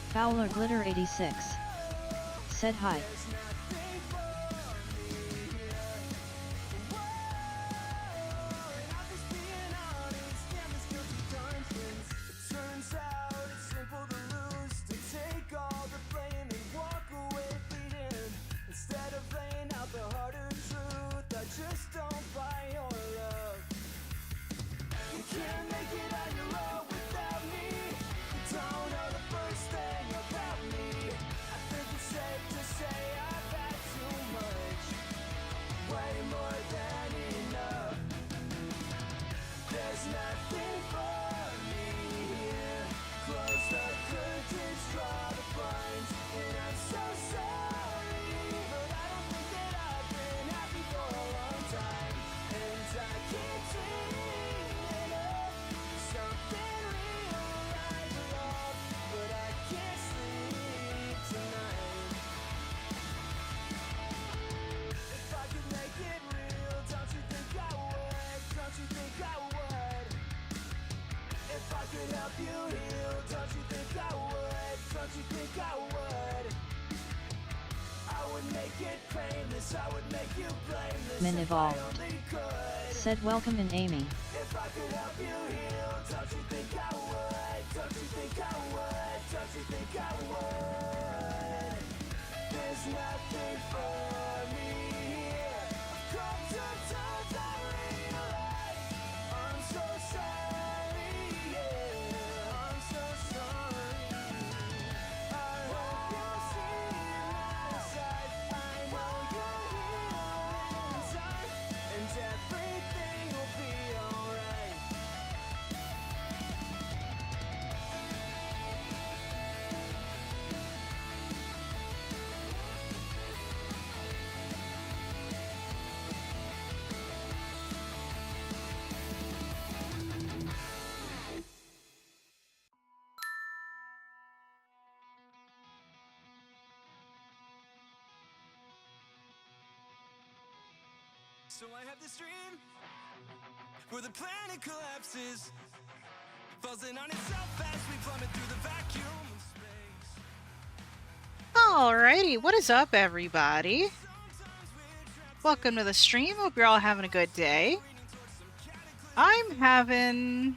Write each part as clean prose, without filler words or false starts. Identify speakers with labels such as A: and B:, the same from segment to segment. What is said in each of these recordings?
A: Fowler Glitter 86 said hi. Min evolved said welcome in Amy.
B: So I have this dream where the planet collapses, falls in on itself as we plummet through the vacuum of space.
C: Alrighty, what is up, everybody? Welcome to the stream. Hope you're all having a good day. I'm having...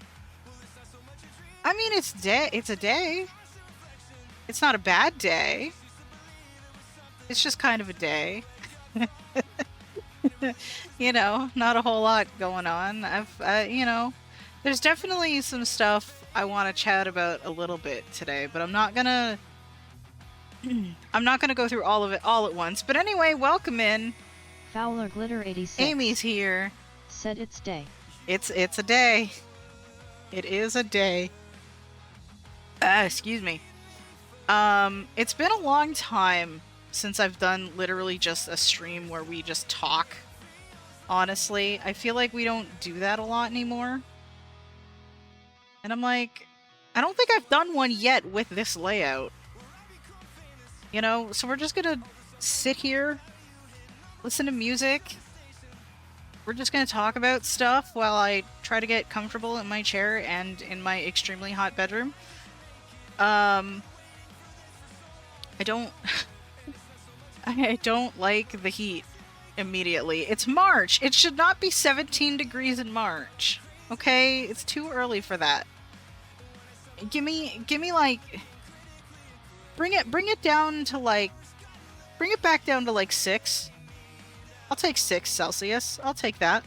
C: I mean, it's a day. It's not a bad day. It's just kind of a day. You know, not a whole lot going on. You know, there's definitely some stuff I want to chat about a little bit today, but I'm not gonna go through all of it all at once. But anyway, welcome in.
A: Fowler Glitter 86
C: Amy's here.
A: said it's day.
C: It's a day. It is a day. Excuse me. It's been a long time since I've done literally just a stream where we just talk. Honestly, I feel like we don't do that a lot anymore. And I'm like, I don't think I've done one yet with this layout. You know, so we're just gonna sit here, listen to music. We're just gonna talk about stuff while I try to get comfortable in my chair and in my extremely hot bedroom. I don't like the heat immediately. It's March. It should not be 17 degrees in March. Okay? It's too early for that. Give me like bring it down to like bring it back down to like 6. I'll take 6 Celsius. I'll take that.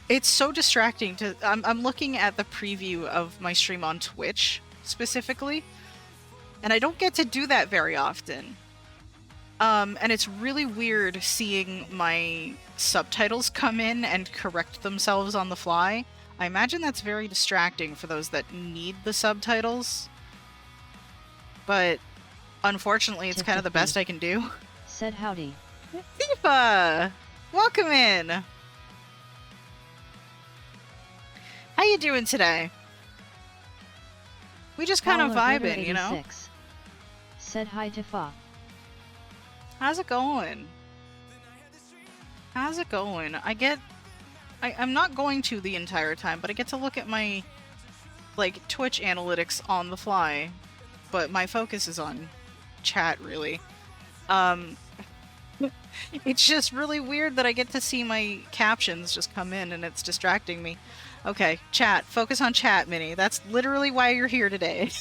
C: It's so distracting to... I'm looking at the preview of my stream on Twitch, specifically. And I don't get to do that very often. And it's really weird seeing my subtitles come in and correct themselves on the fly. I imagine that's very distracting for those that need the subtitles. But, unfortunately, it's kind of the best I can do.
A: Said howdy.
C: Tifa! Welcome in! How you doing today? We just kind of vibing, you know?
A: Said hi to Fa.
C: How's it going? How's it going? I get I'm not going to the entire time, but I get to look at my, like, Twitch analytics on the fly. But my focus is on chat, really. It's just really weird that I get to see my captions just come in and it's distracting me. Okay, chat. Focus on chat, Minnie. That's literally why you're here today.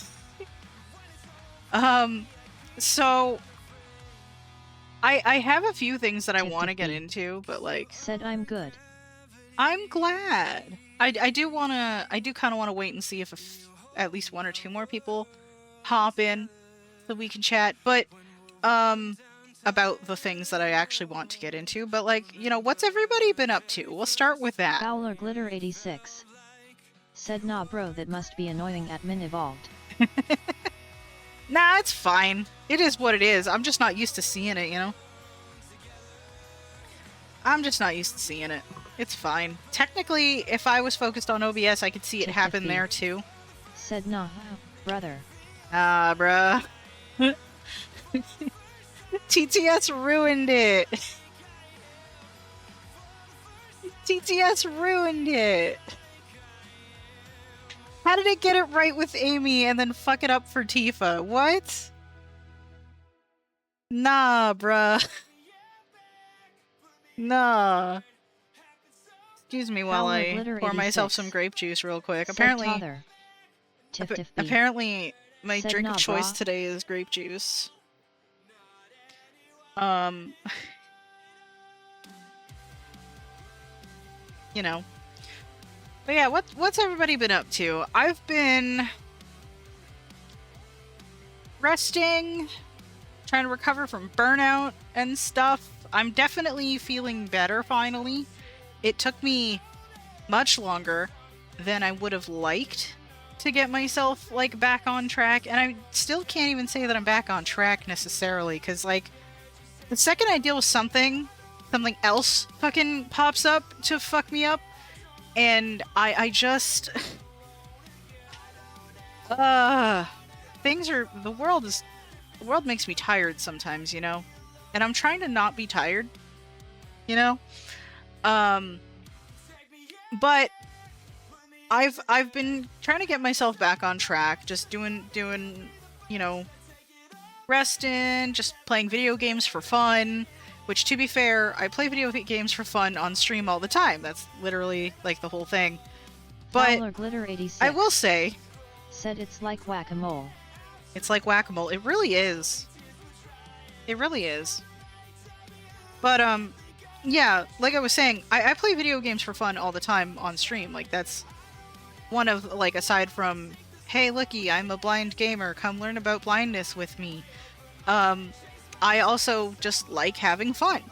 C: So... I have a few things that I want to get into, but, like...
A: Said I'm good.
C: I'm glad. I do kind of want to wait and see if at least one or two more people hop in so we can chat. But, about the things that I actually want to get into. But, like, you know, what's everybody been up to? We'll start with that.
A: Fowler Glitter 86 said, nah bro, that must be annoying. Admin evolved.
C: Nah, it's fine. It is what it is. I'm just not used to seeing it, you know? I'm just not used to seeing it. It's fine. Technically, if I was focused on OBS, I could see it happen there, too.
A: Said, nah, brother.
C: Ah, bruh. TTS ruined it. TTS ruined it. How did it get it right with Amy and then fuck it up for Tifa? What? Nah, bruh. Nah. Excuse me while I pour myself some grape juice real quick. Apparently, my drink of choice today is grape juice. You know. But yeah, what's everybody been up to? I've been resting, trying to recover from burnout and stuff. I'm definitely feeling better finally. It took me much longer than I would have liked to get myself, like, back on track. And I still can't even say that I'm back on track necessarily, because, like, the second I deal with something else fucking pops up to fuck me up. And I just... the world makes me tired sometimes, you know? And I'm trying to not be tired, you know? But I've been trying to get myself back on track, just doing, you know, resting, just playing video games for fun. Which, to be fair, I play video games for fun on stream all the time. That's literally, like, the whole thing. But
A: Glitter 86
C: I will say...
A: said it's like whack-a-mole.
C: It's like whack-a-mole. It really is. It really is. But, yeah, like I was saying, I play video games for fun all the time on stream. Like, that's one of, like, aside from, hey, looky, I'm a blind gamer, come learn about blindness with me. I also just like having fun.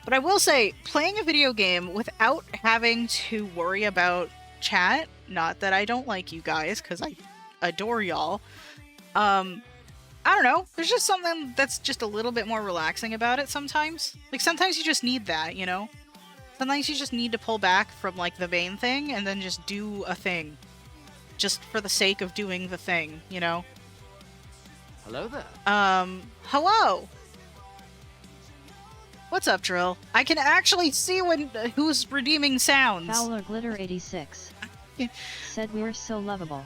C: But I will say, playing a video game without having to worry about chat, not that I don't like you guys, because I adore y'all, I don't know, there's just something that's just a little bit more relaxing about it sometimes. Like, sometimes you just need that, you know? Sometimes you just need to pull back from, like, the main thing and then just do a thing. Just for the sake of doing the thing, you know?
D: Hello there.
C: Hello! What's up, Drill? I can actually see who's redeeming sounds.
A: Fowler Glitter 86 said we're so lovable.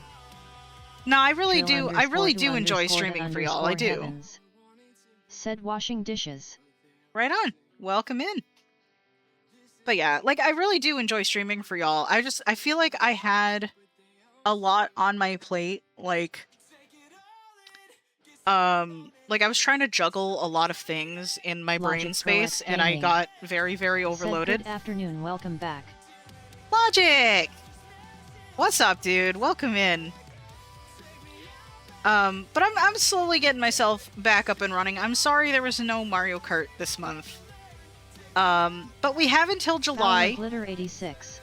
C: No, I really
A: Drill
C: do. I really do
A: _
C: enjoy streaming for y'all. I do.
A: Heavens. Said washing dishes.
C: Right on. Welcome in. But yeah, like, I really do enjoy streaming for y'all. I feel like I had a lot on my plate, like I was trying to juggle a lot of things in my brain space, and I got very, very overloaded.
A: Said, good afternoon, welcome back.
C: Logic! What's up, dude? Welcome in. But I'm slowly getting myself back up and running. I'm sorry there was no Mario Kart this month. But we have until July.
A: Glitter 86.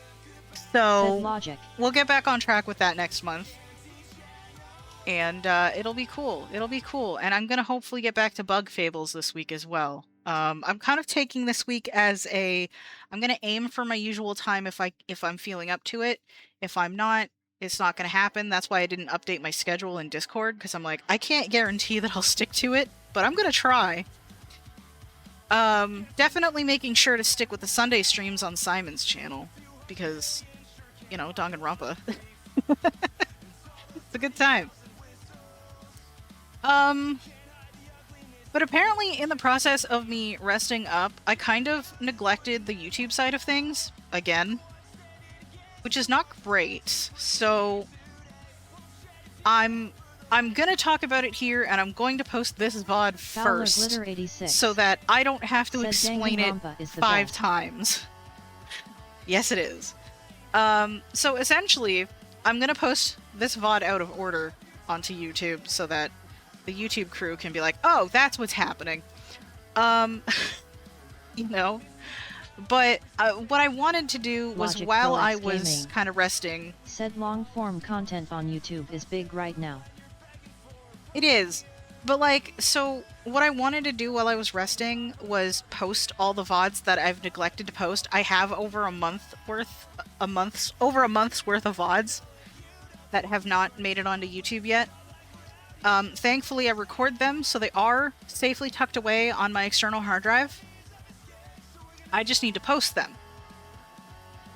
C: So
A: said Logic.
C: We'll get back on track with that next month. And it'll be cool. It'll be cool. And I'm gonna hopefully get back to Bug Fables this week as well. I'm kind of taking this week as I'm gonna aim for my usual time if I'm feeling up to it. If I'm not, it's not gonna happen. That's why I didn't update my schedule in Discord, because I'm like, I can't guarantee that I'll stick to it, but I'm gonna try. Definitely making sure to stick with the Sunday streams on Simon's channel, because, you know, Danganronpa. It's a good time. But apparently in the process of me resting up, I kind of neglected the YouTube side of things, again, which is not great. So I'm gonna talk about it here, and I'm going to post this VOD first,
A: Glitter 86
C: so that I don't have to
A: said
C: explain it
A: Danganronpa is the
C: 5
A: best.
C: times. Yes, it is. So essentially, I'm gonna post this VOD out of order onto YouTube so that the YouTube crew can be like, oh, that's what's happening. You know? But what I wanted to do was,
A: Logic
C: while
A: Pro
C: I
A: X
C: was
A: Gaming
C: kind of resting...
A: said long-form content on YouTube is big right now.
C: It is. But, like, so what I wanted to do while I was resting was post all the VODs that I've neglected to post. I have over a month's worth of VODs that have not made it onto YouTube yet. Thankfully, I record them, so they are safely tucked away on my external hard drive. I just need to post them.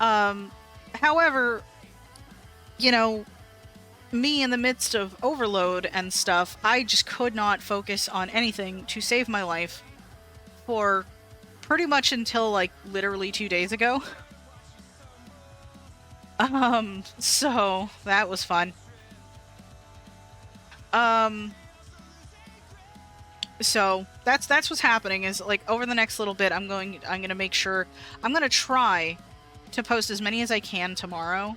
C: However, you know, me in the midst of overload and stuff, I just could not focus on anything to save my life for pretty much until, like, literally 2 days ago. So that was fun. So that's what's happening, is, like, over the next little bit, I'm gonna make sure, I'm gonna try to post as many as I can tomorrow.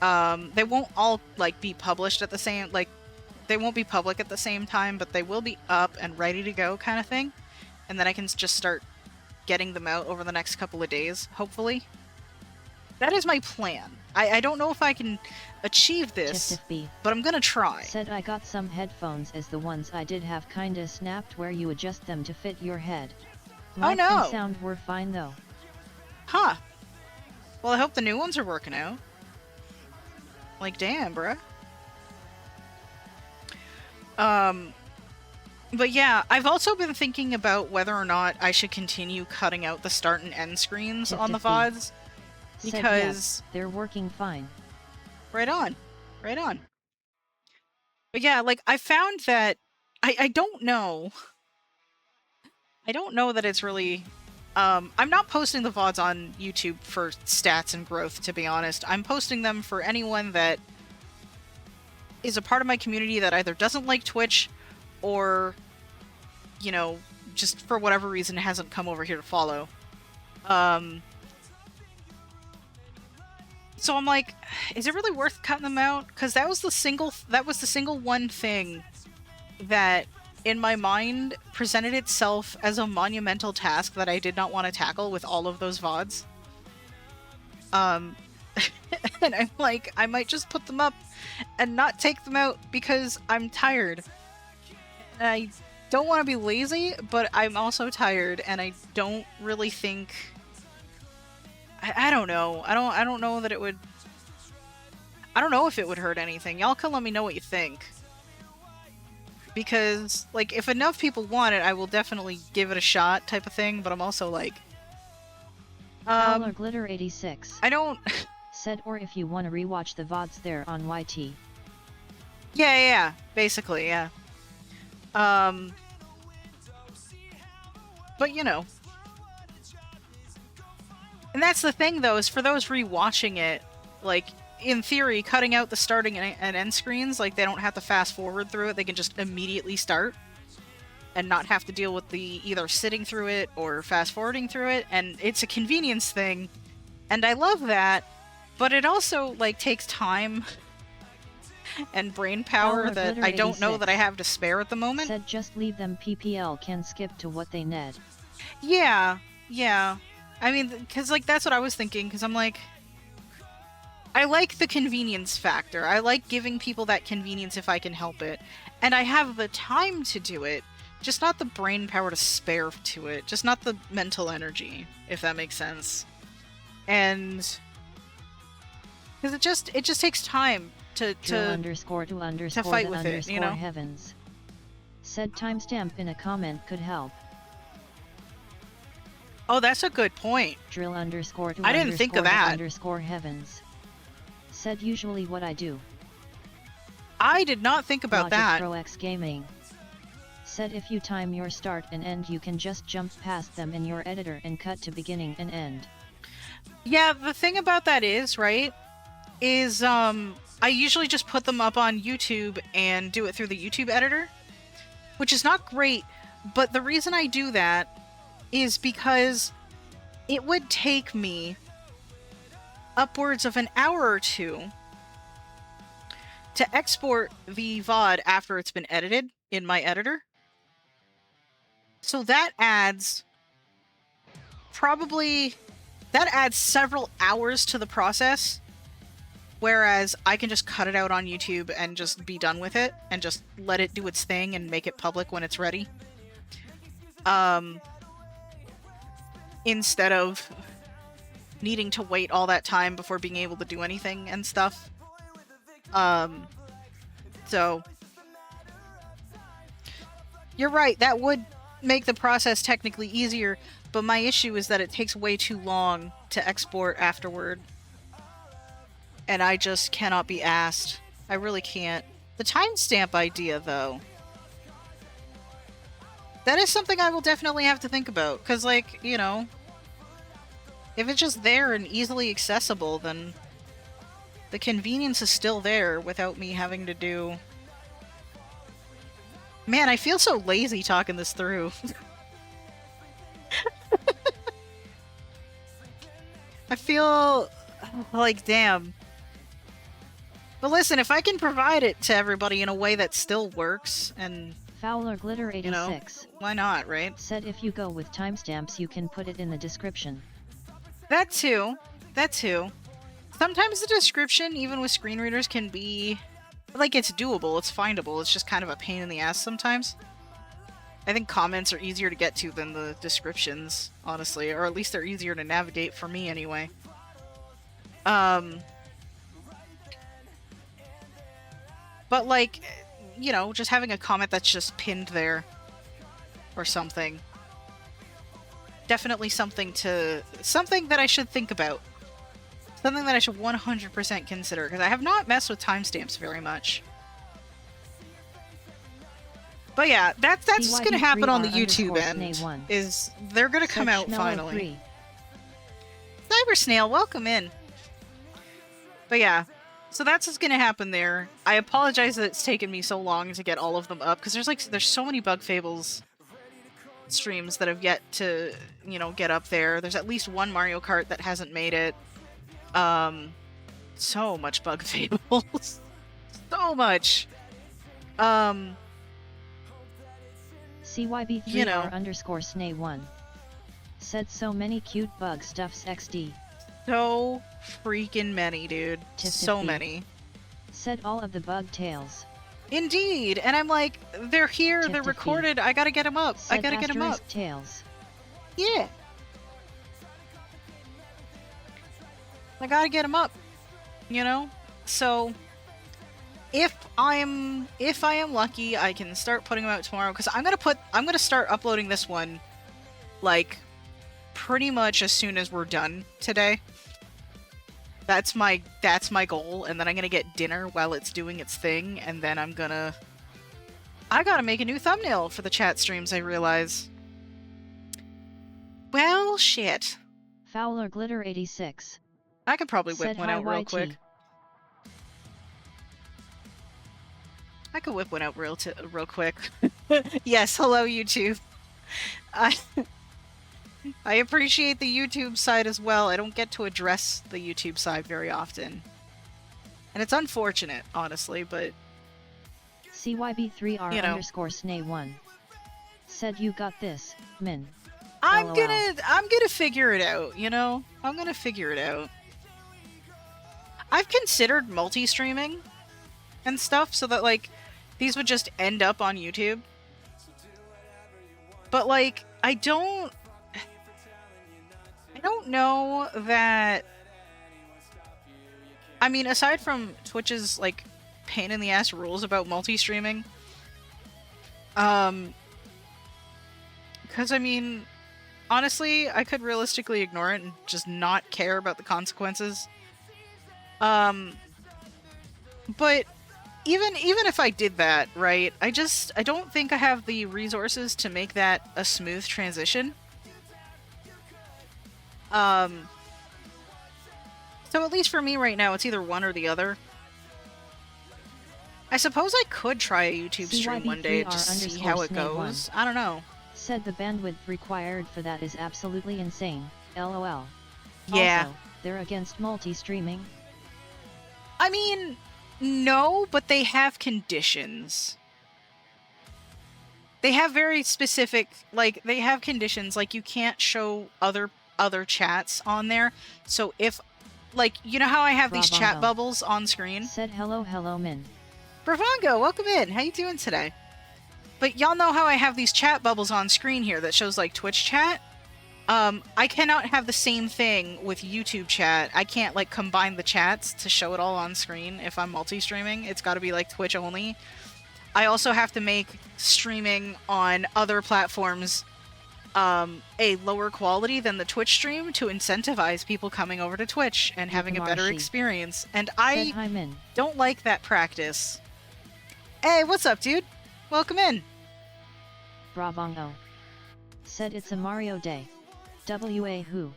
C: They won't all, like, be published at the same, like, they won't be public at the same time, but they will be up and ready to go, kind of thing. And then I can just start getting them out over the next couple of days, hopefully. That is my plan. I don't know if I can achieve this, but I'm gonna try.
A: Said I got some headphones as the ones I did have kinda snapped where you adjust them to fit your head.
C: Oh no!
A: And sound were fine though.
C: Huh. Well, I hope the new ones are working out. Like, damn, bruh. But yeah, I've also been thinking about whether or not I should continue cutting out the start and end screens on the VODs. Because
A: they're working fine.
C: Right on. Right on. But yeah, like, I found that I don't know. I don't know that it's really I'm not posting the VODs on YouTube for stats and growth, to be honest. I'm posting them for anyone that is a part of my community that either doesn't like Twitch or, you know, just for whatever reason hasn't come over here to follow. So I'm like, is it really worth cutting them out? Because that was the single one thing that, in my mind, presented itself as a monumental task that I did not want to tackle with all of those VODs. And I'm like, I might just put them up and not take them out because I'm tired. And I don't want to be lazy, but I'm also tired, and I don't really think... I don't know. I don't know that it would... I don't know if it would hurt anything. Y'all can let me know what you think. Because, like, if enough people want it, I will definitely give it a shot, type of thing, but I'm also like...
A: Glitter 86
C: I don't...
A: said, or if you want to rewatch the VODs there on YT.
C: Yeah, basically, yeah. But, you know. And that's the thing, though, is for those rewatching it, like, in theory, cutting out the starting and end screens, like, they don't have to fast forward through it, they can just immediately start and not have to deal with the either sitting through it or fast forwarding through it, and it's a convenience thing, and I love that, but it also, like, takes time and brain power that I don't know that I have to spare at the moment.
A: Said just leave them, PPL can skip to what they need.
C: Yeah. I mean, because, like, that's what I was thinking, because I'm like, I like the convenience factor. I like giving people that convenience if I can help it. And I have the time to do it, just not the brain power to spare to it. Just not the mental energy, if that makes sense. And... because it just takes time to fight with it, you know?
A: Heavens. Said timestamp in a comment could help.
C: Oh, that's a good point.
A: Drill underscore to
C: I didn't think of that.
A: underscore heavens. Said usually what I do.
C: I did not think about
A: Logic
C: that.
A: Pro X Gaming. Said if you time your start and end you can just jump past them in your editor and cut to beginning and end.
C: Yeah, the thing about that is, right, is I usually just put them up on YouTube and do it through the YouTube editor, which is not great, but the reason I do that is because it would take me upwards of an hour or two to export the VOD after it's been edited in my editor. So that adds several hours to the process, whereas I can just cut it out on YouTube and just be done with it and just let it do its thing and make it public when it's ready. Instead of needing to wait all that time before being able to do anything and stuff. So you're right, that would make the process technically easier, but my issue is that it takes way too long to export afterward. And I just cannot be asked. I really can't. The timestamp idea, though. That is something I will definitely have to think about. Because, like, you know, if it's just there and easily accessible, then the convenience is still there without me having to do... Man, I feel so lazy talking this through. I feel like, damn. But listen, if I can provide it to everybody in a way that still works, and...
A: Fowler Glitter 86.
C: You know, why not, right?
A: Said if you go with timestamps you can put it in the description.
C: That too. That too. Sometimes the description, even with screen readers, can be... Like, it's doable, it's findable, it's just kind of a pain in the ass sometimes. I think comments are easier to get to than the descriptions, honestly. Or at least they're easier to navigate for me, anyway. But, like, you know, just having a comment that's just pinned there. Or something. Definitely something that I should think about. Something that I should 100% consider, because I have not messed with timestamps very much. But yeah, that's just going to happen on the YouTube end. Is they're going to come out finally. Cyber Snail, welcome in. But yeah, so that's what's going to happen there. I apologize that it's taken me so long to get all of them up, because there's so many Bug Fables streams that have yet to, you know, get up there. There's at least one Mario Kart that hasn't made it. So much Bug Fables. So much.
A: CYB3R
C: you know.
A: underscore Snay1. Said so many cute bug stuffs XD.
C: So freaking many, dude. So many.
A: Said all of the bug tales.
C: Indeed. And I'm like, they're here, they're recorded, I gotta get them up.
A: Said
C: I gotta get them up.
A: Tales.
C: Yeah. I gotta get them up, you know? So, if I am lucky, I can start putting them out tomorrow, because I'm gonna start uploading this one, like, pretty much as soon as we're done today. That's my goal, and then I'm gonna get dinner while it's doing its thing, and then I gotta make a new thumbnail for the chat streams, I realize. Well, shit.
A: Fowler Glitter 86.
C: I could probably whip one out real quick. I could whip one out real quick. Yes, hello YouTube. I appreciate the YouTube side as well. I don't get to address the YouTube side very often. And it's unfortunate, honestly, but...
A: CYB3R
C: you know.
A: underscore Snay1. Said you got this, Min.
C: I'm
A: LOL.
C: gonna figure it out, you know? I'm gonna figure it out. I've considered multi-streaming and stuff so that, like, these would just end up on YouTube. But, like, I don't know that... I mean, aside from Twitch's, like, pain-in-the-ass rules about multi-streaming, because, I mean, honestly, I could realistically ignore it and just not care about the consequences. But even if I did that, right, I don't think I have the resources to make that a smooth transition. So at least for me right now, it's either one or the other. I suppose I could try a YouTube stream one day to see how it goes. I don't know.
A: Said the bandwidth required for that is absolutely insane. LOL.
C: Yeah.
A: Also, they're against multi-streaming.
C: I mean, no, but they have conditions. They have very specific, like, they have conditions, like you can't show other chats on there. So if, like, you know how I have these chat bubbles on screen?
A: Said hello Min.
C: Bravango, welcome in. How you doing today? But y'all know how I have these chat bubbles on screen here that shows like Twitch chat? I cannot have the same thing with YouTube chat. I can't like combine the chats to show it all on screen if I'm multi-streaming. It's got to be like Twitch only. I also have to make streaming on other platforms a lower quality than the Twitch stream to incentivize people coming over to Twitch and having a better experience. And I don't like that practice. Hey, what's up, dude? Welcome in.
A: Bravongo. Said it's a Mario day. WA who?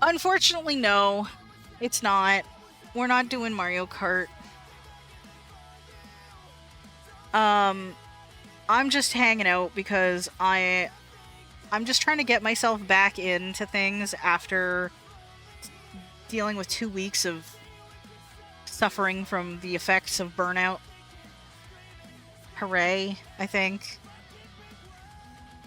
C: Unfortunately, no. It's not. We're not doing Mario Kart. I'm just hanging out because I'm just trying to get myself back into things after dealing with 2 weeks of suffering from the effects of burnout. Hooray, I think.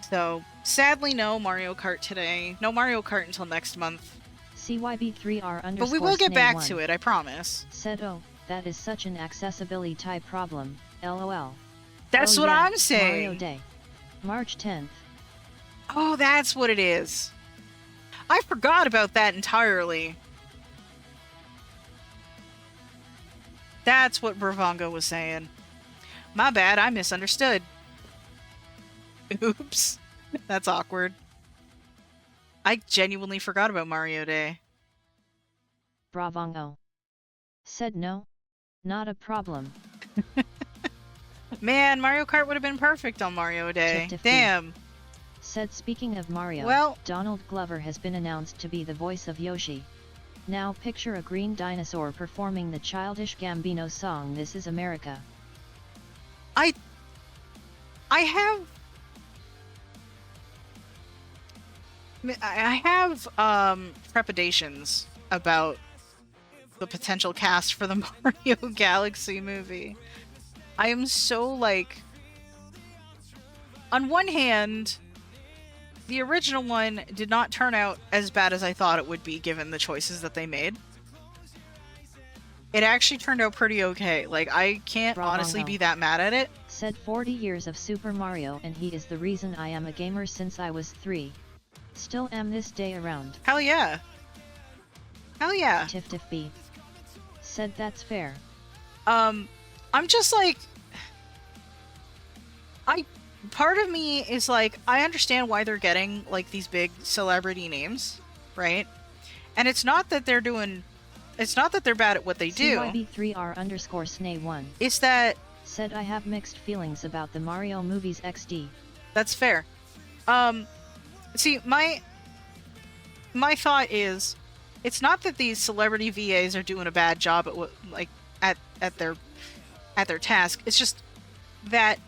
C: So, sadly, no Mario Kart today. No Mario Kart until next month.
A: CYB3R_.
C: But we will get back to it, I promise.
A: Said, oh, that is such an accessibility type problem. LOL.
C: That's what I'm saying.
A: Mario Day. March 10th.
C: Oh, that's what it is. I forgot about that entirely. That's what Bravongo was saying. My bad, I misunderstood. Oops. That's awkward. I genuinely forgot about Mario Day.
A: Bravongo. Said no. Not a problem.
C: Man, Mario Kart would have been perfect on Mario Day. Damn.
A: Said speaking of Mario,
C: well,
A: Donald Glover has been announced to be the voice of Yoshi. Now picture a green dinosaur performing the Childish Gambino song This Is America.
C: I have trepidations about the potential cast for the Mario Galaxy movie. I am so like, on one hand, the original one did not turn out as bad as I thought it would be given the choices that they made. It actually turned out pretty okay. Like, I can't honestly be that mad at it.
A: Said 40 years of Super Mario and he is the reason I am a gamer since I was 3. Still am this day around.
C: Hell yeah. Hell yeah.
A: Tiff B. Said that's fair.
C: I'm just like, part of me is like, I understand why they're getting like these big celebrity names, right? And it's not that they're bad at what they do.
A: CYB3R_SNA1.
C: It's that...
A: Said I have mixed feelings about the Mario movies XD.
C: That's fair. See, my thought is, it's not that these celebrity VAs are doing a bad job at what, like, at their task. It's just that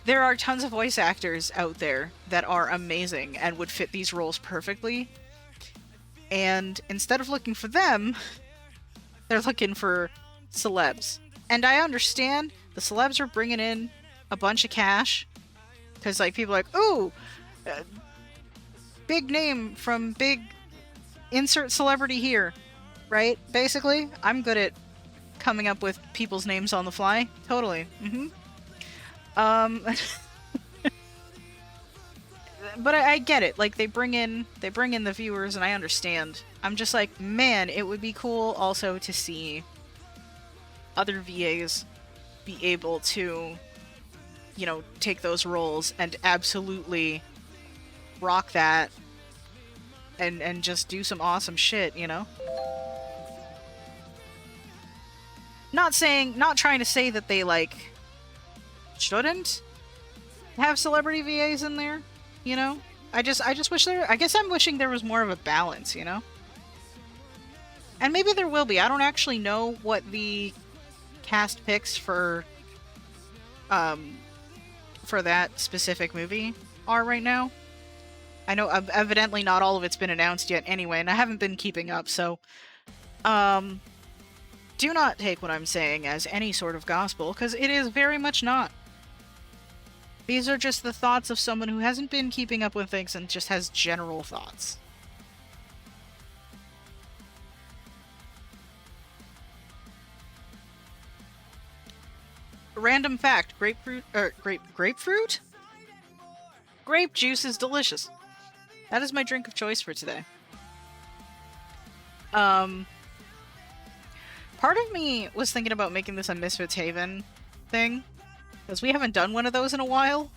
C: there are tons of voice actors out there that are amazing and would fit these roles perfectly. And instead of looking for them, they're looking for celebs. And I understand the celebs are bringing in a bunch of cash. Because, like, people are like, ooh, big name from big insert celebrity here. Right? Basically, I'm good at coming up with people's names on the fly. Totally. But I get it. Like, they bring in the viewers, and I understand. I'm just like, man, it would be cool also to see other VAs be able to you know, take those roles and absolutely rock that and just do some awesome shit, you know? Not trying to say that they, like, shouldn't have celebrity VAs in there, you know? I just wish I guess I'm wishing there was more of a balance, you know? And maybe there will be. I don't actually know what the cast picks for that specific movie are right now. I know evidently not all of it's been announced yet anyway, and I haven't been keeping up, so do not take what I'm saying as any sort of gospel, because it is very much not. These are just the thoughts of someone who hasn't been keeping up with things and just has general thoughts. Random fact, grapefruit? Grape juice is delicious. That is my drink of choice for today. Part of me was thinking about making this a Misfits Haven thing, because we haven't done one of those in a while.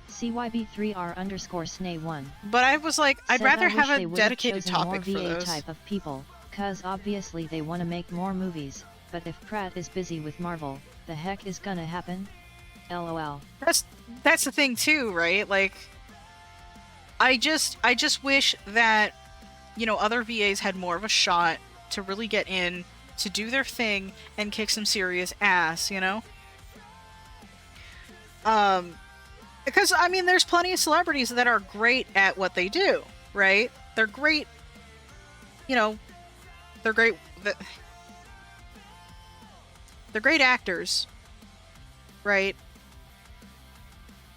A: CYB3R_SNAY1.
C: But I was like, I'd rather have a dedicated topic for
A: more VA
C: those.
A: type of people, cause obviously they want to make more movies, but if Pratt is busy with Marvel, the heck is gonna happen? LOL.
C: That's the thing too, right? Like, I just wish that, you know, other VAs had more of a shot to really get in, to do their thing, and kick some serious ass, you know? Because, I mean, there's plenty of celebrities that are great at what they do, right? They're great, you know, they're great actors, right?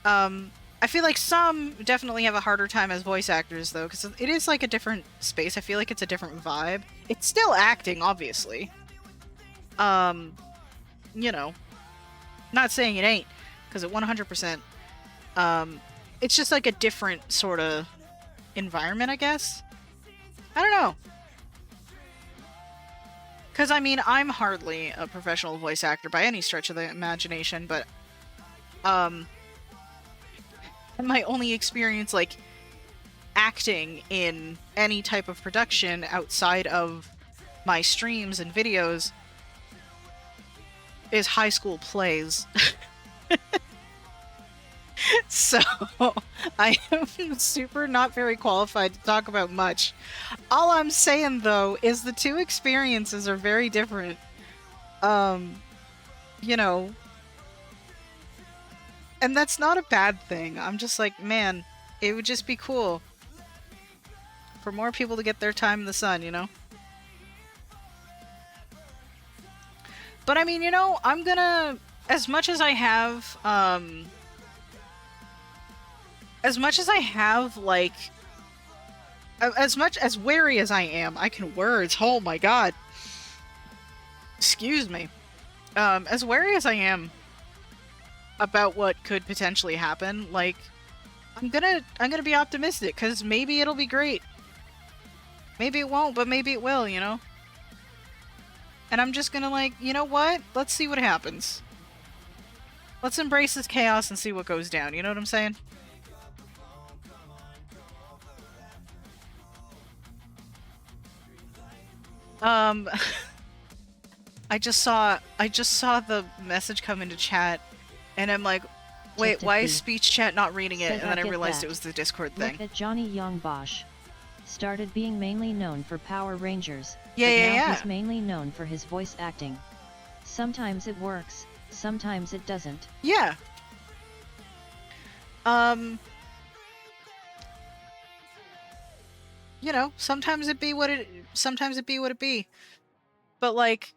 C: I feel like some definitely have a harder time as voice actors, though, because it is like a different space. I feel like it's a different vibe. It's still acting, obviously. You know, not saying it ain't, because it 100%. It's just like a different sort of environment, I guess. I don't know. Because, I mean, I'm hardly a professional voice actor by any stretch of the imagination, but, my only experience, like, acting in any type of production outside of my streams and videos is high school plays. So, I am super not very qualified to talk about much. All I'm saying, though, is the two experiences are very different. You know, and that's not a bad thing. I'm just like, man, it would just be cool for more people to get their time in the sun, you know? But I mean, you know, I'm gonna, as much as I have, like, as much as wary as I am, I can words, oh my god. Excuse me. As wary as I am about what could potentially happen, like, I'm gonna be optimistic, because maybe it'll be great. Maybe it won't, but maybe it will, you know? And I'm just gonna, like, you know what? Let's see what happens. Let's embrace this chaos and see what goes down, you know what I'm saying? I just saw the message come into chat, and I'm like, wait, why is speech chat not reading it? And then I realized it was the Discord thing.
A: Look at Johnny Young Bosch. Started being mainly known for Power Rangers.
C: Yeah.
A: He's mainly known for his voice acting. Sometimes it works, sometimes it doesn't.
C: Yeah. You know, sometimes it be what it be. But, like,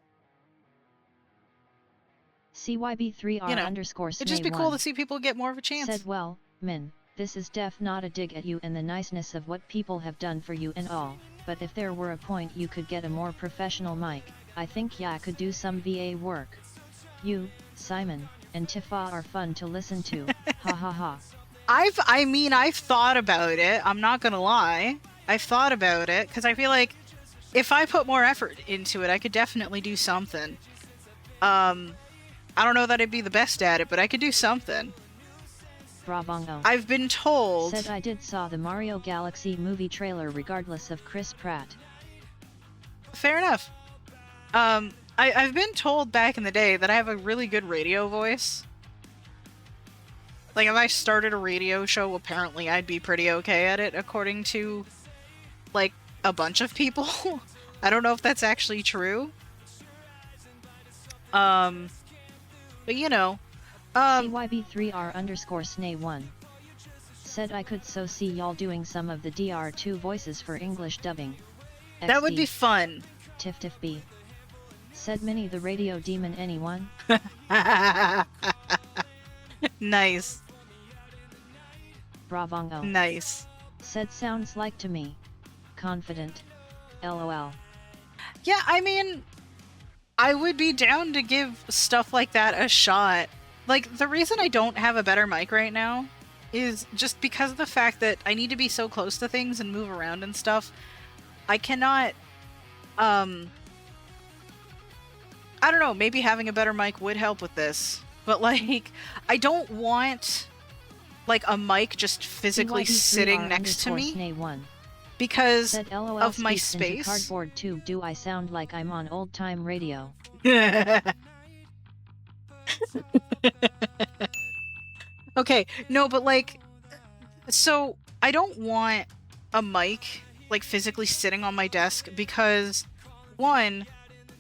A: CYB3R
C: you know,
A: underscore
C: it'd just be cool to see people get more of a chance.
A: Said, well, Min, this is not a dig at you and the niceness of what people have done for you and all, but if there were a point you could get a more professional mic, I think I could do some VA work. You, Simon, and Tifa are fun to listen to, ha ha ha.
C: I've thought about it, I'm not gonna lie. I've thought about it, because I feel like if I put more effort into it, I could definitely do something. I don't know that I'd be the best at it, but I could do something.
A: Bravongo.
C: I've been told...
A: Said I did saw the Mario Galaxy movie trailer regardless of Chris Pratt.
C: Fair enough. I've been told back in the day that I have a really good radio voice. Like, if I started a radio show, apparently I'd be pretty okay at it, according to, like, a bunch of people. I don't know if that's actually true. But you know.
A: CYB3R_Snay1 said I could so see y'all doing some of the DR2 voices for English dubbing.
C: That would
A: XD.
C: be fun.
A: Tiff Tiff B. Said Minnie the radio demon anyone?
C: Nice.
A: Bravongo.
C: Nice.
A: Said sounds like to me. Confident. LOL.
C: Yeah, I mean, I would be down to give stuff like that a shot. Like, the reason I don't have a better mic right now is just because of the fact that I need to be so close to things and move around and stuff. I cannot, I don't know, maybe having a better mic would help with this. But, like, I don't want, like, a mic just physically sitting next to me.
A: Snay1
C: Because
A: said LOL
C: of my
A: speaks into
C: space.
A: cardboard tube. Do I sound like I'm on old time radio?
C: Okay, no, but like, so I don't want a mic like physically sitting on my desk because, one,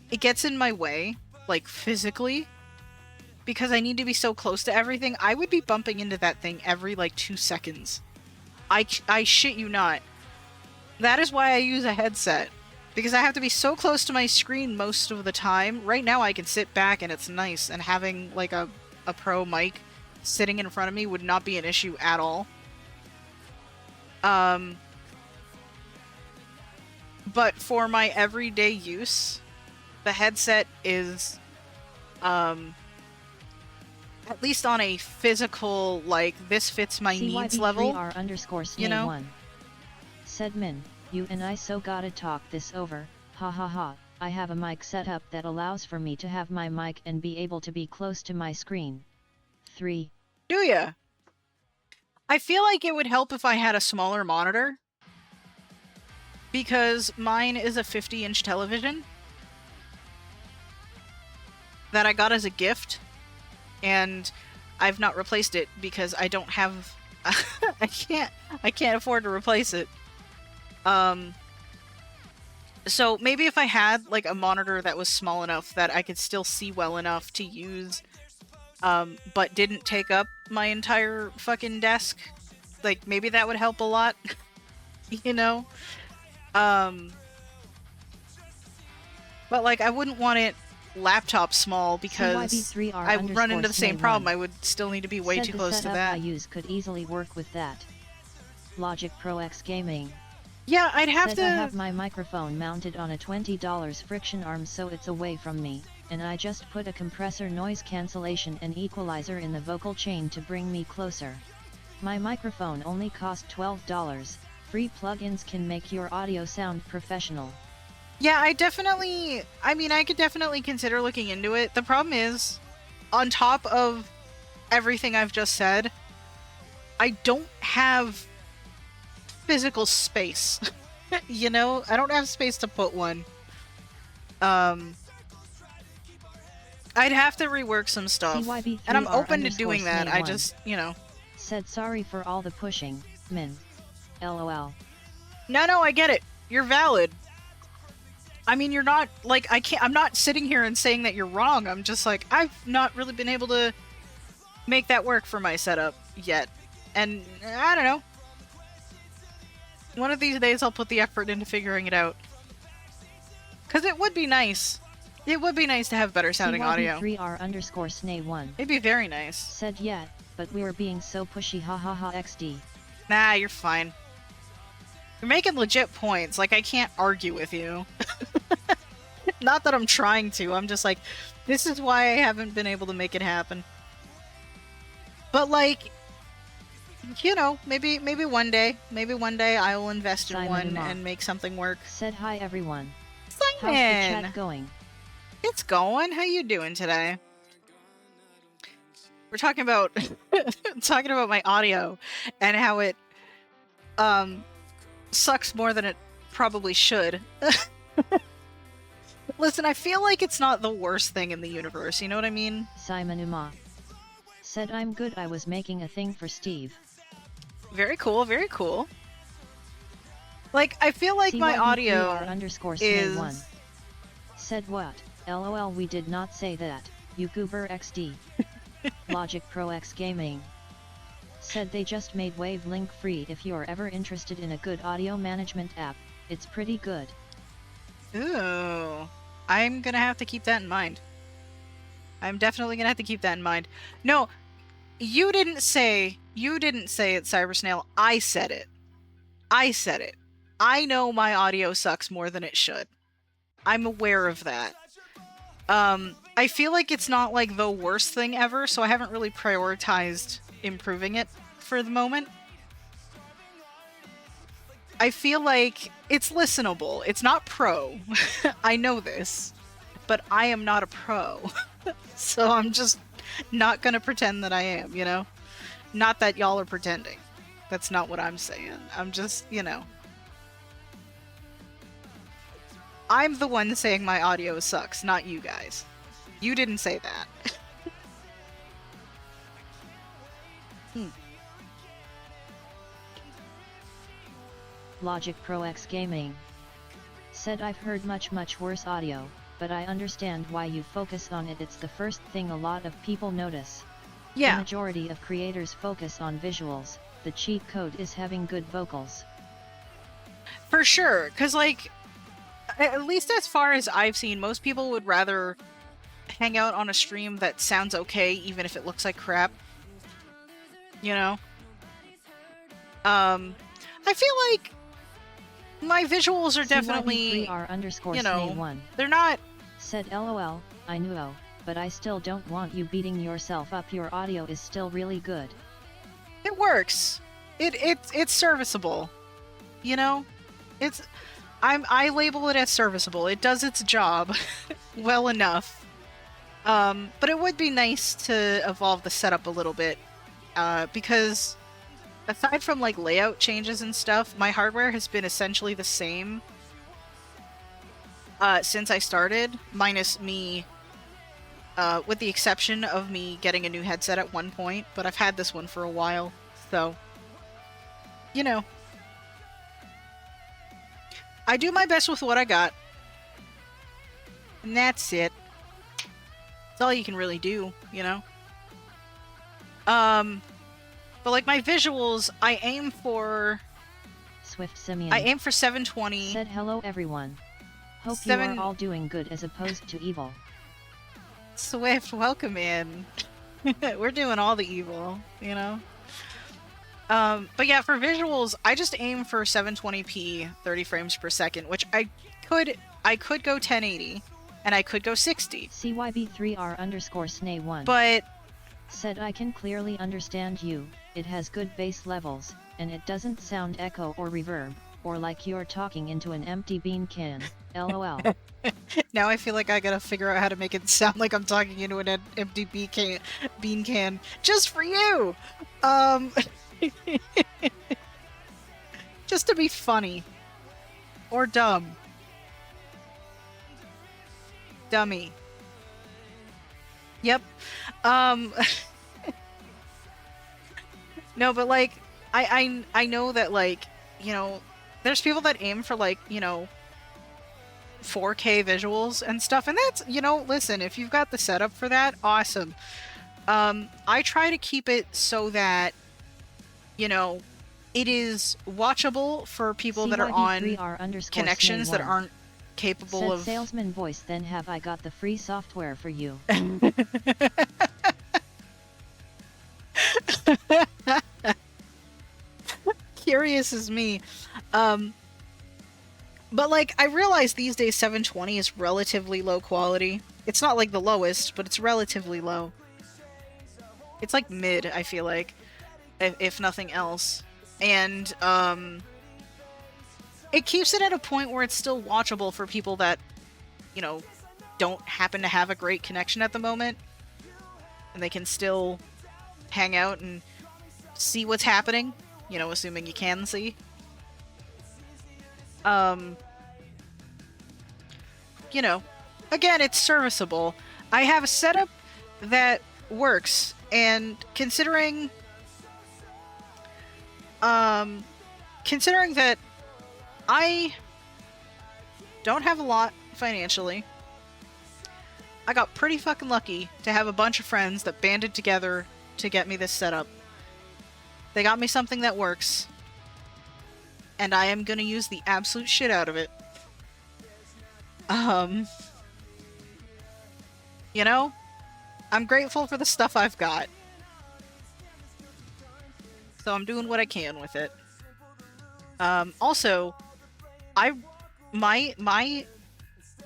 C: it gets in my way, like physically, because I need to be so close to everything. I would be bumping into that thing every like 2 seconds. I shit you not. That is why I use a headset. Because I have to be so close to my screen most of the time. Right now I can sit back and it's nice, and having like a pro mic sitting in front of me would not be an issue at all. But for my everyday use, the headset is at least on a physical, like, this fits my needs level. You know?
A: CYB3R_Snay1 said Min, you and I so gotta talk this over, ha ha ha. I have a mic set up that allows for me to have my mic and be able to be close to my screen. 3.
C: Do ya? I feel like it would help if I had a smaller monitor. Because mine is a 50-inch television that I got as a gift. And I've not replaced it because I don't have... I can't afford to replace it. So maybe if I had like a monitor that was small enough that I could still see well enough to use, but didn't take up my entire fucking desk, like maybe that would help a lot. You know? But like I wouldn't want it laptop small because I would run into the same problem. I would still need to be way too close to that.
A: I use could easily work with that. Logic Pro X Gaming.
C: Yeah, I'd have to...
A: I have my microphone mounted on a $20 friction arm so it's away from me, and I just put a compressor, noise cancellation and equalizer in the vocal chain to bring me closer. My microphone only cost $12. Free plugins can make your audio sound professional.
C: Yeah, I could definitely consider looking into it. The problem is, on top of everything I've just said, I don't have physical space. You know? I don't have space to put one. I'd have to rework some stuff. And I'm open to doing that. I just, you know.
A: Said sorry for all the pushing, Min. LOL.
C: No, I get it. You're valid. I mean, you're not, like, I'm not sitting here and saying that you're wrong. I'm just like, I've not really been able to make that work for my setup yet. And, I don't know. One of these days I'll put the effort into figuring it out. Because it would be nice. It would be nice to have better sounding audio.
A: CYB3R_Snay1
C: It'd be very nice.
A: said yeah, but we were being so pushy, hahaha XD.
C: Nah, you're fine. You're making legit points. Like, I can't argue with you. Not that I'm trying to. I'm just like, this is why I haven't been able to make it happen. But, like, you know, maybe one day I will invest in
A: Simon
C: one
A: Amar
C: and make something work.
A: said hi everyone.
C: Simon!
A: How's the chat going?
C: It's going. How you doing today? We're talking about talking about my audio and how it sucks more than it probably should. Listen, I feel like it's not the worst thing in the universe, you know what I mean?
A: Simon Uma said I'm good. I was making a thing for Steve.
C: Very cool, very cool. Like, I feel like my audio is...
A: _Snay1 said what? LOL, we did not say that, you goober XD. Logic Pro X Gaming said they just made Wavelink free. If you're ever interested in a good audio management app, it's pretty good.
C: Ooh, I'm gonna have to keep that in mind. I'm definitely gonna have to keep that in mind. No, you didn't say it, Cybersnail. I said it. I said it. I know my audio sucks more than it should. I'm aware of that. I feel like it's not like the worst thing ever, so I haven't really prioritized improving it for the moment. I feel like it's listenable. It's not pro. I know this, but I am not a pro. So I'm just not gonna pretend that I am, you know? Not that y'all are pretending. That's not what I'm saying. I'm just, you know. I'm the one saying my audio sucks, not you guys. You didn't say that.
A: Logic Pro X Gaming said I've heard much worse audio, but I understand why you focus on it. It's the first thing a lot of people notice.
C: Yeah.
A: The majority of creators focus on visuals. The cheat code is having good vocals.
C: For sure, because like, at least as far as I've seen, most people would rather hang out on a stream that sounds okay, even if it looks like crap. You know? I feel like my visuals are definitely, you know, they're not...
A: Said LOL, I know, but I still don't want you beating yourself up. Your audio is still really good.
C: It works. It's serviceable. You know? I label it as serviceable. It does its job well enough. But it would be nice to evolve the setup a little bit, because aside from like layout changes and stuff, my hardware has been essentially the same since I started, minus me, with the exception of me getting a new headset at one point, but I've had this one for a while, so, you know. I do my best with what I got. And that's it. That's all you can really do, you know? But like my visuals, I aim for...
A: Swift Simeon
C: I aim for 720.
A: said hello everyone. Hope you are all doing good as opposed to evil.
C: Swift, welcome in. We're doing all the evil, you know? But yeah, for visuals, I just aim for 720p, 30 frames per second, which I could go 1080, and I could go 60.
A: CYB3R_Snay1
C: But
A: said I can clearly understand you. It has good bass levels, and it doesn't sound echo or reverb, or like you're talking into an empty bean can. LOL.
C: Now I feel like I gotta figure out how to make it sound like I'm talking into an empty bean can just for you. Just to be funny. Or dumb. Dummy. Yep. No, but like, I know that, like, you know, there's people that aim for, like, you know, 4K visuals and stuff, and that's, you know, listen, if you've got the setup for that, awesome. I try to keep it so that, you know, it is watchable for people that are on connections that aren't capable of...
A: Salesman voice, then have I got the free software for you.
C: Curious as me. But like, I realize these days 720 is relatively low quality. It's not like the lowest, but it's relatively low. It's like mid, I feel like, if nothing else. And it keeps it at a point where it's still watchable for people that, you know, don't happen to have a great connection at the moment. And they can still hang out and see what's happening, you know, assuming you can see. You know, again, it's serviceable. I have a setup that works, and considering that I don't have a lot financially, I got pretty fucking lucky to have a bunch of friends that banded together to get me this setup. They got me something that works, and I am gonna use the absolute shit out of it. You know, I'm grateful for the stuff I've got. So I'm doing what I can with it. Also, my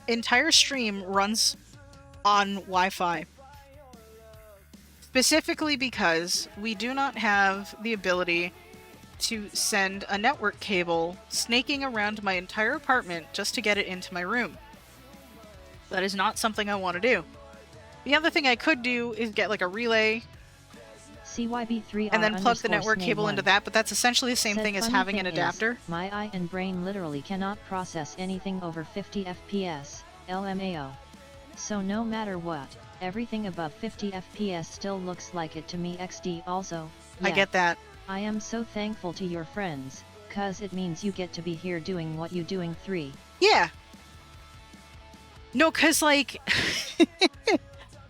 C: entire stream runs on Wi-Fi. Specifically because we do not have the ability to send a network cable snaking around my entire apartment just to get it into my room. That is not something I want to do. The other thing I could do is get like a relay
A: CYB3R
C: and then plug the network
A: _snay1
C: cable into that, but that's essentially the same
A: said
C: thing as
A: funny
C: having
A: thing
C: an adapter.
A: is, my eye and brain literally cannot process anything over 50 FPS, LMAO. So no matter what, everything above 50 FPS still looks like it to me XD also.
C: I
A: Yeah,
C: get that.
A: I am so thankful to your friends, cause it means you get to be here doing what you doing 3.
C: Yeah. No, cause like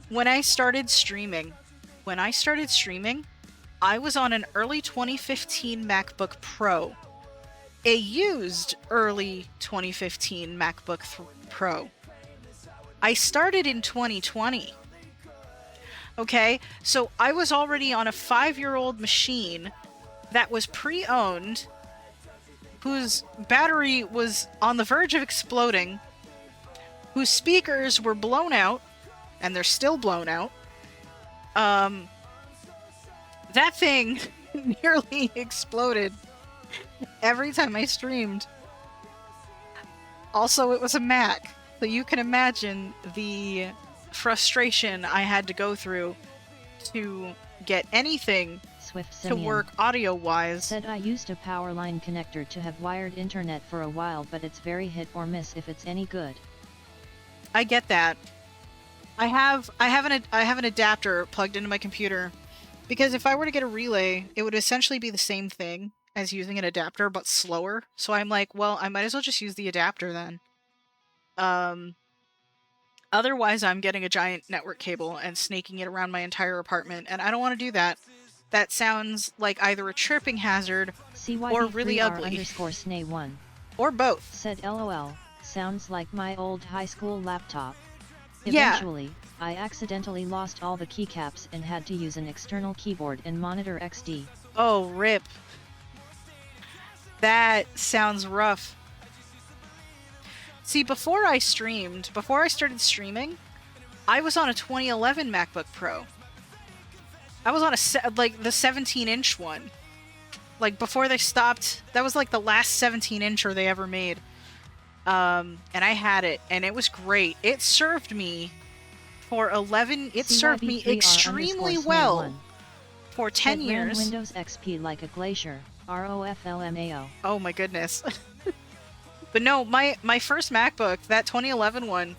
C: when I started streaming, I was on an early 2015 MacBook Pro. A used early 2015 MacBook Pro. I started in 2020. Okay, so I was already on a 5-year-old machine that was pre-owned, whose battery was on the verge of exploding, whose speakers were blown out, and they're still blown out. That thing nearly exploded every time I streamed. Also, it was a Mac, so you can imagine the frustration I had to go through to get anything
A: Swift
C: to
A: Simeon
C: work audio-wise.
A: said I used a power line connector to have wired internet for a while, but it's very hit or miss if it's any good.
C: I get that. I have an adapter plugged into my computer because if I were to get a relay, it would essentially be the same thing as using an adapter but slower. So I'm like, well, I might as well just use the adapter then. Otherwise I'm getting a giant network cable and snaking it around my entire apartment, and I don't want to do that. That sounds like either a tripping hazard or really ugly.
A: CYB3R_snay1
C: Or both.
A: said LOL, sounds like my old high school laptop.
C: Yeah.
A: Eventually, I accidentally lost all the keycaps and had to use an external keyboard and monitor XD.
C: Oh, rip. That sounds rough. See, before I started streaming, I was on a 2011 MacBook Pro. I was on the 17-inch one. Like, before they stopped, that was like the last 17-incher they ever made. And I had it, and it was great. It served me extremely well for 10
A: It
C: years.
A: ran Windows XP like a glacier, ROFLMAO.
C: Oh my goodness. But no, my first MacBook, that 2011 one,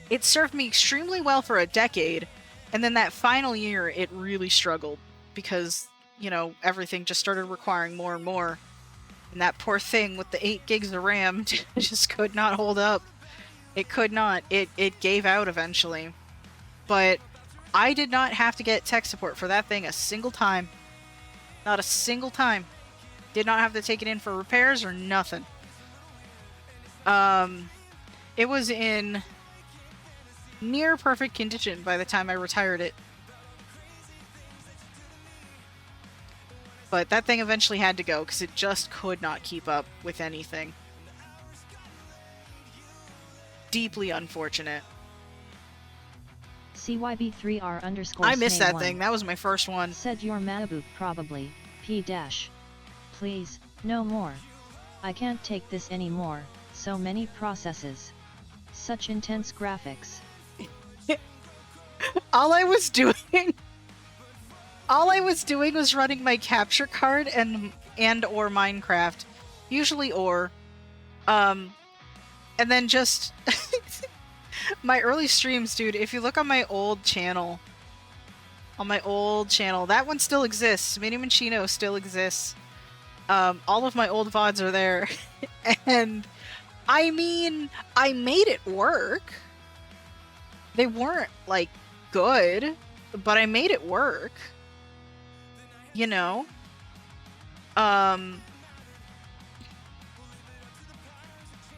C: it served me extremely well for a decade, and then that final year it really struggled because, you know, everything just started requiring more and more. And that poor thing with the 8 gigs of RAM just could not hold up. It could not. It gave out eventually. But I did not have to get tech support for that thing a single time. Not a single time. Did not have to take it in for repairs or nothing. It was in near perfect condition by the time I retired it. But that thing eventually had to go because it just could not keep up with anything. Deeply unfortunate.
A: CYB3R_snay1
C: I missed that thing. That was my first one.
A: said your MacBook probably, P-. Please, no more. I can't take this anymore, so many processes. Such intense graphics.
C: All I was doing All I was doing was running my capture card and or Minecraft, usually or, and then just my early streams, dude. If you look on my old channel, that one still exists. Mini Machino still exists. All of my old VODs are there, and I mean, I made it work. They weren't like good, but I made it work. You know?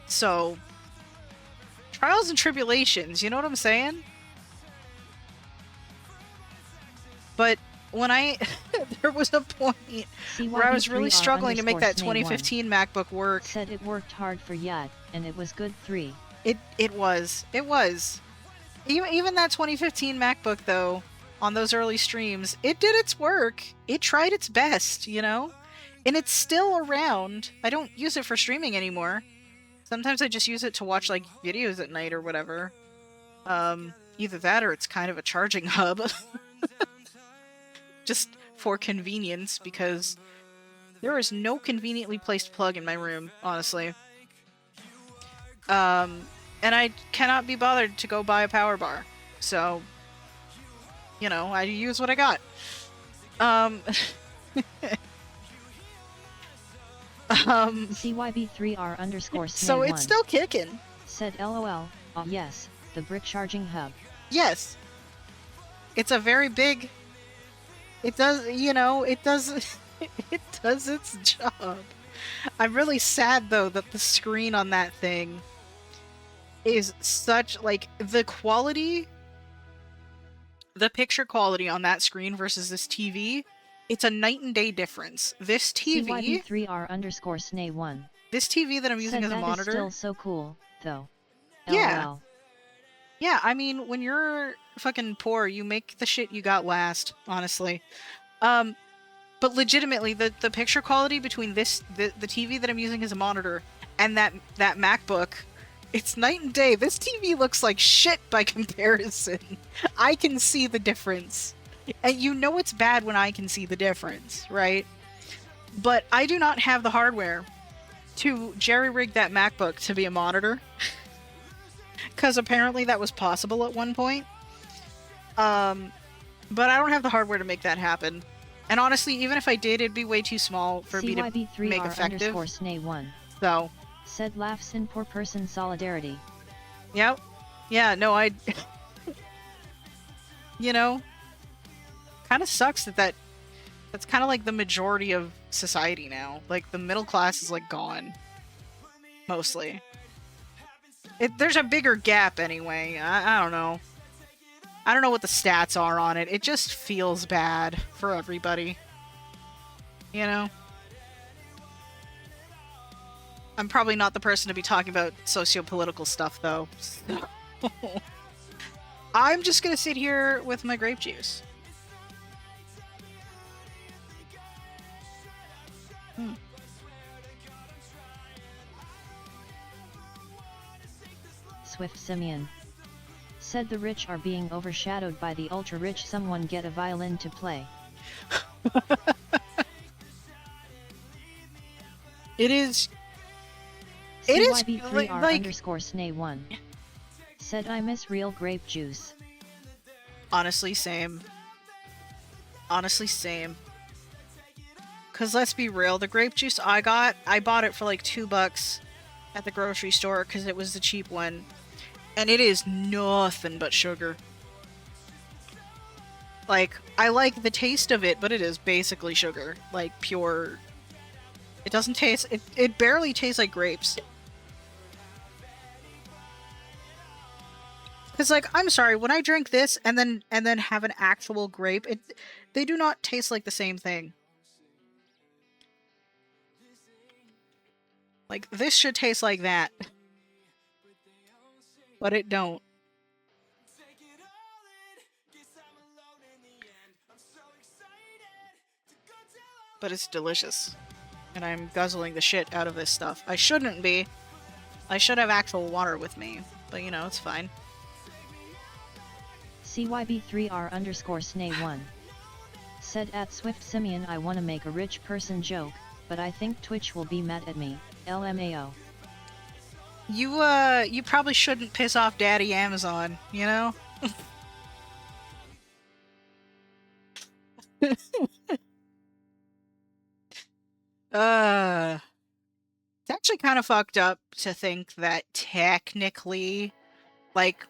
C: So, trials and tribulations, you know what I'm saying? But when there was a point where I was really struggling to make that 2015 MacBook work.
A: Said it worked hard for Yad, and it was good 3.
C: It was. Even that 2015 MacBook, though, on those early streams, it did its work. It tried its best, you know? And it's still around. I don't use it for streaming anymore. Sometimes I just use it to watch, like, videos at night or whatever. Either that or it's kind of a charging hub. Just for convenience, because there is no conveniently placed plug in my room, honestly. And I cannot be bothered to go buy a power bar. So, you know, I use what I got.
A: CYB3R_SNAY1
C: so it's still kicking.
A: Said LOL, oh yes, the brick charging hub.
C: Yes. It's a very big... It does, you know, it does its job. I'm really sad, though, that the screen on that thing is such, like, the quality, the picture quality on that screen versus this TV, it's a night and day difference. This TV...
A: CYB3R_SNAY1.
C: This TV that I'm using as a monitor...
A: That is still so cool, though.
C: Yeah.
A: LOL.
C: Yeah, I mean, when you're fucking poor, you make the shit you got last, honestly. But legitimately, the picture quality between the TV that I'm using as a monitor and that MacBook, it's night and day. This TV looks like shit by comparison. I can see the difference. And you know it's bad when I can see the difference, right? But I do not have the hardware to jerry-rig that MacBook to be a monitor. Because apparently that was possible at one point. But I don't have the hardware to make that happen. And honestly, even if I did, it'd be way too small for me to make effective.
A: CYB3R_SNAY1.
C: So.
A: Said laughs in poor person solidarity.
C: Yep. Yeah, no, I... you know? Kind of sucks that's kind of like the majority of society now. Like, the middle class is, like, gone. Mostly. There's a bigger gap anyway. I don't know. I don't know what the stats are on it. It just feels bad for everybody. You know? I'm probably not the person to be talking about socio-political stuff, though. So I'm just gonna sit here with my grape juice.
A: Swift Simeon. Said the rich are being overshadowed by the ultra-rich. Someone get a violin to play.
C: It is
A: CYB3R_SNAY1. Said I miss real grape juice.
C: Honestly, same. Honestly, same. Cause let's be real, the grape juice I bought it for like $2 at the grocery store because it was the cheap one. And it is nothing but sugar. Like, I like the taste of it, but it is basically sugar. Like, pure... It doesn't taste... It barely tastes like grapes. Because, like, I'm sorry, when I drink this and then have an actual grape, they do not taste like the same thing. Like, this should taste like that. But it don't. But it's delicious. And I'm guzzling the shit out of this stuff. I shouldn't be. I should have actual water with me. But, you know, it's fine.
A: CYB3R_SNAY1. Said at Swift Simeon, I wanna make a rich person joke, but I think Twitch will be mad at me, LMAO.
C: You probably shouldn't piss off Daddy Amazon, you know? It's actually kind of fucked up to think that technically, like,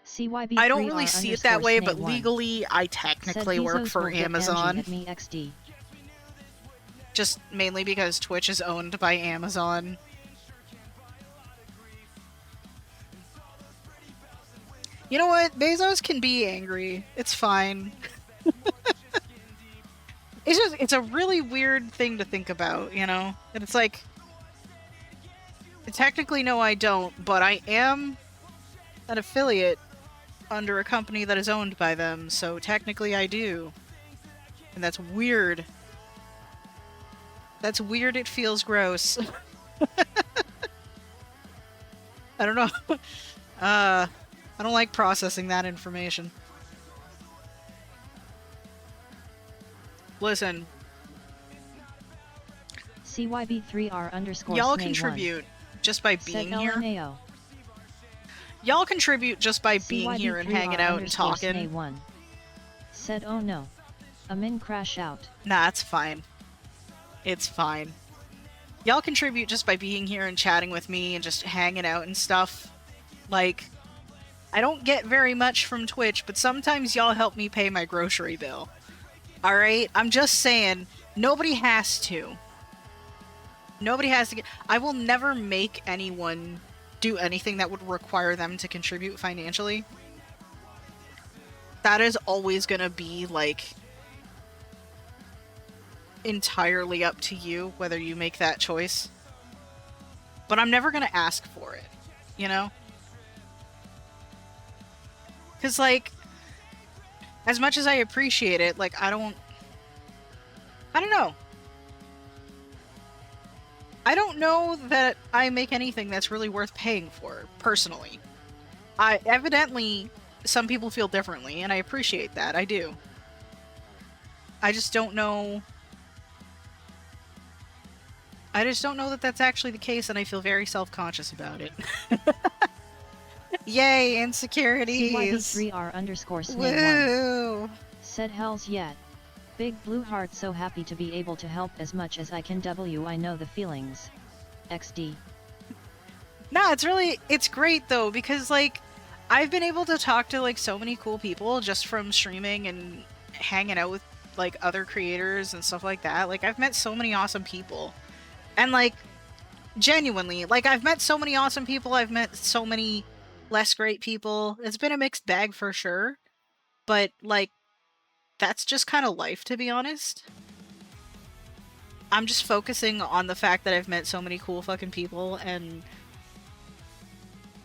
A: CYB3R
C: I don't really see it that way, but legally, I technically work for Amazon.
A: At me XD.
C: Just mainly because Twitch is owned by Amazon. You know what? Bezos can be angry. It's fine. It's a really weird thing to think about, you know? And it's like, technically, no, I don't, but I am an affiliate under a company that is owned by them, so technically I do. And that's weird. That's weird, it feels gross. I don't know. I don't like processing that information. Listen.
A: CYB3R underscore
C: Y'all
A: Snay
C: contribute just by being here.
A: LMAO.
C: Y'all contribute just by being here and hanging out and talking.
A: Snay1. Said oh no. Amin crash out.
C: Nah, it's fine. It's fine. Y'all contribute just by being here and chatting with me and just hanging out and stuff. Like, I don't get very much from Twitch, but sometimes y'all help me pay my grocery bill. Alright? I'm just saying, nobody has to. Nobody has to get... I will never make anyone do anything that would require them to contribute financially. That is always gonna be, like, entirely up to you, whether you make that choice. But I'm never gonna ask for it, you know? Because, like, as much as I appreciate it, like, I don't know. I don't know that I make anything that's really worth paying for, personally. Evidently, some people feel differently, and I appreciate that. I do. I just don't know... I just don't know that that's actually the case, and I feel very self-conscious about it. Yay, insecurities!
A: CYB3R underscore Snay1.
C: Woo!
A: Said hells yet. Big blue heart, so happy to be able to help as much as I can. I know the feelings. XD.
C: Nah, it's great though, because like, I've been able to talk to like so many cool people just from streaming and hanging out with like other creators and stuff like that. Like, I've met so many awesome people. And like, genuinely, like, I've met so many awesome people, I've met so many less great people. It's been a mixed bag for sure. But like, that's just kind of life, to be honest. I'm just focusing on the fact that I've met so many cool fucking people, and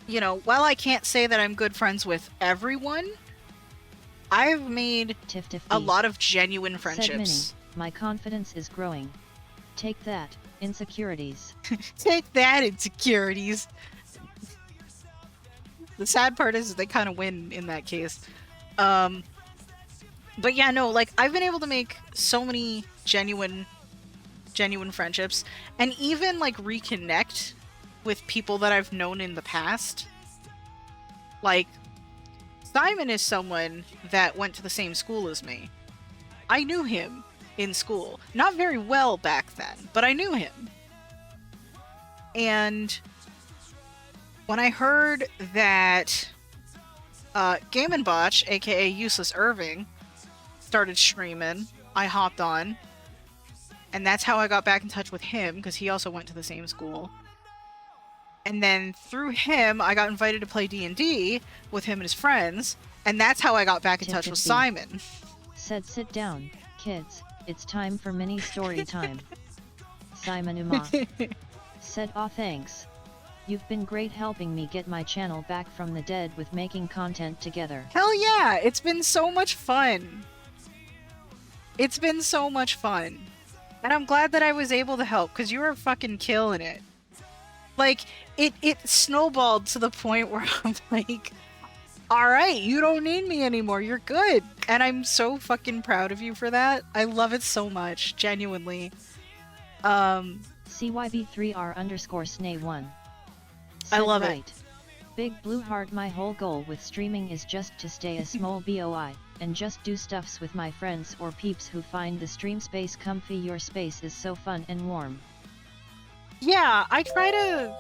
C: you know, while I can't say that I'm good friends with everyone, I've made a lot of genuine friendships.
A: Said Minnie, my confidence is growing. Take that, insecurities.
C: Take that, insecurities. The sad part is they kind of win in that case. But yeah, no, like, I've been able to make so many genuine friendships, and even, like, reconnect with people that I've known in the past. Like, Simon is someone that went to the same school as me. I knew him in school. Not very well back then, but I knew him. And when I heard that Game & Botch, aka Useless Irving, started streaming, I hopped on, and that's how I got back in touch with him, because he also went to the same school. And then through him, I got invited to play D&D with him and his friends, and that's how I got back in touch with Simon.
A: Said sit down, kids, it's time for mini story time. Simon Uma. Said aw thanks. You've been great helping me get my channel back from the dead with making content together.
C: Hell yeah, it's been so much fun. It's been so much fun. And I'm glad that I was able to help, because you were fucking killing it. Like, it snowballed to the point where I'm like, Alright, you don't need me anymore, you're good. And I'm so fucking proud of you for that. I love it so much, genuinely.
A: CYB3R_Snay1.
C: I love
A: right.
C: it.
A: Big blue heart. My whole goal with streaming is just to stay a small BOI, and just do stuffs with my friends or peeps who find the stream space comfy. Your space is so fun and warm.
C: Yeah, I try to...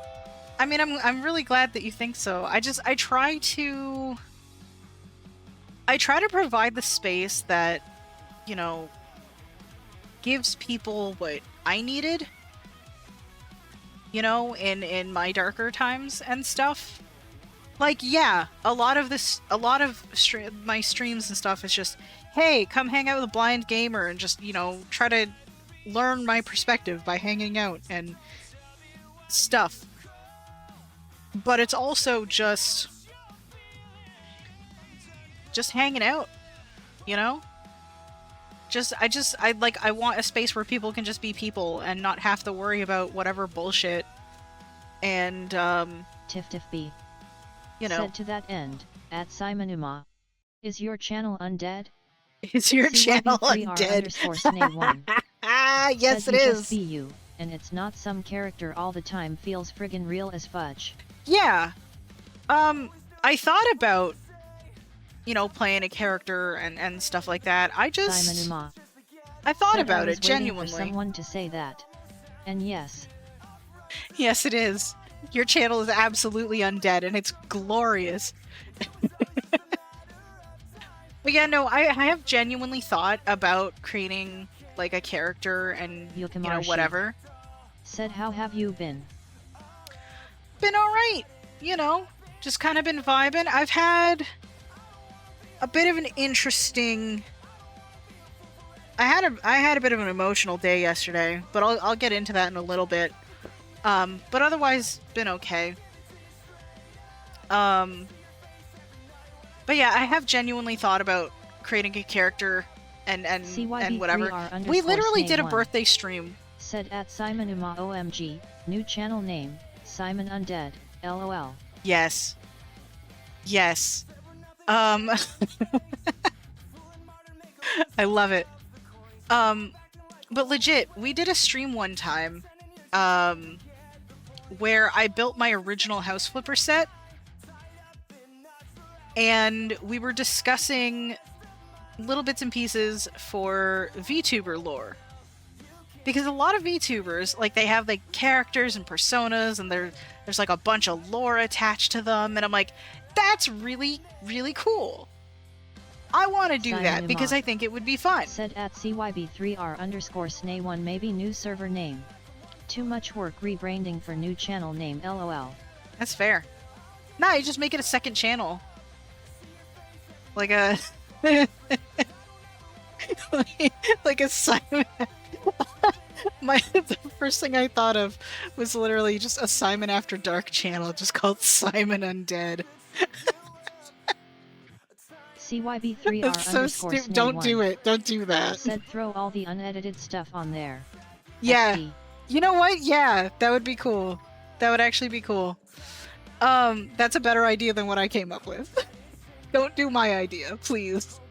C: I mean, I'm really glad that you think so. I try to provide the space that, you know, gives people what I needed, you know, in my darker times and stuff. Like, yeah, a lot of my streams and stuff is just, hey, come hang out with a blind gamer and just, you know, try to learn my perspective by hanging out and stuff. But it's also just hanging out, you know? I want a space where people can just be people and not have to worry about whatever bullshit. And,
A: Tiff
C: you know.
A: Said to that end, at Simon Uma. Is your channel undead?
C: Is your channel undead?
A: CYB3R_Snay1.
C: Yes,
A: Said
C: it
A: you
C: is.
A: Just be you, and it's not some character all the time. Feels friggin' real as fudge.
C: Yeah. I thought about, you know, playing a character and stuff like that. I thought about it, genuinely.
A: For someone to say that. And yes.
C: Yes, it is. Your channel is absolutely undead, and it's glorious. But yeah, no, I have genuinely thought about creating, like, a character and, you know, whatever.
A: Said, how have you been?
C: Been alright, you know, just kind of been vibing. I've had a bit of an interesting... I had a bit of an emotional day yesterday, but I'll get into that in a little bit. But otherwise, been okay. But yeah, I have genuinely thought about creating a character and whatever. We literally did a birthday stream.
A: Said at Simon Uma OMG, new channel name, Simon Undead, LOL.
C: Yes. Yes. I love it. But legit, we did a stream one time, where I built my original House Flipper set, and we were discussing little bits and pieces for VTuber lore. Because a lot of VTubers, like, they have, like, characters and personas, and there's, like, a bunch of lore attached to them, and I'm like, that's really, really cool. I want to do that, because I think it would be fun.
A: Said at CYB3R_Snay1 maybe new server name. Too much work rebranding for new channel name, LOL.
C: That's fair. Nah, you just make it a second channel. Like a... like a Simon... The first thing I thought of was literally just a Simon After Dark channel, just called Simon Undead.
A: CYB3R
C: That's so stupid. Don't do it. Don't do that.
A: Said throw all the unedited stuff on there.
C: Yeah.
A: XD.
C: You know what? Yeah, that would be cool. That would actually be cool. That's a better idea than what I came up with. Don't do my idea, please.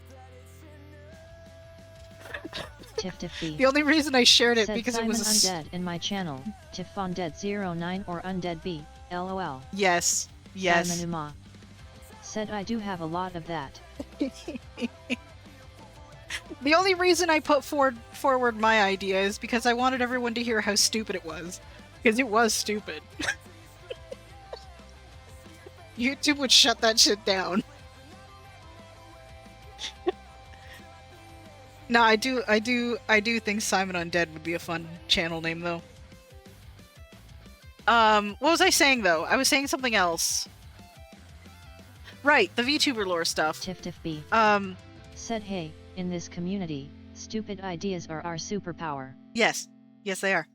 C: The only reason I shared it
A: said
C: because
A: Simon
C: it was
A: Undead in my channel, Tiff Undead09 or Undead B, LOL.
C: Yes. Yes.
A: Simon Uma. Said I do have a lot of that.
C: The only reason I put forward my idea is because I wanted everyone to hear how stupid it was. Because it was stupid. YouTube would shut that shit down. No, I do think Simon Undead would be a fun channel name, though. What was I saying, though? I was saying something else. Right, the VTuber lore stuff.
A: Tiff B. Said hey, in this community, stupid ideas are our superpower.
C: Yes. Yes, they are.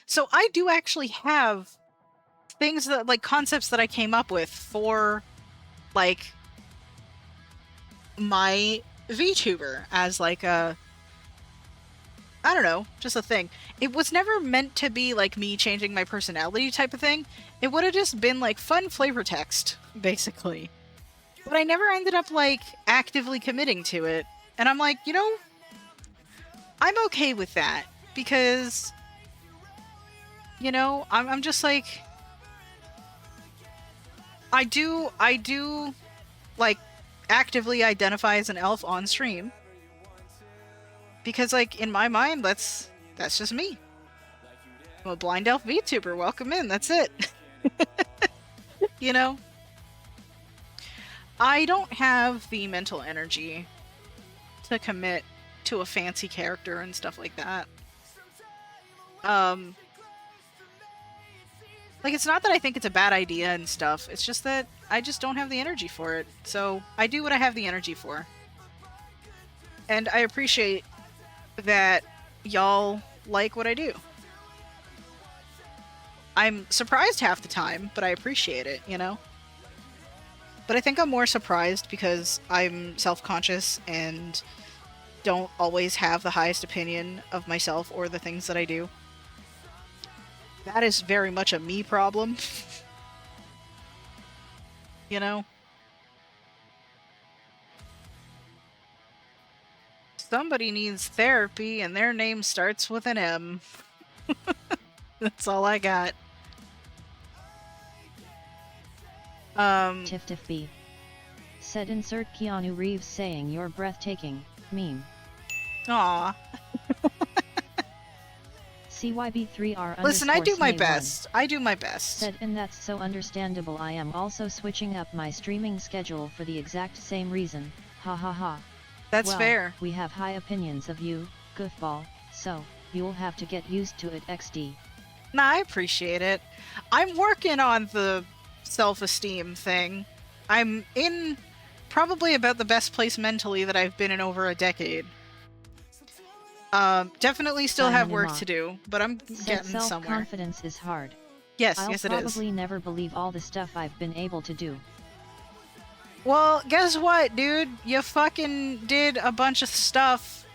C: So I do actually have things that, like, concepts that I came up with for, like, my VTuber as, like, a... I don't know, just a thing. It was never meant to be, like, me changing my personality type of thing. It would have just been, like, fun flavor text, basically. But I never ended up, like, actively committing to it. And I'm like, you know, I'm okay with that. Because, you know, I'm just like... I do, like, actively identify as an elf on stream. Because, like, in my mind, that's just me. I'm a blind elf VTuber. Welcome in. That's it. You know? I don't have the mental energy to commit to a fancy character and stuff like that. Like, it's not that I think it's a bad idea and stuff. It's just that I just don't have the energy for it. So I do what I have the energy for. And I appreciate that y'all like what I do. I'm surprised half the time, but I appreciate it, you know? But I think I'm more surprised because I'm self-conscious and don't always have the highest opinion of myself or the things that I do. That is very much a me problem. You know? Somebody needs therapy and their name starts with an M. That's all I got.
A: Tiff Tiff B. Said insert Keanu Reeves saying you're breathtaking, meme.
C: Aw.
A: CYB3R
C: Listen, I do my
A: _Snay1
C: best. I do my best.
A: Said and that's so understandable. I am also switching up my streaming schedule for the exact same reason, ha ha ha.
C: That's
A: Well,
C: fair.
A: We have high opinions of you, goofball, so, you'll have to get used to it XD.
C: Nah, I appreciate it. I'm working on the self-esteem thing. I'm in probably about the best place mentally that I've been in over a decade. Definitely still have work to do, but I'm
A: Said
C: getting somewhere.
A: self-confidence is hard.
C: Yes,
A: I'll
C: yes it is.
A: probably never believe all the stuff I've been able to do.
C: Well, guess what, dude? You fucking did a bunch of stuff,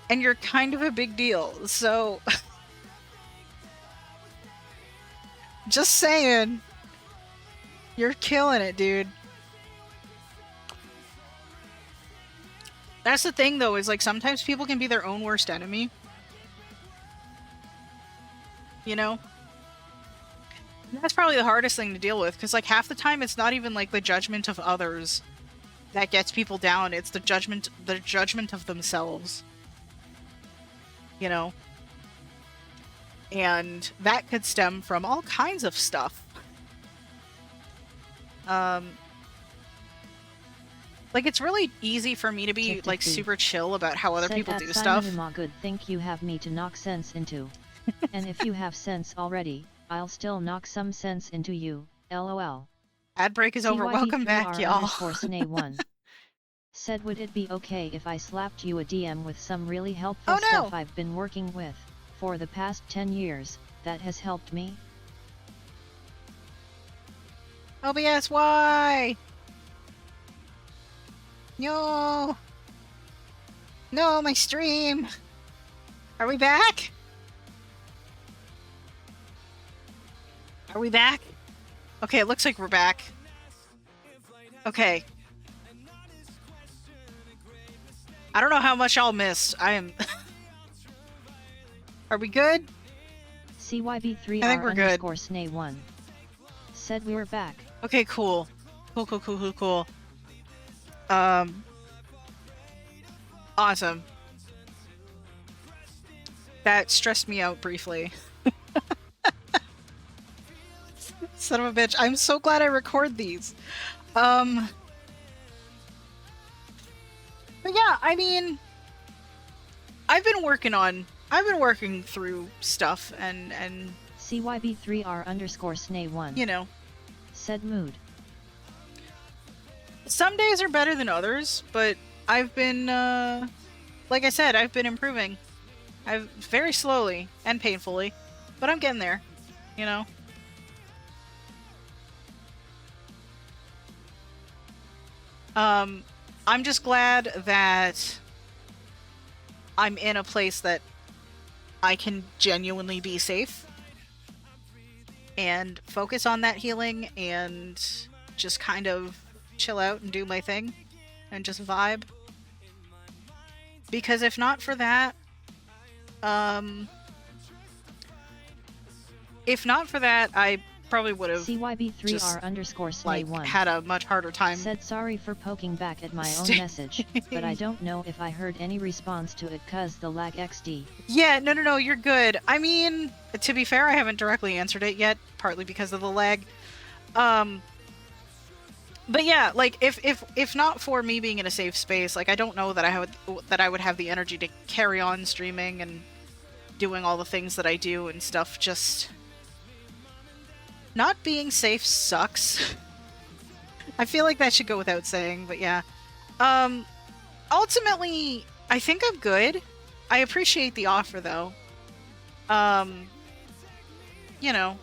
C: and you're kind of a big deal, so... Just saying. You're killing it, dude. That's the thing, though, is, like, sometimes people can be their own worst enemy. You know? And that's probably the hardest thing to deal with, because, like, half the time it's not even, like, the judgment of others that gets people down. It's the judgment of themselves. You know? And that could stem from all kinds of stuff. Like, it's really easy for me to be, like, super chill about how other people do stuff.
A: Good think you have me to knock sense into. And if you have sense already, I'll still knock some sense into you, lol.
C: Ad break is over. Welcome back, y'all.
A: _Snay1 said would it be okay if I slapped you a DM with some really helpful stuff I've been working with for the past 10 years, that has helped me?
C: OBS, why? No! No, my stream! Are we back? Are we back? Okay, it looks like we're back. Okay. I don't know how much I'll miss. I am... Are we good?
A: CYB3R
C: I think we're good.
A: _Snay1 said we were back.
C: Okay, cool. Cool. Awesome. That stressed me out briefly. Son of a bitch. I'm so glad I record these. But yeah, I mean, I've been working through stuff and
A: CYB3R _Snay1
C: you know,
A: said mood.
C: some days are better than others, but I've been, like I said, I've been improving. Very slowly and painfully, but I'm getting there, you know? I'm just glad that I'm in a place that I can genuinely be safe and focus on that healing and just kind of chill out and do my thing and just vibe. Because if not for that, I probably would have
A: CYB3R_Snay1
C: had a much harder time.
A: said sorry for poking back at my own message, but I don't know if I heard any response to it cause the lag XD.
C: Yeah, no, you're good. I mean, to be fair, I haven't directly answered it yet, partly because of the lag. But yeah, like if not for me being in a safe space, like I don't know that I would have the energy to carry on streaming and doing all the things that I do and stuff. Just not being safe sucks. I feel like that should go without saying, but yeah. Ultimately, I think I'm good. I appreciate the offer though. You know,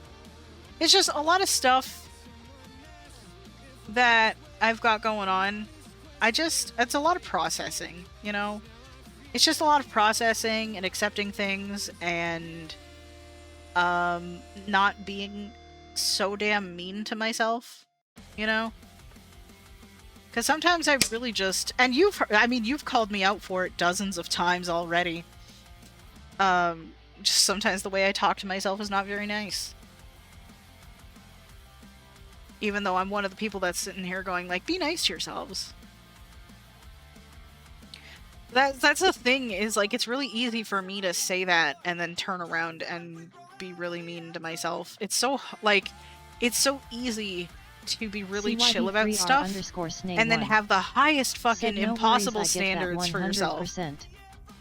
C: it's just a lot of stuff that I've got going on. It's a lot of processing, you know? It's just a lot of processing and accepting things and not being so damn mean to myself, you know? Because sometimes I really just, and you've called me out for it dozens of times already. Just sometimes the way I talk to myself is not very nice. Even though I'm one of the people that's sitting here going like, be nice to yourselves. That's the thing, is like, it's really easy for me to say that and then turn around and be really mean to myself. It's so, like, it's so easy to be really chill about stuff and then have the highest fucking impossible standards for yourself.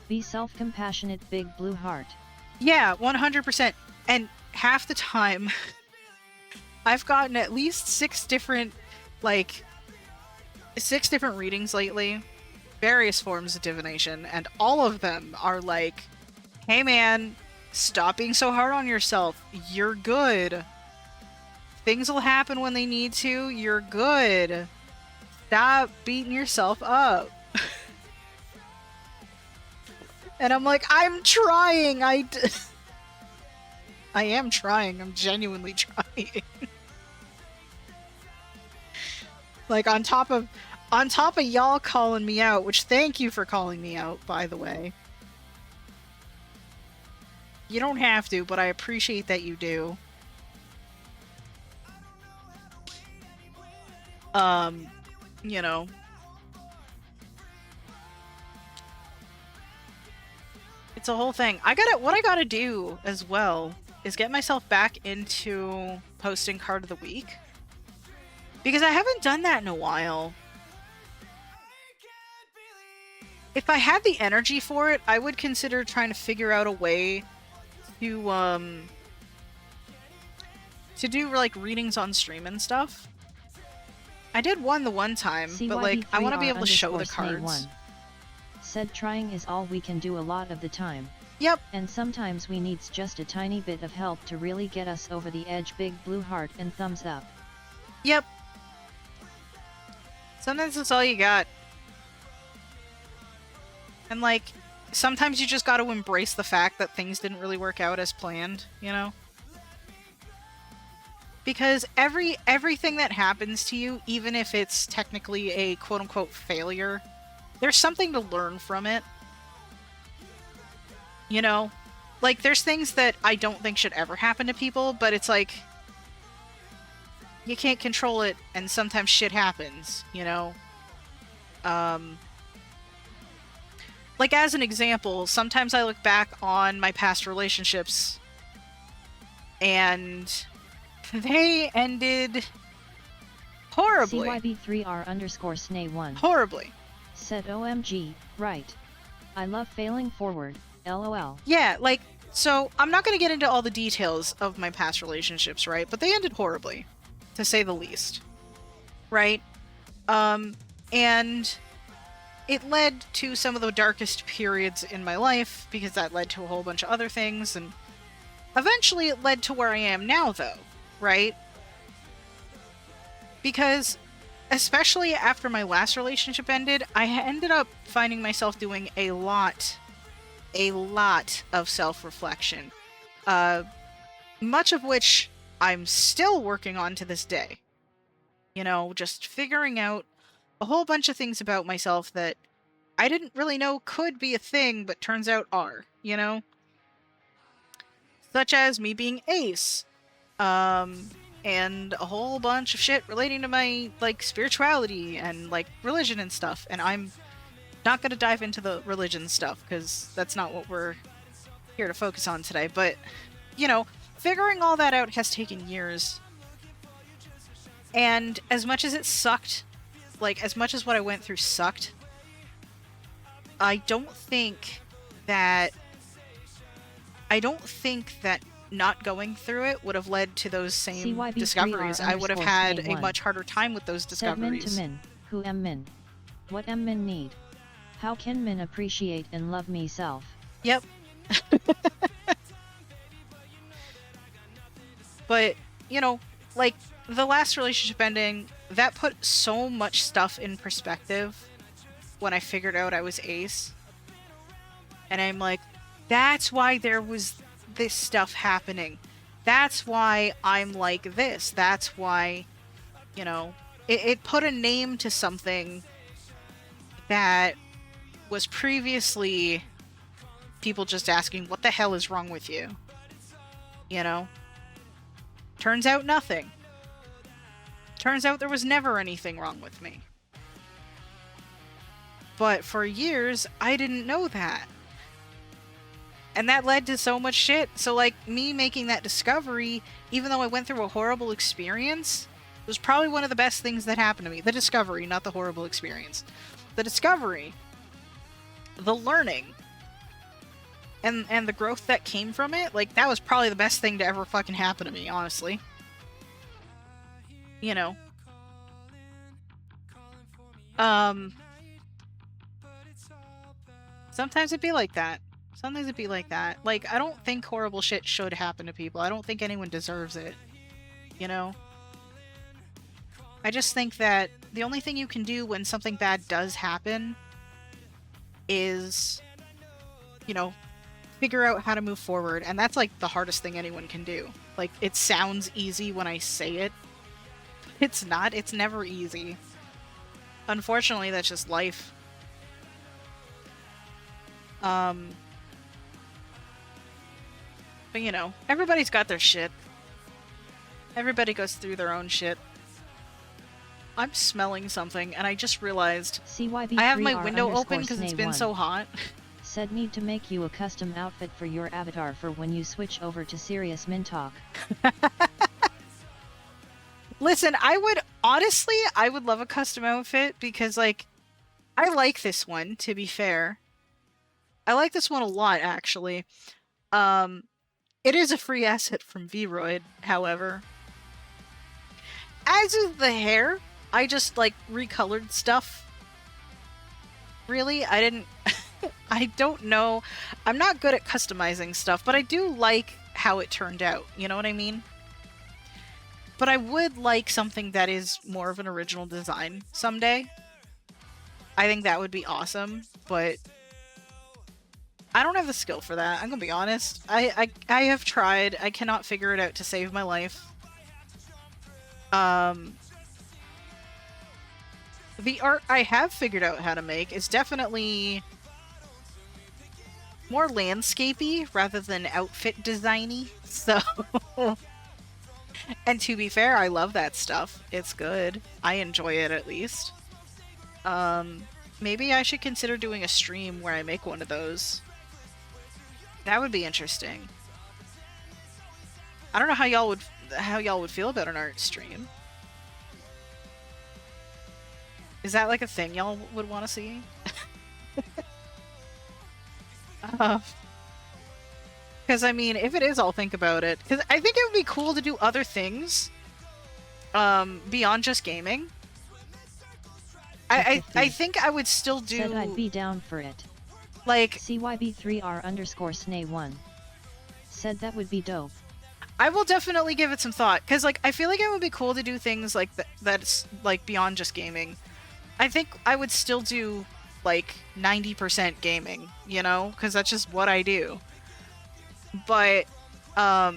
A: Be self-compassionate, big blue heart.
C: Yeah, 100%. And half the time, I've gotten at least 6 different readings lately. Various forms of divination, and all of them are like, hey man, stop being so hard on yourself. You're good. Things will happen when they need to. You're good. Stop beating yourself up. And I'm like, I'm trying. I am trying. I'm genuinely trying. Like, on top of y'all calling me out, which thank you for calling me out, by the way. You don't have to, but I appreciate that you do. You know. It's a whole thing. What I gotta do as well is get myself back into posting card of the week. Because I haven't done that in a while. If I had the energy for it, I would consider trying to figure out a way to do like readings on stream and stuff. I did one the one time, but like I want to be able to show the cards.
A: Said trying is all we can do a lot of the time.
C: Yep.
A: And sometimes we needs just a tiny bit of help to really get us over the edge. Big blue heart and thumbs up.
C: Yep. Sometimes that's all you got. And like, sometimes you just got to embrace the fact that things didn't really work out as planned, you know? Because everything that happens to you, even if it's technically a quote-unquote failure, there's something to learn from it. You know? Like, there's things that I don't think should ever happen to people, but it's like, you can't control it, and sometimes shit happens, you know? Like, as an example, sometimes I look back on my past relationships, and they ended horribly.
A: CYB3R_Snay1
C: Horribly.
A: said OMG, right. I love failing forward, LOL.
C: Yeah, like, so I'm not going to get into all the details of my past relationships, right? But they ended horribly, to say the least. Right? And it led to some of the darkest periods in my life, because that led to a whole bunch of other things, and eventually it led to where I am now, though, right? Because, especially after my last relationship ended, I ended up finding myself doing a lot of self-reflection. Much of which I'm still working on to this day. You know, just figuring out a whole bunch of things about myself that I didn't really know could be a thing, but turns out are, you know? Such as me being ace. And a whole bunch of shit relating to my, like, spirituality and, like, religion and stuff. And I'm not gonna dive into the religion stuff, because that's not what we're here to focus on today. But, you know, figuring all that out has taken years. And as much as it sucked, like, as much as what I went through sucked, I don't think that not going through it would have led to those same
A: CYB3R
C: discoveries. I would have had a
A: _K1.
C: much harder time with those
A: Said Min to
C: discoveries.
A: Min. Who am Min? What am Min need? How can Min appreciate and love me self?
C: Yep. But, you know, like, the last relationship ending, that put so much stuff in perspective when I figured out I was ace. And I'm like, that's why there was this stuff happening. That's why I'm like this. That's why, you know, it put a name to something that was previously people just asking, what the hell is wrong with you? You know? Turns out nothing. Turns out there was never anything wrong with me. But for years, I didn't know that. And that led to so much shit. So, like, me making that discovery, even though I went through a horrible experience, was probably one of the best things that happened to me. The discovery, not the horrible experience. The discovery, the learning, and the growth that came from it, like, that was probably the best thing to ever fucking happen to me, honestly. You know. Sometimes it'd be like that. Sometimes it'd be like that. Like, I don't think horrible shit should happen to people. I don't think anyone deserves it. You know? I just think that the only thing you can do when something bad does happen is, you know, figure out how to move forward. And that's, like, the hardest thing anyone can do. Like, it sounds easy when I say it. It's not. It's never easy. Unfortunately, that's just life. But, you know, everybody's got their shit. Everybody goes through their own shit. I'm smelling something, and I just realized
A: CYB3R
C: I have my window open because it's been so hot.
A: Said need to make you a custom outfit for your avatar for when you switch over to serious Min talk.
C: Listen, I would love a custom outfit because, like, I like this one, to be fair. I like this one a lot, actually. It is a free asset from Vroid, however. As is the hair, I just, like, recolored stuff. Really, I didn't... I don't know. I'm not good at customizing stuff, but I do like how it turned out. You know what I mean? But I would like something that is more of an original design someday. I think that would be awesome, but I don't have the skill for that. I'm gonna be honest. I have tried. I cannot figure it out to save my life. The art I have figured out how to make is definitely more landscapey rather than outfit designy. So, and to be fair, I love that stuff. It's good. I enjoy it at least. Maybe I should consider doing a stream where I make one of those. That would be interesting. I don't know how y'all would feel about an art stream. Is that like a thing y'all would want to see? Because, I mean, if it is, I'll think about it. Because I think it would be cool to do other things beyond just gaming. I think I would still do...
A: Said I'd be down for it.
C: Like...
A: CYB3R_Snay1. Said that would be dope.
C: I will definitely give it some thought. Because, like, I feel like it would be cool to do things like that's, like, beyond just gaming. I think I would still do, like, 90% gaming, you know? Because that's just what I do. But, I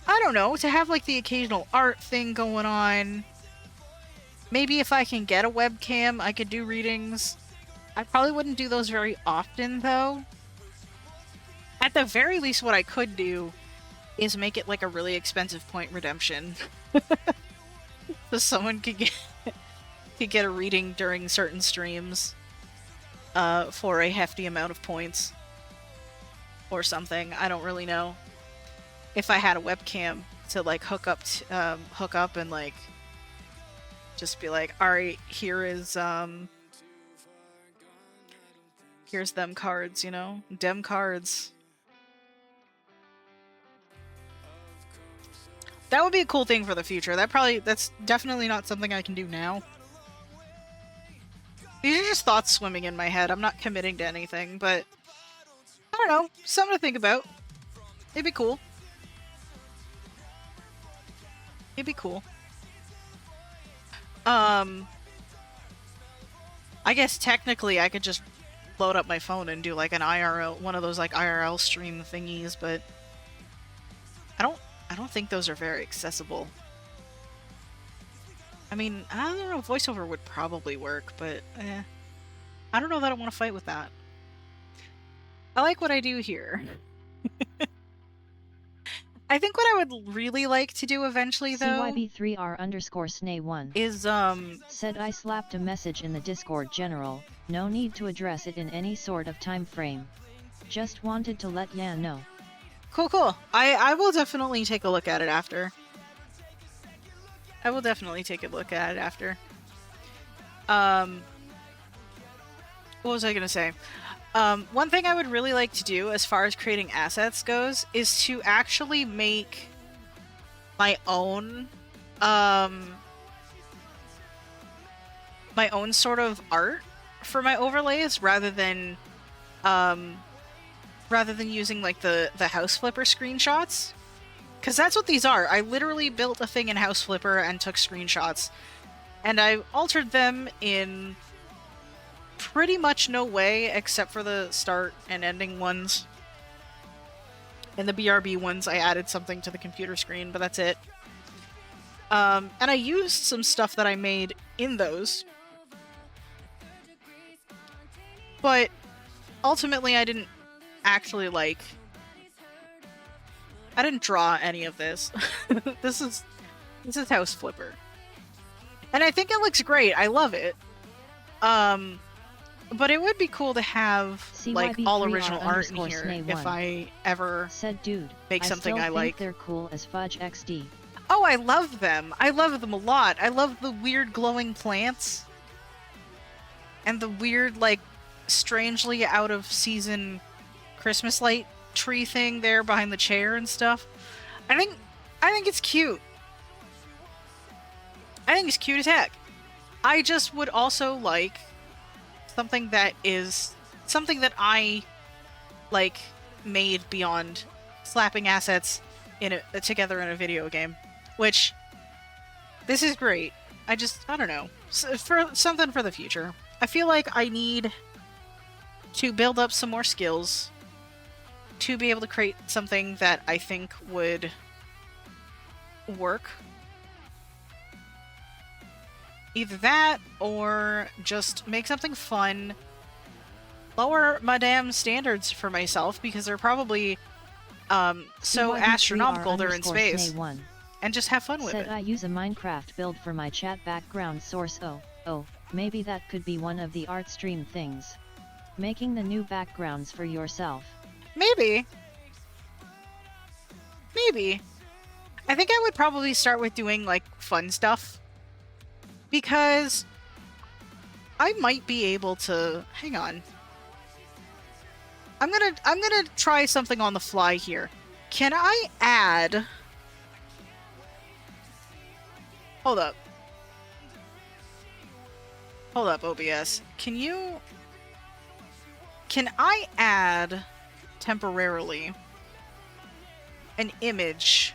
C: don't know, to have, like, the occasional art thing going on, Maybe if I can get a webcam, I could do readings. I probably wouldn't do those very often, though. At the very least, what I could do is make it like a really expensive point redemption. So someone could get a reading during certain streams for a hefty amount of points. Or something. I don't really know. If I had a webcam to like hook up and like just be like, alright, here's them cards, you know? Dem cards. That would be a cool thing for the future. That's definitely not something I can do now. These are just thoughts swimming in my head. I'm not committing to anything, but I don't know. Something to think about. It'd be cool. It'd be cool. I guess technically I could just load up my phone and do like an IRL, one of those like IRL stream thingies, but I don't think those are very accessible. I mean, I don't know, voiceover would probably work, but I don't know that I want to fight with that. I like what I do here. I think what I would really like to do eventually, though,
A: CYB3R_SNAY1
C: is
A: said I slapped a message in the Discord general. No need to address it in any sort of time frame. Just wanted to let ya know.
C: Cool. I will definitely take a look at it after. What was I gonna say? One thing I would really like to do as far as creating assets goes is to actually make my own sort of art for my overlays rather than using like the House Flipper screenshots, because that's what these are. I literally built a thing in House Flipper and took screenshots, and I altered them in pretty much no way except for the start and ending ones. And the BRB ones, I added something to the computer screen, but that's it. And I used some stuff that I made in those. But ultimately I didn't actually I didn't draw any of this. This is House Flipper. And I think it looks great. I love it. But it would be cool to have like all original art in here if I ever
A: said, dude,
C: make something I like.
A: They're cool as fudge XD.
C: Oh, I love them. I love them a lot. I love the weird glowing plants. And the weird, like, strangely out of season Christmas light tree thing there behind the chair and stuff. I think it's cute. I think it's cute as heck. I just would also like something that I like made beyond slapping assets together in a video game, which this is great. I don't know, for something for the future. I feel like I need to build up some more skills to be able to create something that I think would work. Either that, or just make something fun. Lower my damn standards for myself, because they're probably so astronomical they're in space. And just have fun with it.
A: I use a Minecraft build for my chat background source. Oh, maybe that could be one of the art stream things. Making the new backgrounds for yourself.
C: Maybe. I think I would probably start with doing like fun stuff, because I might be able to, hang on. I'm gonna try something on the fly here. Can I add, hold up OBS. Can I add temporarily an image?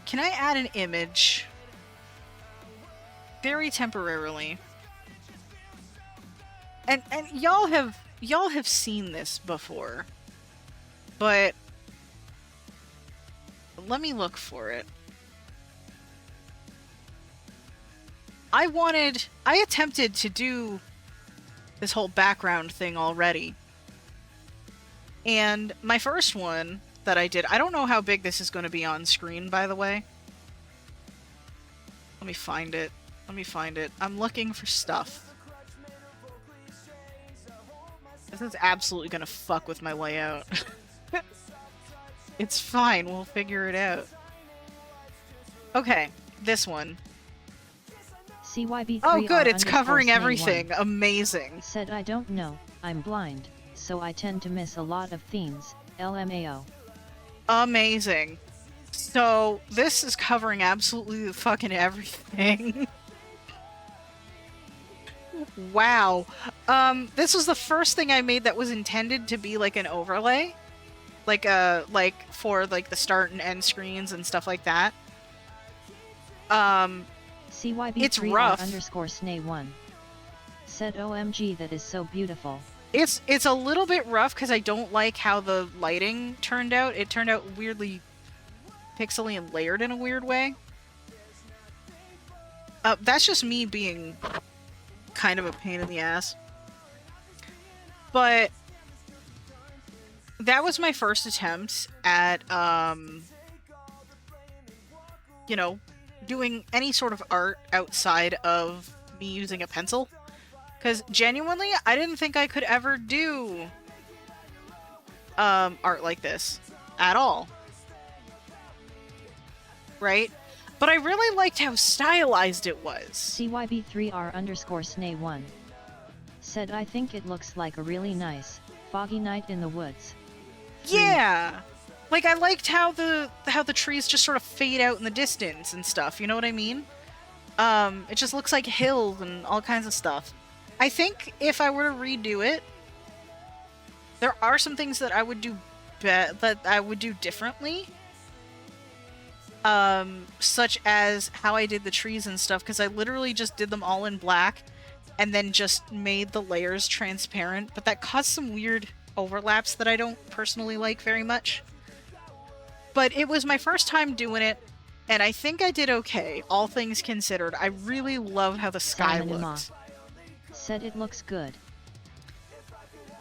C: Can I add an image very temporarily? And y'all have seen this before, but let me look for it. I attempted to do this whole background thing already. And my first one that I did, I don't know how big this is going to be on screen, by the way. Let me find it. I'm looking for stuff. This is absolutely going to fuck with my layout. It's fine, we'll figure it out. Okay, this one.
A: CYB3R
C: Oh good, it's covering
A: _snay1
C: everything. Amazing.
A: Said I don't know, I'm blind, so I tend to miss a lot of themes, LMAO.
C: Amazing. So, this is covering absolutely fucking everything. Wow. This was the first thing I made that was intended to be like an overlay. Like for like the start and end screens and stuff like that.
A: CYB3R
C: It's rough.
A: _snay1. Said OMG, that is so beautiful.
C: It's a little bit rough because I don't like how the lighting turned out. It turned out weirdly pixely and layered in a weird way. That's just me being kind of a pain in the ass. But that was my first attempt at, you know, doing any sort of art outside of me using a pencil. Because genuinely, I didn't think I could ever do art like this at all. Right? But I really liked how stylized it was.
A: CYB3R _snay1. Said I think it looks like a really nice, foggy night in the woods.
C: Yeah! Like, I liked how the trees just sort of fade out in the distance and stuff, you know what I mean? It just looks like hills and all kinds of stuff. I think if I were to redo it, there are some things that I would do differently. Such as how I did the trees and stuff, because I literally just did them all in black and then just made the layers transparent, but that caused some weird overlaps that I don't personally like very much. But it was my first time doing it, and I think I did okay, all things considered. I really love how the sky looked.
A: Said it looks good.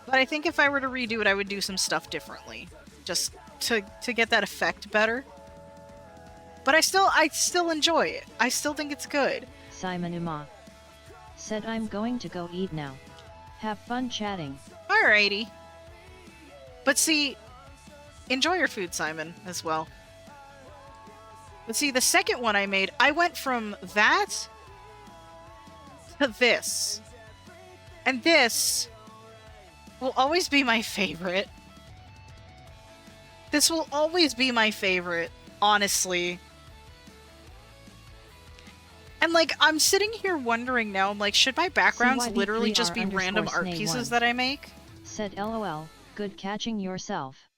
C: But I think if I were to redo it, I would do some stuff differently, just to get that effect better. But I still enjoy it. I still think it's good.
A: Simon Uma. Said I'm going to go eat now. Have fun chatting.
C: Alrighty. But see, enjoy your food, Simon, as well. But see, the second one I made, I went from that to this. And this will always be my favorite. This will always be my favorite, honestly. And, like, I'm sitting here wondering now, I'm like, should my backgrounds literally just be random art pieces that I make?
A: Said LOL, good catching yourself.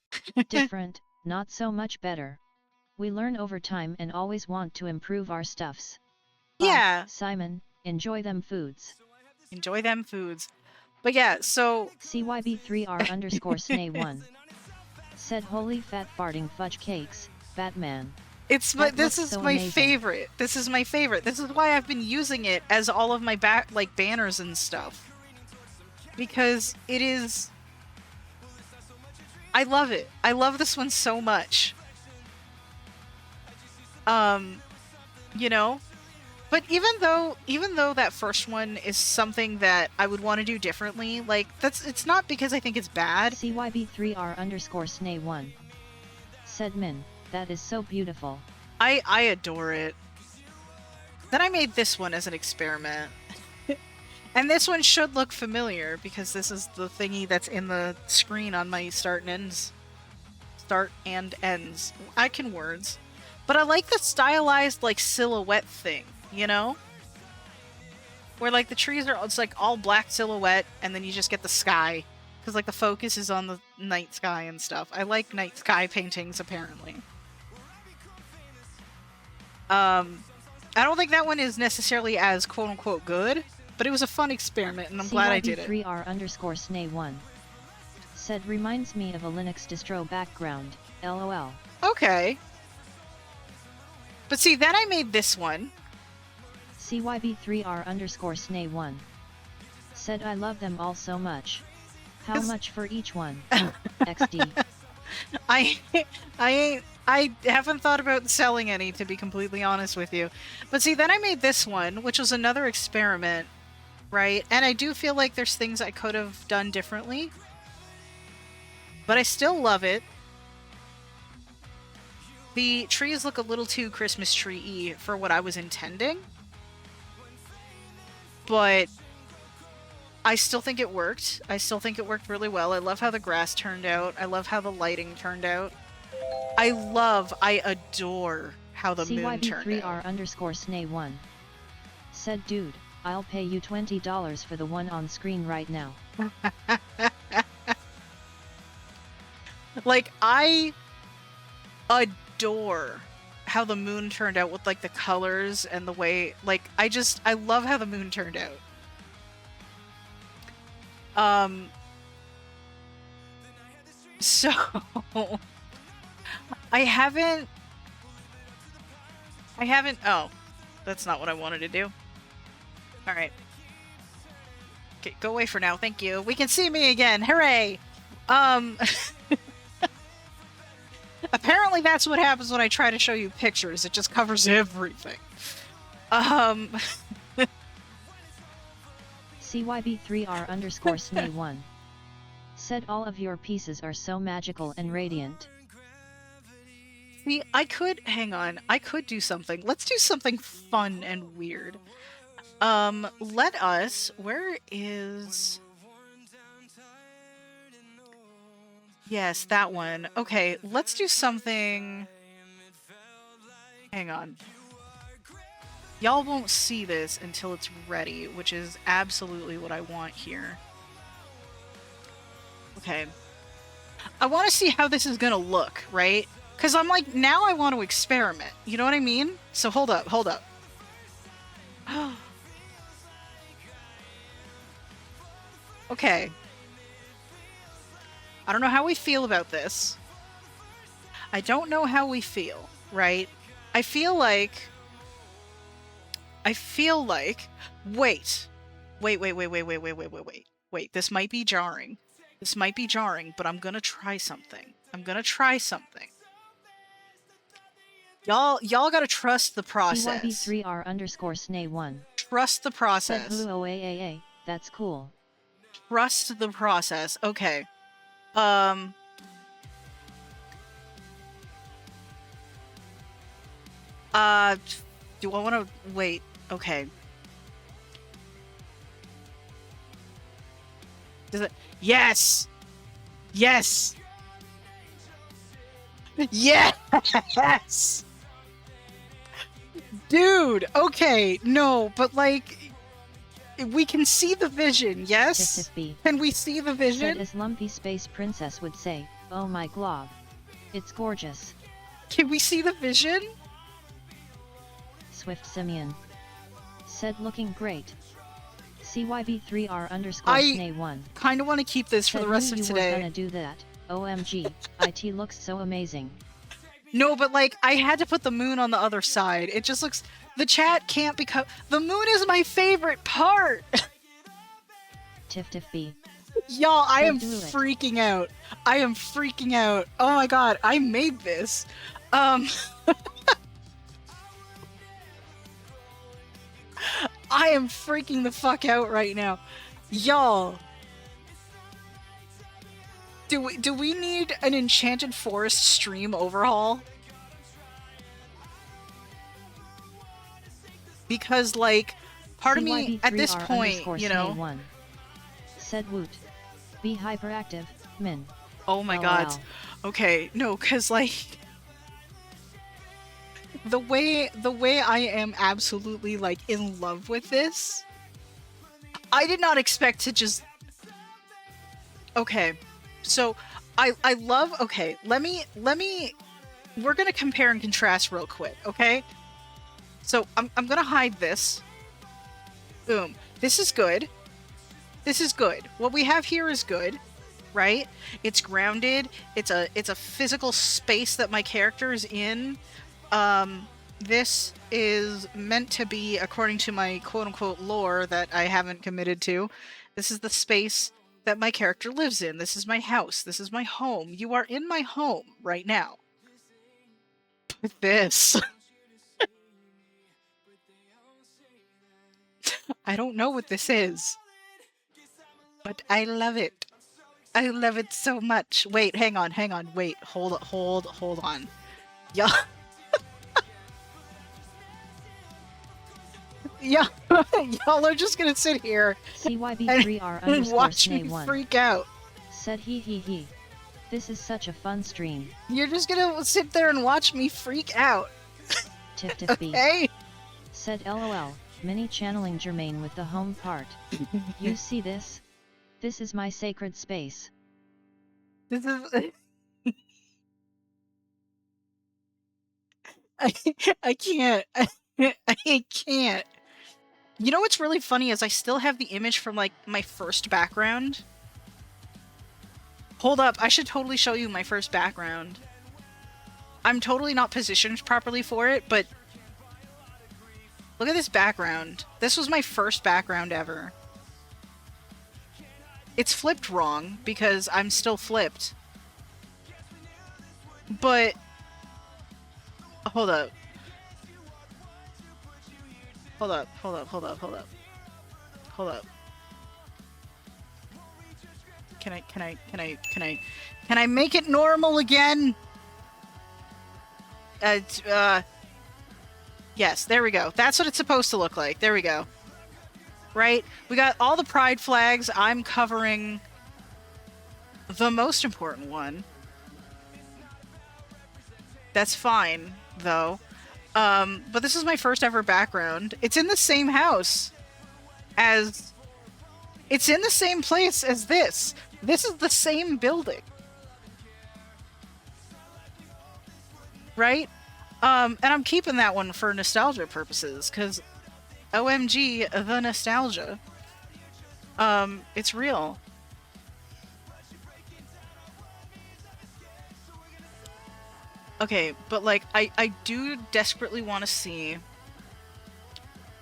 A: Different, not so much better. We learn over time and always want to improve our stuffs. Bye,
C: Yeah.
A: Simon, enjoy them foods.
C: Enjoy them foods. But yeah, so...
A: CYB3R _snay1. Said holy fat farting fudge cakes, Batman.
C: This is
A: so
C: my
A: amazing.
C: favorite. This is my favorite. This is why I've been using it as all of my banners and stuff. Because it is... I love it. I love this one so much. You know? But even though that first one is something that I would want to do differently, like, it's not because I think it's bad.
A: CYB3R _snay1. Said Min, that is so beautiful.
C: I adore it. Then I made this one as an experiment. And this one should look familiar, because this is the thingy that's in the screen on my start and ends. Start and ends. I can words. But I like the stylized, like, silhouette thing, you know? Where, like, the trees are, it's like all black silhouette, and then you just get the sky. Because, like, the focus is on the night sky and stuff. I like night sky paintings, apparently. I don't think that one is necessarily as quote-unquote good, but it was a fun experiment, and I'm glad I did it.
A: CYB3R _snay1. Said reminds me of a Linux distro background, LOL.
C: Okay. But see, then I made this one.
A: CYB3R_Snay1 said I love them all so much. How much for each one? XD.
C: I haven't thought about selling any, to be completely honest with you. But see, then I made this one, which was another experiment, right? And I do feel like there's things I could have done differently. But I still love it. The trees look a little too Christmas tree-y for what I was intending. But I still think it worked. I still think it worked really well. I love how the grass turned out. I love how the lighting turned out. I adore how the moon turned out.
A: CYB3R_Snay1 said, dude, I'll pay you $20 for the one on screen right now.
C: Like, I adore how the moon turned out with, like, the colors and the way, like, I love how the moon turned out. So, I haven't, oh, that's not what I wanted to do. Alright. Okay, go away for now, thank you. We can see me again, hooray! Apparently that's what happens when I try to show you pictures, it just covers everything.
A: CYB3R_Snay1 said all of your pieces are so magical and radiant.
C: See, hang on, I could do something. Let's do something fun and weird. Let us, where is... Yes, that one. Okay, let's do something... Hang on. Y'all won't see this until it's ready, which is absolutely what I want here. Okay. I want to see how this is gonna look, right? Because I'm like, now I want to experiment. You know what I mean? So hold up, hold up. Okay. I don't know how we feel about this. I don't know how we feel, right? I feel like... Wait, this might be jarring. This might be jarring, but I'm gonna try something. Y'all gotta trust the process.
A: CYB3R_Snay1
C: Trust the process.
A: said ooh, that's cool.
C: Trust the process. Okay. Do I want to wait? Okay. Does it? Yes! Yes! Yes! Dude, okay, no, but like, we can see the vision, yes? Can we see the vision?
A: Said as Lumpy Space Princess would say, oh my glob. It's gorgeous.
C: Can we see the vision?
A: Swift Simeon said looking great. CYB3R_Snay1
C: kind of want to keep this for the rest of today.
A: You were gonna do that. OMG, IT looks so amazing.
C: No, but like, I had to put the moon on the other side. It just looks... The chat can't become... The moon is my favorite part!
A: Tiff B.
C: Y'all, I am freaking out. I am freaking out. Oh my god, I made this. I am freaking the fuck out right now. Y'all. Do we need an Enchanted Forest stream overhaul? Because, like, part of me, at this point, you know...
A: Said Woot. Be hyperactive, Min.
C: Oh my god. Okay, no, because, like... The way I am absolutely, like, in love with this... I did not expect to just... Okay. So, I love... Okay, let me... We're gonna compare and contrast real quick, okay? So, I'm gonna hide this. Boom. This is good. This is good. What we have here is good, right? It's grounded. It's a physical space that my character is in. this is meant to be, according to my quote-unquote lore that I haven't committed to, this is the space that my character lives in. This is my house. This is my home. You are in my home right now. With this. I don't know what this is, but I love it. I love it so much. Wait, hang on. Wait, hold on. Yeah. Yeah, y'all are just gonna sit here
A: CYB3R
C: and watch me
A: _SNA1
C: freak out.
A: said he. This is such a fun stream.
C: You're just gonna sit there and watch me freak out.
A: Tiff B.
C: Okay?
A: Said LOL, mini channeling Jermaine with the home part. You see this? This is my sacred space.
C: This is... I can't. I can't. You know what's really funny is I still have the image from, like, my first background. Hold up, I should totally show you my first background. I'm totally not positioned properly for it, but... Look at this background. This was my first background ever. It's flipped wrong, because I'm still flipped. But... Hold up. Hold up. Can I make it normal again? Yes, there we go. That's what it's supposed to look like. There we go. Right? We got all the pride flags. I'm covering the most important one. That's fine, though. But this is my first ever background. It's in the same house as... It's in the same place as this. This is the same building. Right? And I'm keeping that one for nostalgia purposes, because OMG, the nostalgia. It's real. Okay, but like, I do desperately want to see...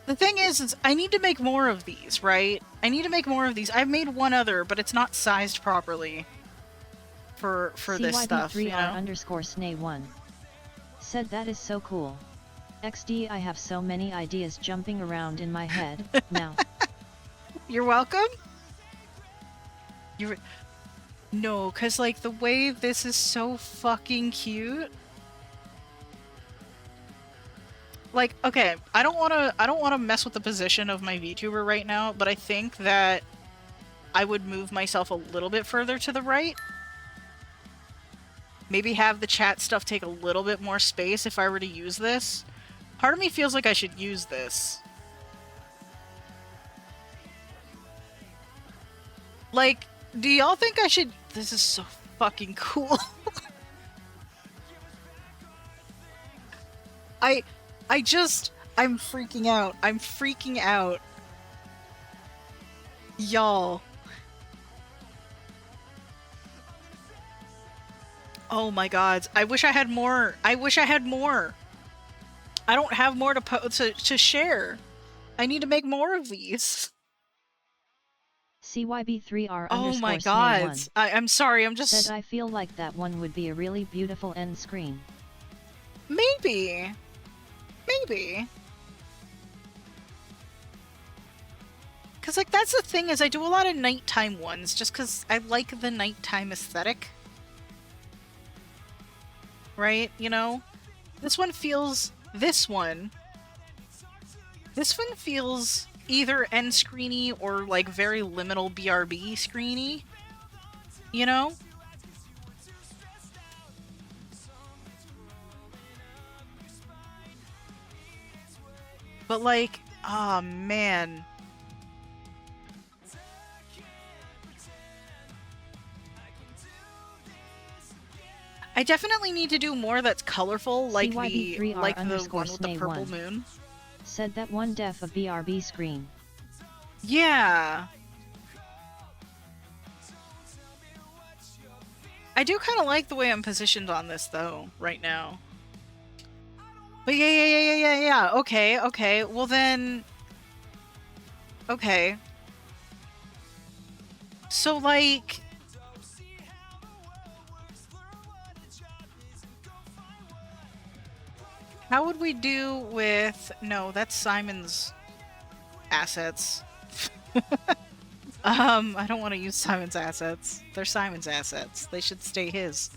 C: The thing is I need to make more of these, right? I need to make more of these. I've made one other, but it's not sized properly for this stuff, you know?
A: CYB3R_SNA1 said that is so cool. XD, I have so many ideas jumping around in my head now.
C: You're welcome? No, cause like the way this is so fucking cute. Like, okay, I don't wanna mess with the position of my VTuber right now, but I think that I would move myself a little bit further to the right. Maybe have the chat stuff take a little bit more space if I were to use this. Part of me feels like I should use this. Like, do y'all think I should... This is so fucking cool. I'm freaking out. I'm freaking out. Y'all. Oh my god. I wish I had more. I wish I had more. I don't have more to share. I need to make more of these.
A: CYB3R
C: Oh my
A: _SNA1
C: god. I'm sorry, I'm just...
A: said I feel like that one would be a really beautiful end screen.
C: Maybe. Maybe. Because, like, that's the thing, is I do a lot of nighttime ones, just because I like the nighttime aesthetic. Right? You know? This one feels... This one feels either end screeny or, like, very liminal BRB screeny. You know? But, like, oh man. I definitely need to do more that's colorful, like the one with the purple moon.
A: Said that one def a BRB screen.
C: Yeah. I do kind of like the way I'm positioned on this, though, right now. But yeah. yeah. Okay. Well then... Okay. So, like... How would we do with... No, that's Simon's assets. I don't want to use Simon's assets. They're Simon's assets. They should stay his.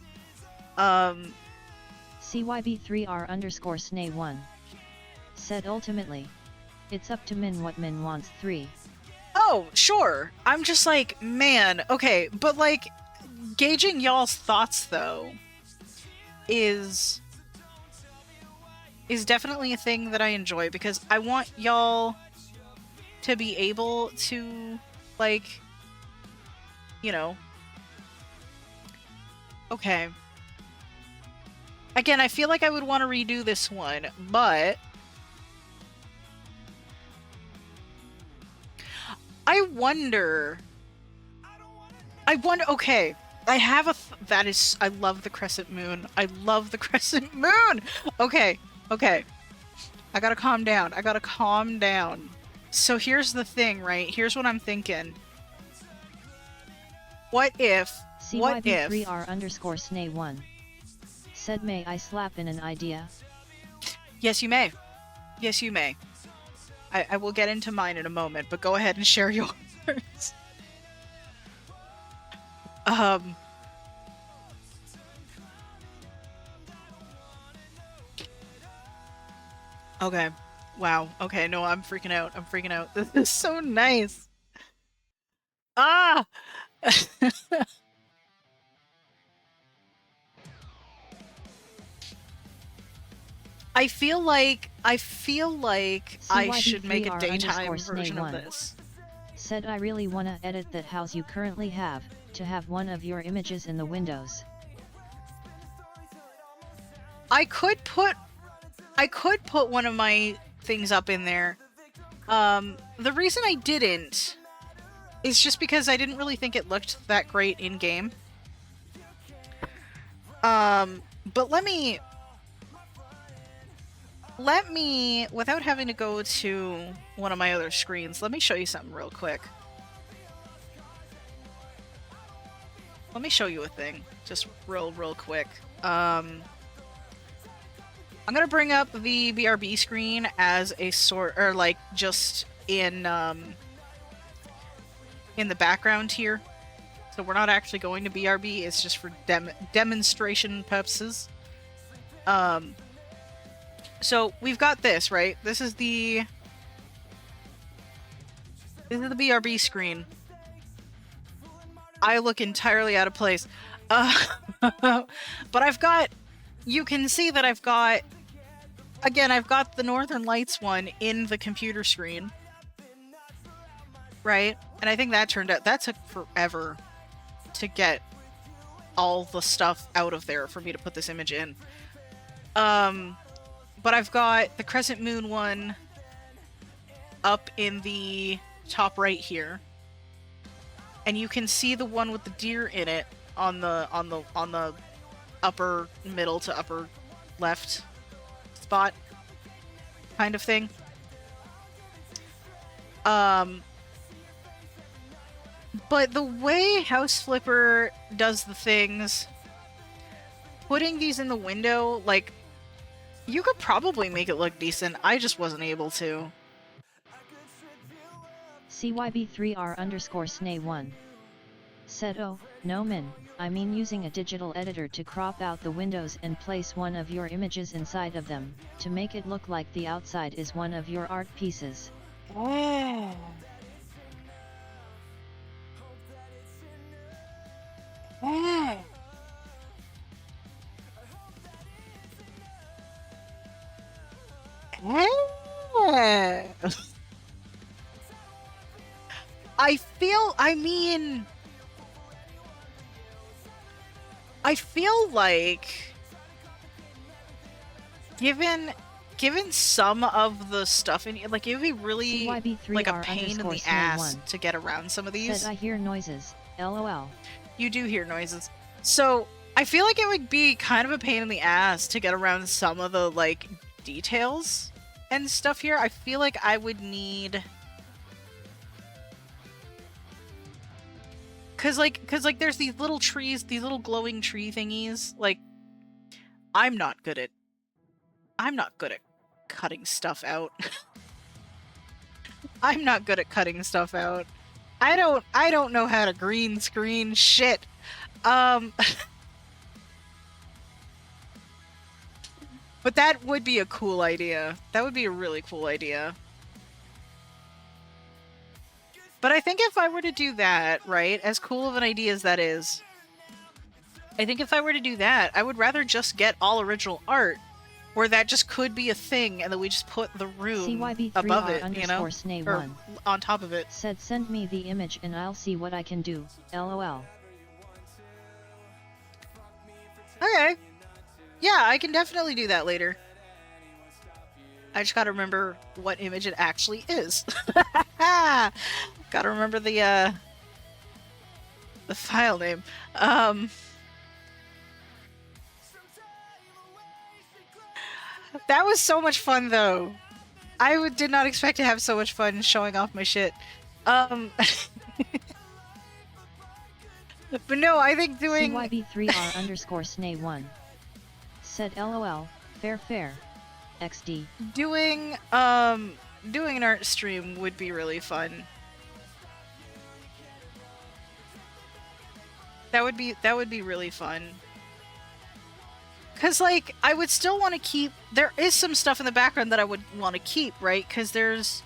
A: CYB3R_SNAY1 said ultimately, it's up to Min what Min wants 3.
C: Oh, sure. I'm just like, man, okay, but like, gauging y'all's thoughts though is definitely a thing that I enjoy because I want y'all to be able to, like, you know, okay. Again, I feel like I would want to redo this one, but I wonder, okay, I have a, that is, I love the crescent moon. I love the crescent moon! Okay. I gotta calm down. So here's the thing, right? Here's what I'm thinking. What if...
A: CYB3R_SNAY1 said, may I slap in an idea?
C: Yes, you may. I will get into mine in a moment, but go ahead and share yours. Okay. Wow. Okay, no, I'm freaking out. This is so nice. Ah! I feel like I should make a daytime version of this.
A: Said I really wanna edit that house you currently have, to have one of your images in the windows.
C: I could put one of my things up in there. The reason I didn't is just because I didn't really think it looked that great in game. But let me, without having to go to one of my other screens, let me show you something real quick. Let me show you a thing, just real quick. I'm gonna bring up the BRB screen as a sort, or like just in the background here. So we're not actually going to BRB, it's just for demonstration purposes. So we've got this, right? This is the BRB screen. I look entirely out of place. But I've got, you can see that I've got, again, I've got the Northern Lights one in the computer screen. Right? And I think that turned out, that took forever to get all the stuff out of there for me to put this image in. But I've got the Crescent Moon one up in the top right here. And you can see the one with the deer in it on the upper middle to upper left spot kind of thing. But the way House Flipper does the things, putting these in the window, like, you could probably make it look decent. I just wasn't able to.
A: CYB3R_SNAY1 said, oh, no Min, I mean using a digital editor to crop out the windows and place one of your images inside of them, to make it look like the outside is one of your art pieces.
C: Oh. Oh. Oh. I feel like given some of the stuff in, like, it would be really like a pain in the ass to get around some of these.
A: Said I hear noises, lol.
C: You do hear noises. So I feel like it would be kind of a pain in the ass to get around some of the, like, details and stuff here, I feel like I would need... Cause like there's these little trees, these little glowing tree thingies. Like, I'm not good at cutting stuff out. I'm not good at cutting stuff out. I don't know how to green screen shit. But that would be a cool idea. That would be a really cool idea. But I think if I were to do that, right, as cool of an idea as that is, I think if I were to do that, I would rather just get all original art, where that just could be a thing, and then we just put the room above it, you know, or on top of it.
A: Said send me the image and I'll see what I can do, lol.
C: Okay. Yeah, I can definitely do that later. I just gotta remember what image it actually is. Gotta remember the file name. That was so much fun, though. I did not expect to have so much fun showing off my shit. But no, I think doing...
A: CYB3R_SNA1 said LOL, fair, XD.
C: Doing an art stream would be really fun. That would be really fun. Cause like, I would still want to keep, there is some stuff in the background that I would want to keep, right? Cause there's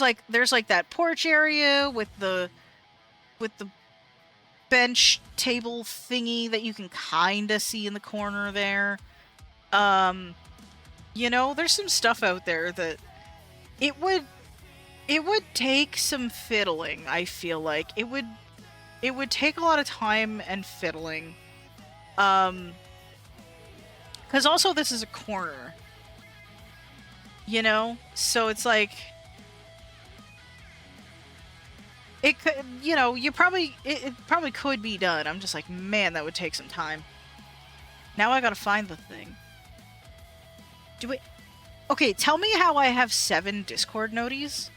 C: like that porch area with the bench table thingy that you can kinda see in the corner there. You know, there's some stuff out there that it would take some fiddling, I feel like. It would take a lot of time and fiddling. Cause also this is a corner. You know? So it's like, it could, you know, it probably could be done. I'm just like, man, that would take some time. Now I gotta find the thing. Okay, tell me how I have 7 Discord noties?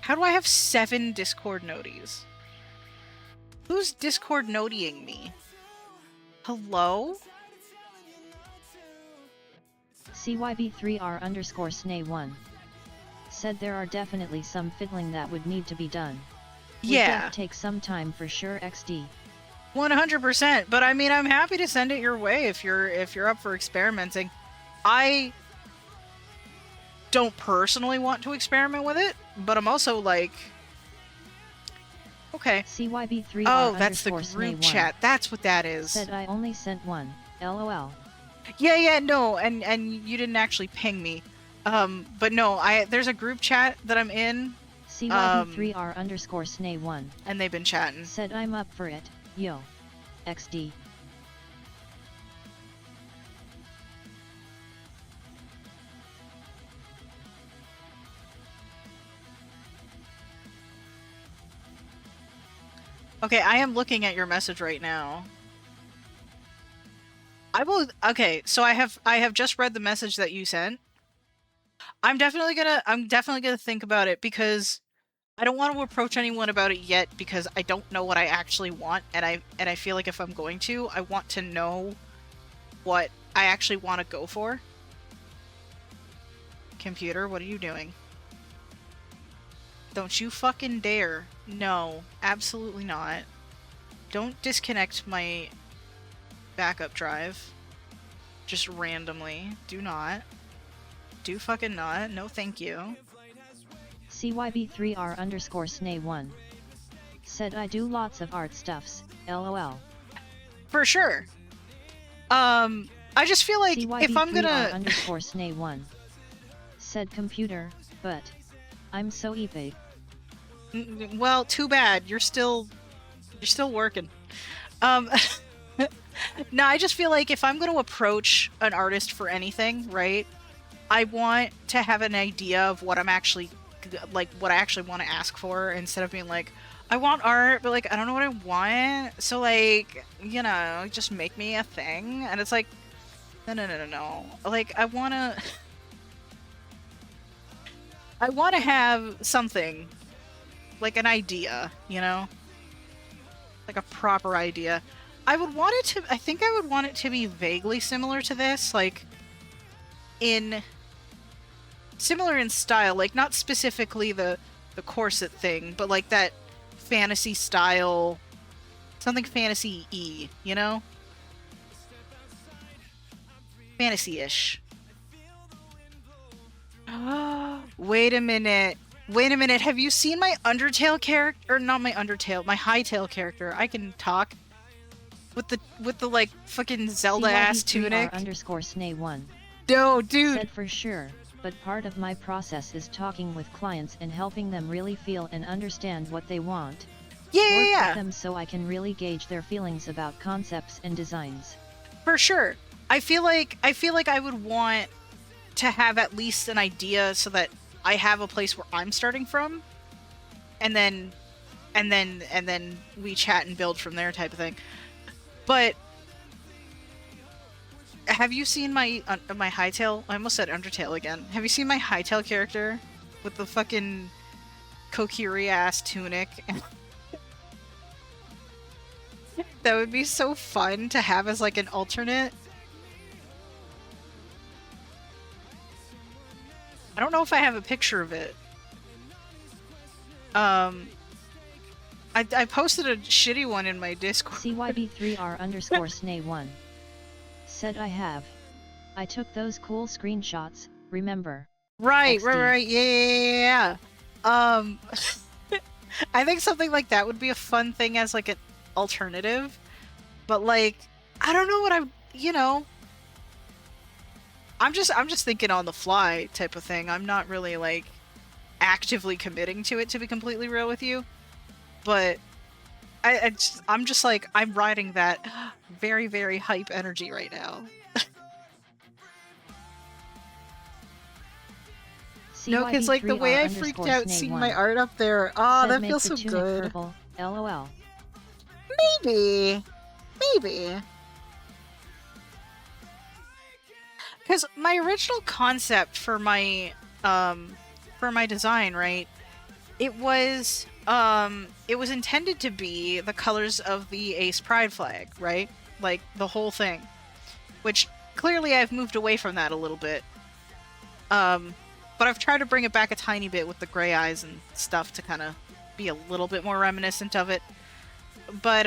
C: How do I have 7 Discord noties? Who's Discord notying me? Hello?
A: CYB3R_SNA1 said there are definitely some fiddling that would need to be done.
C: Yeah.
A: Would take some time for sure, XD.
C: 100%, but I mean, I'm happy to send it your way if you're up for experimenting. I don't personally want to experiment with it, but I'm also like, okay.
A: CYB3R
C: oh, that's the group chat. That's what that is.
A: Said I only sent one. LOL.
C: Yeah, no, and you didn't actually ping me. But no, there's a group chat that I'm in.
A: CYB3R_SNA1.
C: And they've been chatting.
A: Said I'm up for it. Yo. XD.
C: Okay, I am looking at your message right now. Okay, so I have just read the message that you sent. I'm definitely gonna think about it, because I don't want to approach anyone about it yet, because I don't know what I actually want, and I feel like if I'm going to, I want to know what I actually want to go for. Computer, what are you doing? Don't you fucking dare. No, absolutely not. Don't disconnect my backup drive. Just randomly. Do not. Do fucking not. No thank you.
A: CYB3R_SNA1 said I do lots of art stuffs, LOL.
C: For sure. I just feel like if I'm gonna...
A: CYB3R_SNA1 said computer, but I'm so epic.
C: Well, too bad. You're still working. No, I just feel like if I'm going to approach an artist for anything, right? I want to have an idea of what I'm actually, like, what I actually want to ask for, instead of being like, I want art, but like, I don't know what I want. So like, you know, just make me a thing. And it's like, No. Like, I wanna have something. Like an idea, you know? Like a proper idea. I think I would want it to be vaguely similar to this, like, similar in style, like, not specifically the corset thing, but like that fantasy style, something fantasy-y, you know? Fantasy-ish. Wait a minute. Have you seen my Undertale character? Or not my Undertale, my Hytale character. I can talk. With the like fucking Zelda-ass tunic.
A: CYB3R_Snay1.
C: No, dude.
A: Said for sure, but part of my process is talking with clients and helping them really feel and understand what they want.
C: Yeah.
A: With them so I can really gauge their feelings about concepts and designs.
C: For sure. I feel like I would want to have at least an idea so that I have a place where I'm starting from, and then we chat and build from there, type of thing. But have you seen my Hytale? I almost said Undertale again. Have you seen my Hytale character with the fucking Kokiri ass tunic? That would be so fun to have as like an alternate. I don't know if I have a picture of it. I posted a shitty one in my Discord.
A: CYB3R_Snay1. Said I have. I took those cool screenshots, remember?
C: Right,
A: XD.
C: right, yeah. I think something like that would be a fun thing as like an alternative. But like, I don't know what I'm just thinking on the fly type of thing. I'm not really like actively committing to it, to be completely real with you. But I'm just like, I'm riding that very, very hype energy right now. No, because like the way I freaked out seeing my art up there, that feels so good.
A: Purple, LOL.
C: Maybe. Because my original concept for my design, right? It was intended to be the colors of the Ace Pride flag, right? Like the whole thing. Which clearly I've moved away from that a little bit. But I've tried to bring it back a tiny bit with the gray eyes and stuff to kind of be a little bit more reminiscent of it. But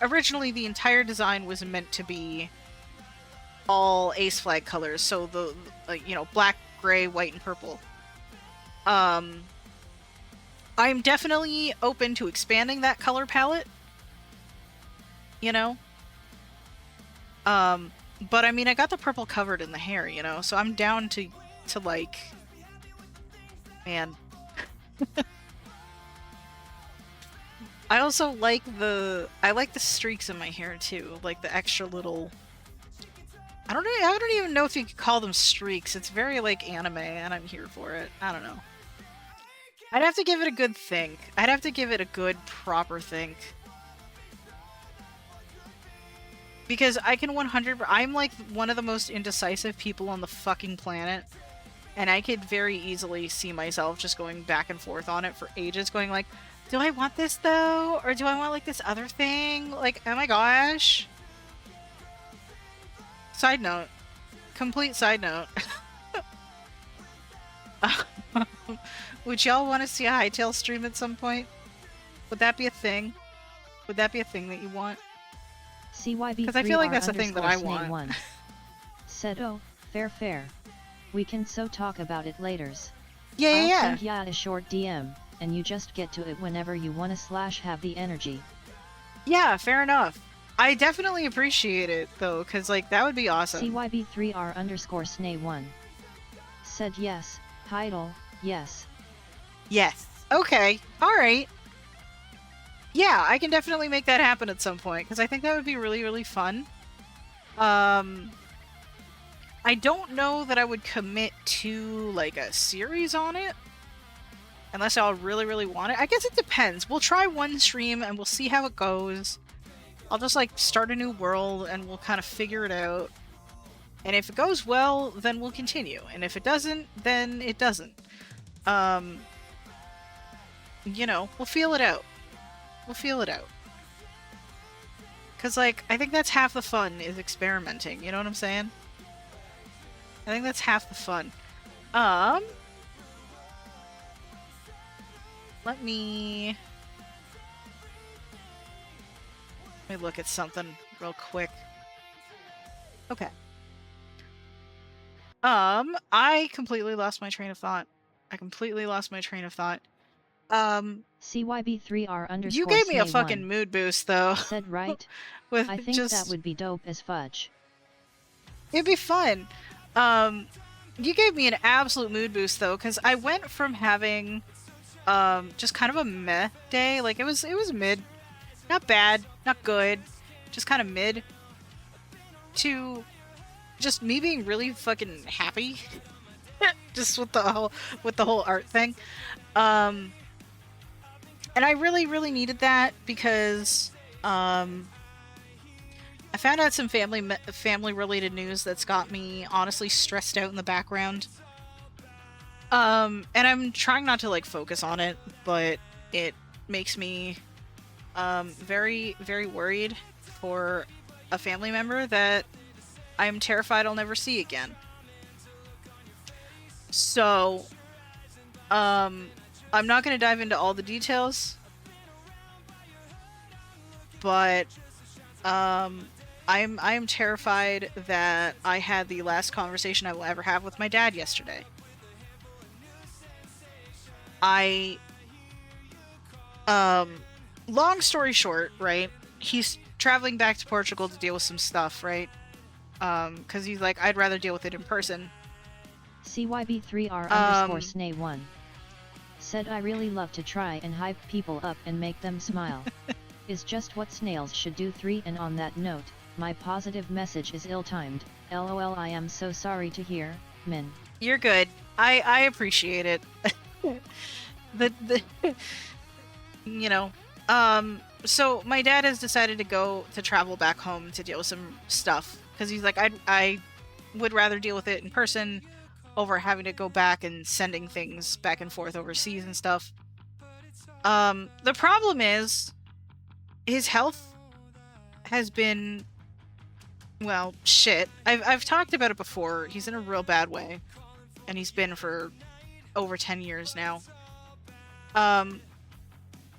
C: originally the entire design was meant to be all Ace flag colors, so the black, gray, white, and purple. I'm definitely open to expanding that color palette, but I mean, I got the purple covered in the hair, so I'm down to like, man. I also like the streaks in my hair too, like the extra little. I don't even know if you could call them streaks. It's very like anime, and I'm here for it. I don't know. I'd have to give it a good think. I'd have to give it a good, proper think. Because I can 100%. I'm like one of the most indecisive people on the fucking planet. And I could very easily see myself just going back and forth on it for ages, going like, do I want this though? Or do I want like this other thing? Like, oh my gosh. Side note. Complete side note. Would y'all want to see a Hytale stream at some point? Would that be a thing? Would that be a thing that you want?
A: Because
C: I feel like that's the thing that I want.
A: Said, oh, fair. We can so talk about it laters.
C: Yeah.
A: Think a short DM, and you just get to it whenever you wanna / have the energy.
C: Yeah, fair enough. I definitely appreciate it, though, because, like, that would be awesome.
A: CYB3R_Snay1. Said yes, Heidel, yes.
C: Yes. Okay. Alright. Yeah, I can definitely make that happen at some point, because I think that would be really, really fun. I don't know that I would commit to, like, a series on it. Unless I'll really, really want it. I guess it depends. We'll try one stream, and we'll see how it goes. I'll just like start a new world and we'll kind of figure it out. And if it goes well, then we'll continue. And if it doesn't, then it doesn't. You know, we'll feel it out. We'll feel it out. Cause like, I think that's half the fun is experimenting, you know what I'm saying? I think that's half the fun. Let me look at something real quick. Okay. I completely lost my train of thought.
A: CYB3R_.
C: You gave me a
A: Snay
C: fucking
A: 1
C: mood boost, though.
A: said right.
C: With
A: I think
C: just...
A: that would be dope as fudge.
C: It'd be fun. You gave me an absolute mood boost, though, because I went from having, just kind of a meh day. Like, it was mid. Not bad, not good. Just kind of mid. To just me being really fucking happy. Just with the whole art thing. And I really, really needed that because, I found out some family-related news that's got me honestly stressed out in the background. And I'm trying not to, like, focus on it, but it makes me, very, very worried for a family member that I'm terrified I'll never see again. So, I'm not going to dive into all the details, but, I am terrified that I had the last conversation I will ever have with my dad yesterday. Long story short, right? He's traveling back to Portugal to deal with some stuff, right? Because he's like, I'd rather deal with it in person.
A: CYB3R_ Snay 1 said I really love to try and hype people up and make them smile. Is just what snails should do. 3 And on that note, my positive message is ill-timed. LOL, I am so sorry to hear, Min.
C: You're good. I appreciate it. You know, so my dad has decided to travel back home to deal with some stuff because he's like, I would rather deal with it in person over having to go back and sending things back and forth overseas and stuff. The problem is his health has been, well, shit. I've talked about it before. He's in a real bad way, and he's been for over 10 years now.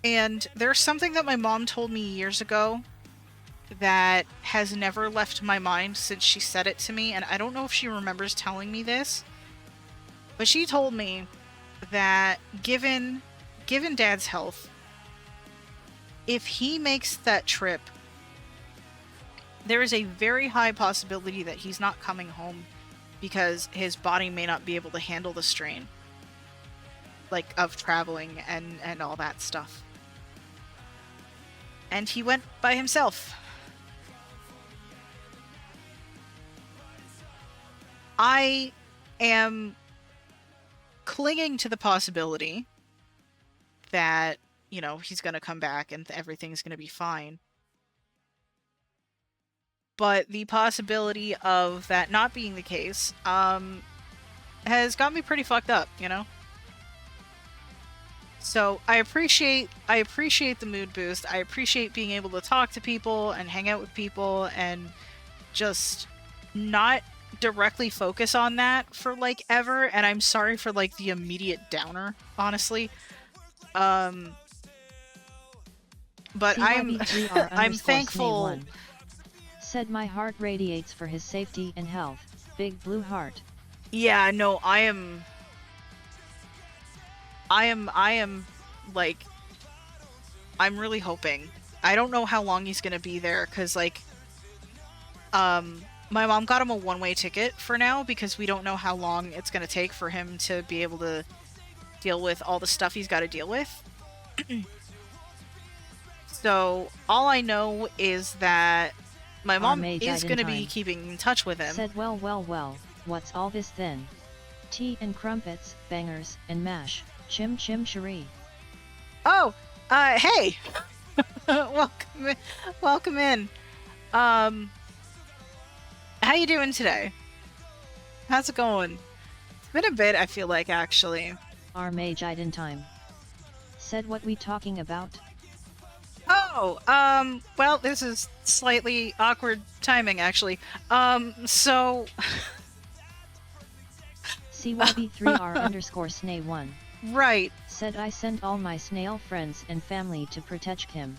C: And there's something that my mom told me years ago that has never left my mind since she said it to me, and I don't know if she remembers telling me this, but she told me that given Dad's health, if he makes that trip, there is a very high possibility that he's not coming home because his body may not be able to handle the strain, like, of traveling and all that stuff. And he went by himself. I am clinging to the possibility that, you know, he's going to come back and everything's going to be fine. But the possibility of that not being the case, has got me pretty fucked up, you know? So I appreciate the mood boost. I appreciate being able to talk to people and hang out with people and just not directly focus on that for, like, ever. And I'm sorry for, like, the immediate downer, honestly. But I'm thankful.
A: Said my heart radiates for his safety and health. Big blue heart.
C: Yeah, no, I am like, I'm really hoping. I don't know how long he's gonna be there, cause, like, my mom got him a one-way ticket for now because we don't know how long it's gonna take for him to be able to deal with all the stuff he's got to deal with. So all I know is that my mom is gonna be keeping in touch with him.
A: Said well, what's all this then? Tea and crumpets, bangers, and mash. Chim chim cherie.
C: Oh, hey! Welcome in. How you doing today? How's it going? It's been a bit, I feel like, actually.
A: Our mage in time. Said what we talking about?
C: Oh, well, this is slightly awkward timing, actually. So...
A: CYB3R_Snay1.
C: Right.
A: Said I sent all my snail friends and family to protect him.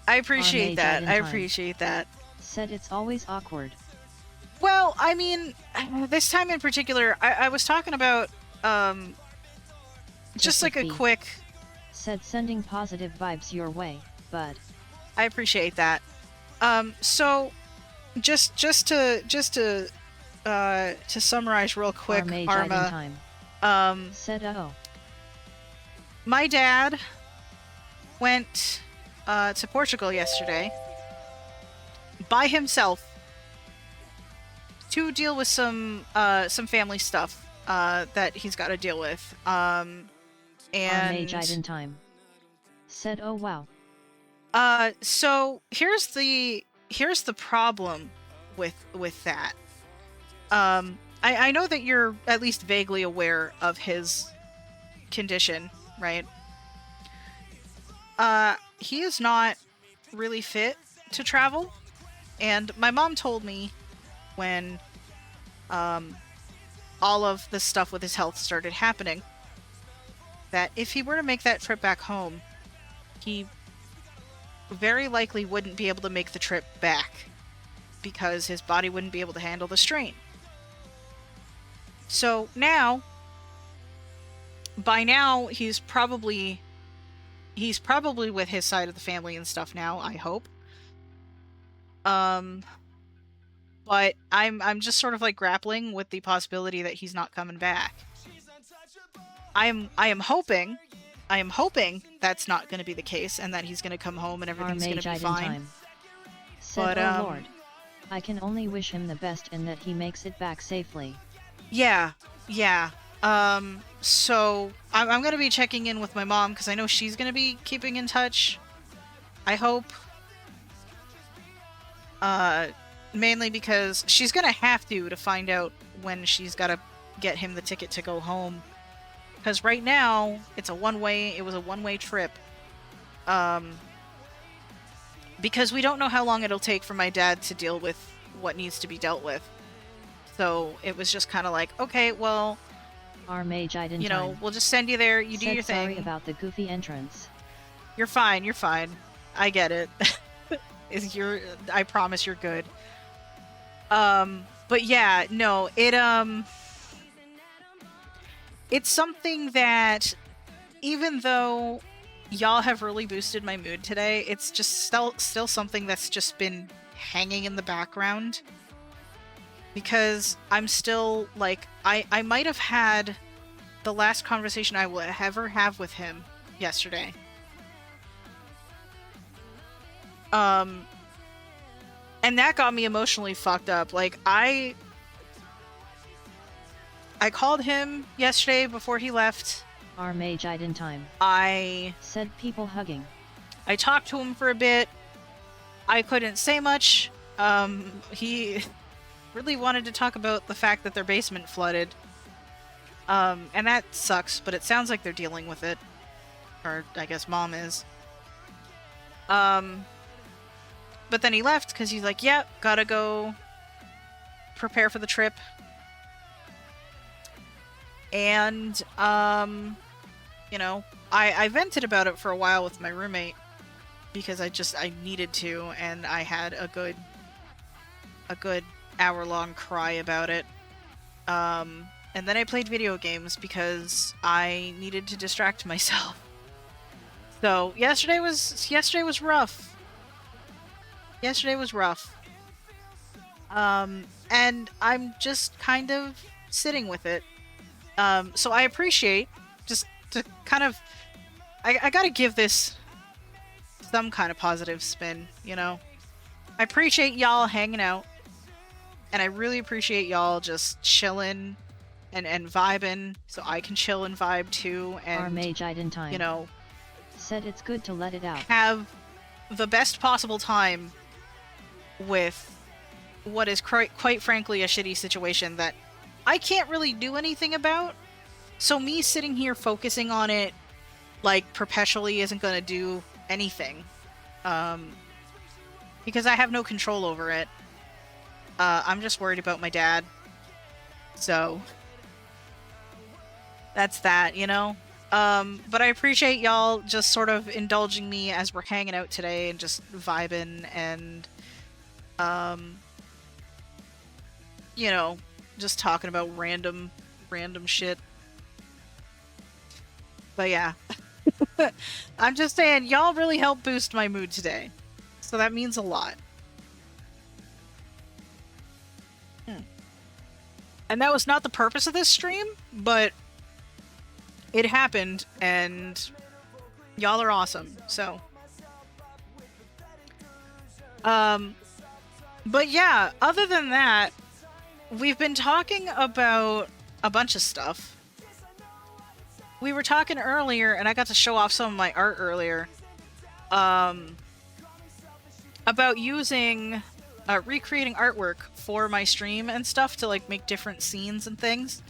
C: I appreciate that. I
A: time.
C: appreciate that.
A: Said it's always awkward.
C: Well, I mean, this time in particular, I was talking about, just like a quick...
A: Said sending positive vibes your way, bud.
C: I appreciate that. So, just to summarize real quick, Arma,
A: said
C: my dad went, to Portugal yesterday by himself to deal with some family stuff, that he's got to deal with, and...
A: Our mage in time. Said oh wow.
C: So here's the problem with that. I know that you're at least vaguely aware of his condition, right? He is not really fit to travel, and my mom told me when all of the stuff with his health started happening that if he were to make that trip back home, he very likely wouldn't be able to make the trip back because his body wouldn't be able to handle the strain. So now, by now, he's probably with his side of the family and stuff now, I hope. But I'm just sort of like grappling with the possibility that he's not coming back. I am hoping that's not going to be the case, and that he's going to come home and everything's going to be fine.
A: Said, but, oh Lord, I can only wish him the best and that he makes it back safely.
C: Yeah. So I'm going to be checking in with my mom because I know she's going to be keeping in touch. I hope. Mainly because she's going to have to find out when she's got to get him the ticket to go home. Because right now, it was a one-way trip. Because we don't know how long it'll take for my dad to deal with what needs to be dealt with. So it was just kind of like, okay, well,
A: our mage
C: we'll just send you there, you do your thing.
A: Sorry about the goofy entrance.
C: You're fine. I get it. I promise you're good. But yeah, no, it's something that, even though y'all have really boosted my mood today, it's just still something that's just been hanging in the background. Because I'm still, like, I might have had the last conversation I will ever have with him yesterday. And that got me emotionally fucked up. Like, I called him yesterday before he left.
A: Our mage in time.
C: I
A: said people hugging.
C: I talked to him for a bit. I couldn't say much. He really wanted to talk about the fact that their basement flooded. And that sucks, but it sounds like they're dealing with it. Or I guess Mom is. But then he left because he's like, yeah, gotta go prepare for the trip. And, I vented about it for a while with my roommate because I needed to, and I had a good hour-long cry about it. And then I played video games because I needed to distract myself. So, yesterday was rough. Yesterday was rough. And I'm just kind of sitting with it. So I appreciate, just to kind of, I gotta give this some kind of positive spin, I appreciate y'all hanging out, and I really appreciate y'all just chilling and vibing, so I can chill and vibe too, and,
A: our mage in time.
C: you know,
A: said it's good to let it out.
C: Have the best possible time with what is quite frankly a shitty situation that I can't really do anything about. So me sitting here focusing on it like perpetually isn't going to do anything. Because I have no control over it. I'm just worried about my dad. So that's that, you know? But I appreciate y'all just sort of indulging me as we're hanging out today and just vibing and, you know, just talking about random shit. But yeah. I'm just saying, y'all really helped boost my mood today. So that means a lot. And that was not the purpose of this stream, but it happened, and y'all are awesome, so. But yeah, other than that, we've been talking about a bunch of stuff. We were talking earlier, and I got to show off some of my art earlier, about using, recreating artwork for my stream and stuff to, like, make different scenes and things.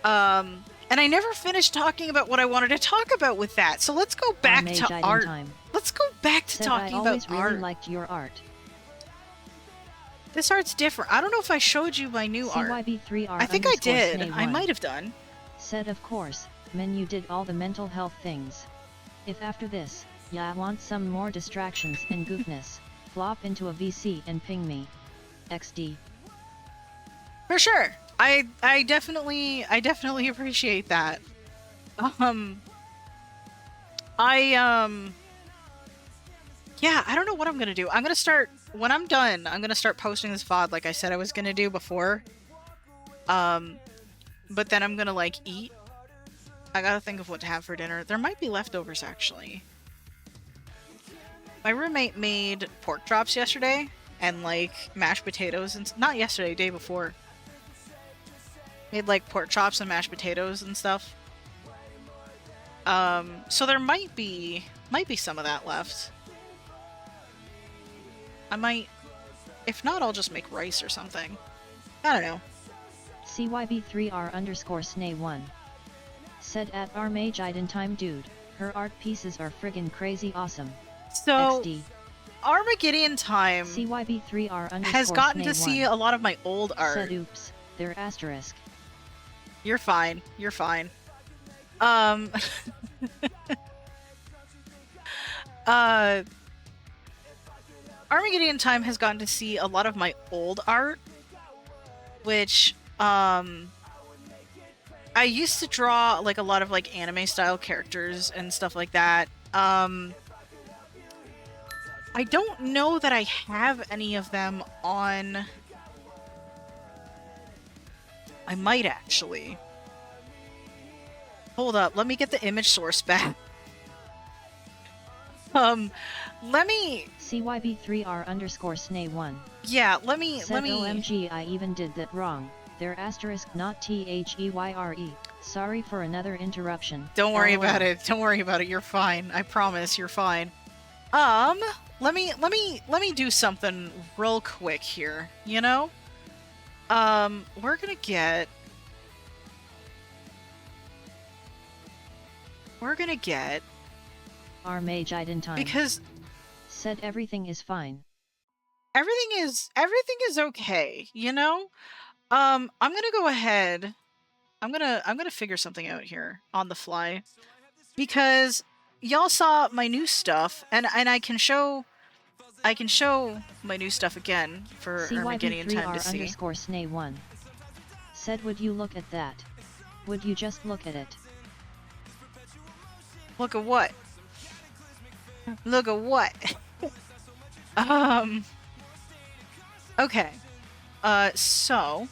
C: And I never finished talking about what I wanted to talk about with that. So let's go back to art. Let's go back to talking about art.
A: I always really liked your art.
C: This art's different. I don't know if I showed you my new art.
A: CYB3R
C: I think I did. I might have done.
A: Said of course, men you did all the mental health things. If after this, ya want some more distractions and goofness, flop into a VC and ping me. XD.
C: For sure. I definitely appreciate that. Yeah, I don't know what I'm gonna do. I'm gonna start, when I'm done, I'm gonna start posting this VOD like I said I was gonna do before. But then I'm gonna, like, eat. I gotta think of what to have for dinner. There might be leftovers, actually. My roommate made pork chops yesterday, and, like, mashed potatoes, and not yesterday, day before. Made, like, pork chops and mashed potatoes and stuff. So there might be some of that left. I might, if not, I'll just make rice or something. I don't know.
A: CYB3R_Snay1 said at Armagiden time dude, her art pieces are friggin' crazy awesome.
C: So,
A: XD.
C: Armageddon time
A: CYB3R_Snay1
C: has gotten to see a lot of my old art.
A: Said oops, they're asterisk.
C: You're fine. You're fine. Armageddon time has gotten to see a lot of my old art, which, I used to draw, like, a lot of, like, anime-style characters and stuff like that. I don't know that I have any of them on... I might, actually. Hold up, let me get the image source back. Let me...
A: CYB3R_Snay1
C: Yeah, let me...
A: OMG, I even did that wrong. They're asterisk not THEYRE. Sorry for another interruption.
C: Don't worry about it. Don't worry about it. You're fine. I promise you're fine. Let me do something real quick here, you know? We're gonna get
A: Armageden time.
C: Because
A: said everything is fine.
C: Everything is okay, you know? I'm gonna go ahead. I'm gonna figure something out here on the fly. Because y'all saw my new stuff, and I can show my new stuff again for Armageddon time to see.
A: CYB3R_Snay1 said would you look at that? Would you just look at it?
C: Look at what? Look at what? Okay. So...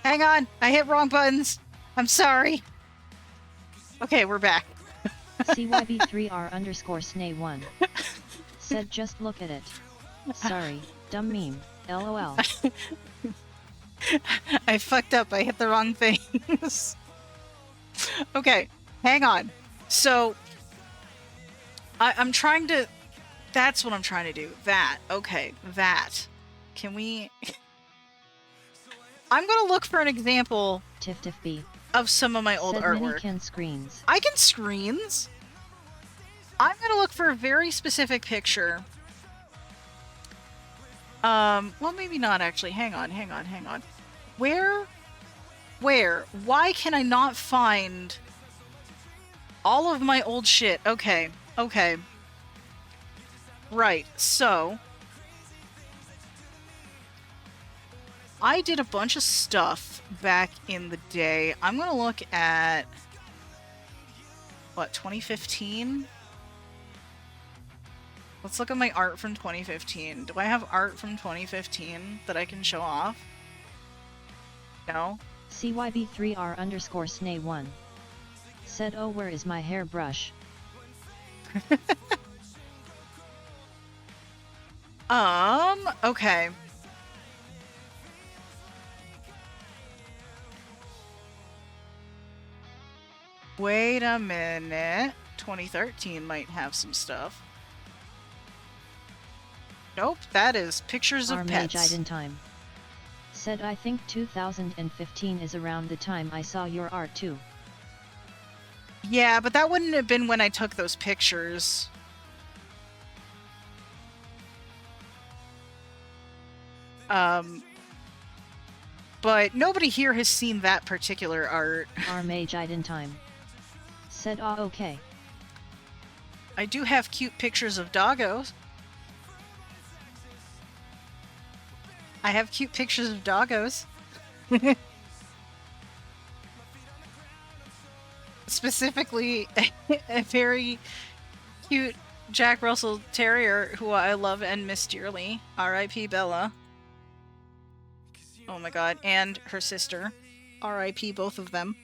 C: Hang on, I hit wrong buttons. I'm sorry. Okay, we're back.
A: CYB3R_Snay1 said just look at it. Sorry, dumb meme. LOL.
C: I fucked up. I hit the wrong things. Okay, hang on. So, I'm trying to... That's what I'm trying to do. That. Okay, that. Can we... I'm gonna look for an example
A: Tiff Tiff B.
C: of some of my old
A: Said Mini
C: artwork.
A: can screens.
C: I can screens. I'm gonna look for a very specific picture. Well, maybe not actually. Hang on. Where? Why can I not find all of my old shit? Okay. Right, so... I did a bunch of stuff back in the day. I'm gonna look at... What, 2015? Let's look at my art from 2015. Do I have art from 2015 that I can show off? No?
A: CYB3R_Snay1. Said, oh, where is my hairbrush?
C: Okay. Wait a minute. 2013 might have some stuff. Nope, that is pictures of pets.
A: Mage in time. Said, I think 2015 is around the time I saw your art too.
C: Yeah, but that wouldn't have been when I took those pictures. But nobody here has seen that particular art.
A: Mage in time. Said, ah, okay.
C: I do have cute pictures of doggos. I have cute pictures of doggos. Specifically, a very cute Jack Russell Terrier who I love and miss dearly. R.I.P. Bella. Oh my god. And her sister. R.I.P. both of them.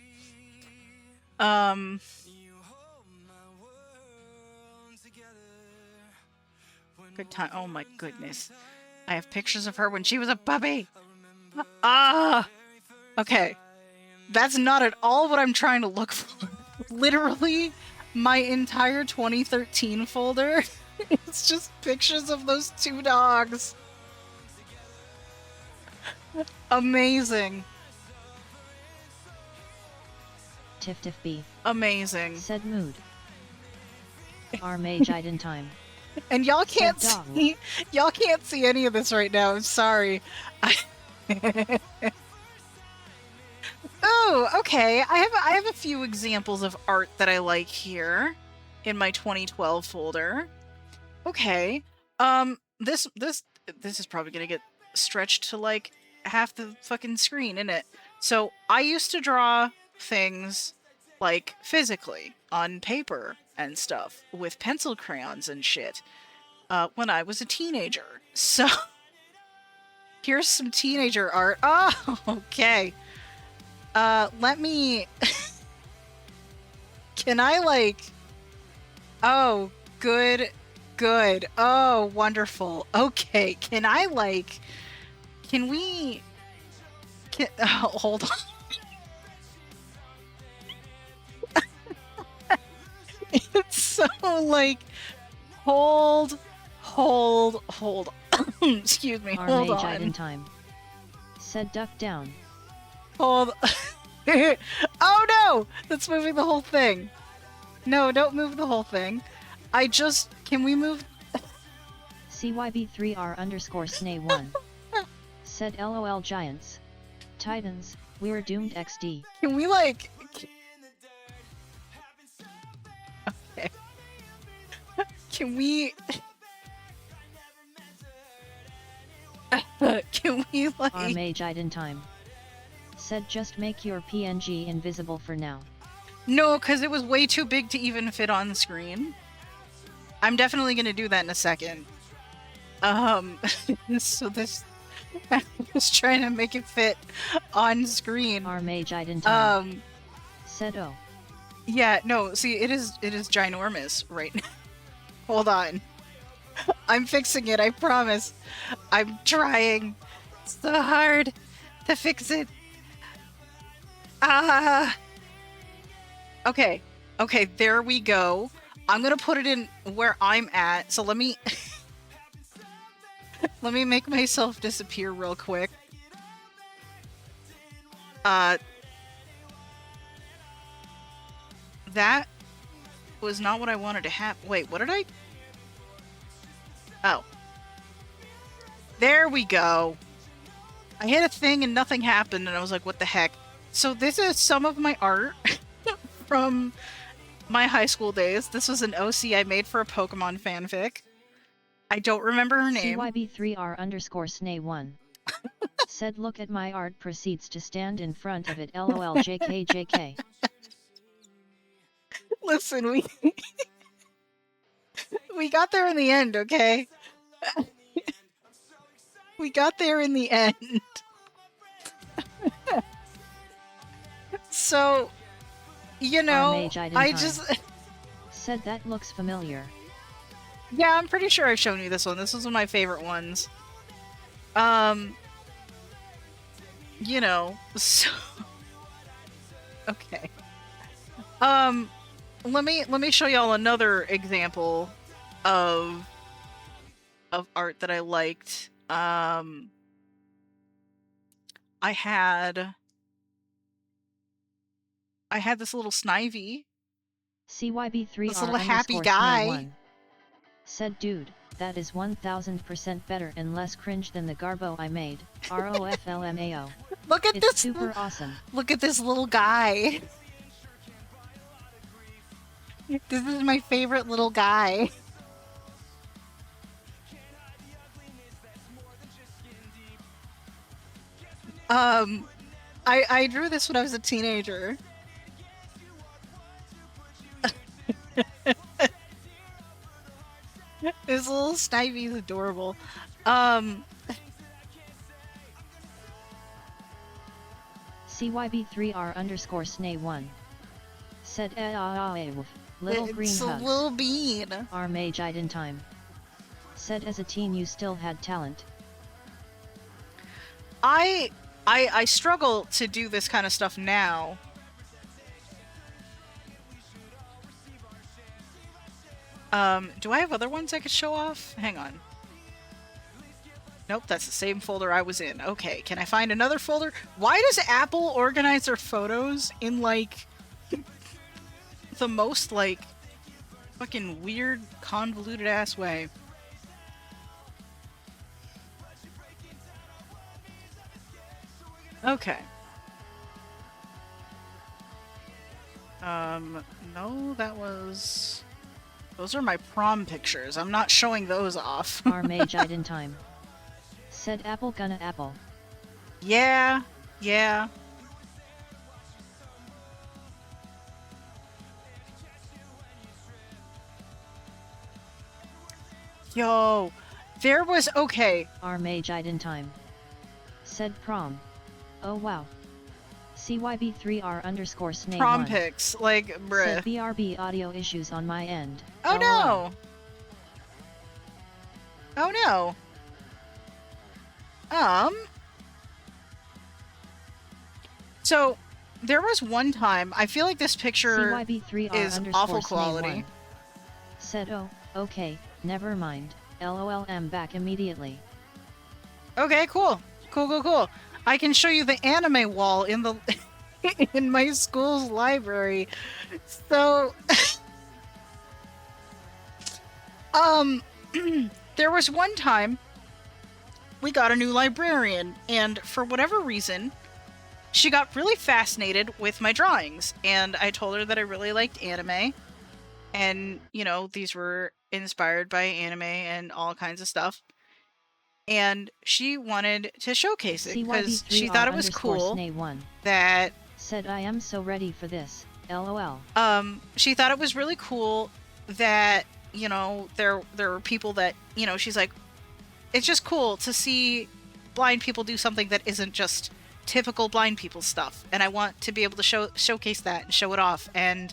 C: Good time. Oh my goodness. I have pictures of her when she was a puppy. Ah! Okay. That's not at all what I'm trying to look for. Literally, my entire 2013 folder it's just pictures of those two dogs. Amazing.
A: Tiff Tiff B.
C: Amazing.
A: Said mood. Mage in time.
C: And y'all can't
A: Said dog.
C: see y'all can't see any of this right now. I'm sorry. Oh, okay. I have a few examples of art that I like here in my 2012 folder. Okay. This is probably gonna get stretched to like half the fucking screen, isn't it? So I used to draw things like physically on paper and stuff with pencil crayons and shit when I was a teenager. So here's some teenager art. Oh, okay. Let me... Can I, like... Oh, good. Oh, wonderful. Okay, can I, like... Can we... Oh, hold on. It's so, like... Hold on. Excuse me, hold
A: Mage
C: on.
A: in time. Said duck down.
C: Hold. Oh no! That's moving the whole thing. No, don't move the whole thing. Can we move?
A: CYB3R_Snay1. Said LOL Giants. Titans, we're doomed XD.
C: Can we like? Okay. Can we? Can we like?
A: Mage in time. Said just make your PNG invisible for now.
C: No, because it was way too big to even fit on screen. I'm definitely gonna do that in a second. So this, I'm just trying to make it fit on screen.
A: Mage in time. Said oh.
C: Yeah, no, see, it is ginormous right now. Hold on. I'm fixing it, I promise. I'm trying so hard to fix it. Ah. Okay. Okay, there we go. I'm gonna put it in where I'm at. So let me let me make myself disappear real quick. That was not what I wanted to happen. Wait, what did I? Oh. There we go. I hit a thing and nothing happened, and I was like, what the heck? So this is some of my art from my high school days. This was an OC I made for a Pokemon fanfic. I don't remember her name.
A: CYB3R_Snay1 said, look at my art, proceeds to stand in front of it. LOL JK.
C: Listen, we got there in the end, okay? We got there in the end. So, you know, I just...
A: said that looks familiar.
C: Yeah, I'm pretty sure I've shown you this one. This was one of my favorite ones. You know, so... Okay. Let me show y'all another example of art that I liked. I had this little Snivy.
A: CYB3R
C: This little happy guy.
A: Said, dude, that is 1000% better and less cringe than the Garbo I made. ROFLMAO.
C: Look at
A: It's
C: this.
A: super awesome.
C: Look at this little guy. This is my favorite little guy. I drew this when I was a teenager. This little Snivy is adorable.
A: CYB3R_Snay1 said, little green
C: It's a
A: hug.
C: little bean.
A: Our mage died in time. Said, as a teen you still had talent.
C: I struggle to do this kind of stuff now. Do I have other ones I could show off? Hang on. Nope, that's the same folder I was in. Okay, can I find another folder? Why does Apple organize their photos in, like, the most, like, fucking weird, convoluted-ass way? Okay. No, that was... Those are my prom pictures. I'm not showing those off.
A: Our mage died in time. Said, apple gonna apple.
C: Yeah, yeah. Yo, there was... Okay.
A: Our mage died in time. Said, prom. Oh wow. CYB3R_Snay1
C: Prom pics, like, bruh.
A: said, BRB audio issues on my end.
C: Oh
A: LOL.
C: no! Oh no! So, there was one time, I feel like this picture is awful quality.
A: Said, oh, okay, never mind. LOL, I'm back immediately.
C: Okay, cool. Cool. I can show you the anime wall in the in my school's library. So there was one time we got a new librarian, and for whatever reason she got really fascinated with my drawings, and I told her that I really liked anime, and you know, these were inspired by anime and all kinds of stuff. And she wanted to showcase it because she thought it was cool that...
A: Said, I am so ready for this. LOL.
C: She thought it was really cool that, you know, there were people that, you know, she's like, it's just cool to see blind people do something that isn't just typical blind people stuff. And I want to be able to showcase that and show it off and,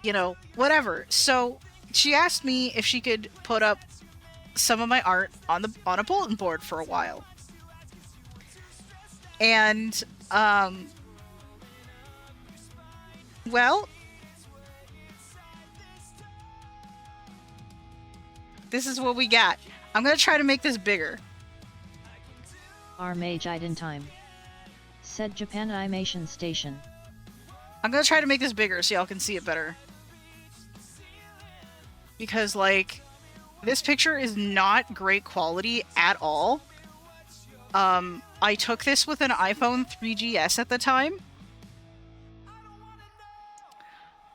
C: you know, whatever. So she asked me if she could put up some of my art on a bulletin board for a while. And well, this is what we got. I'm gonna try to make this bigger.
A: Our mage in time. Said Japan Animation Station.
C: I'm gonna try to make this bigger so y'all can see it better. Because, like, this picture is not great quality at all. I took this with an iPhone 3GS at the time.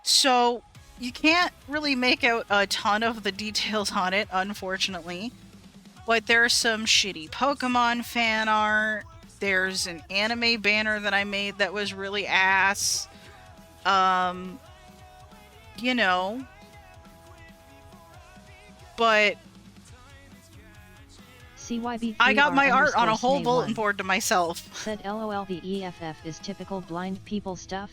C: So, you can't really make out a ton of the details on it, unfortunately. But there's some shitty Pokemon fan art. There's an anime banner that I made that was really ass. You know. But
A: CYB3
C: I got my art on a whole
A: _Snay1
C: bulletin board to myself.
A: Said LOL, the EFF is typical blind people stuff.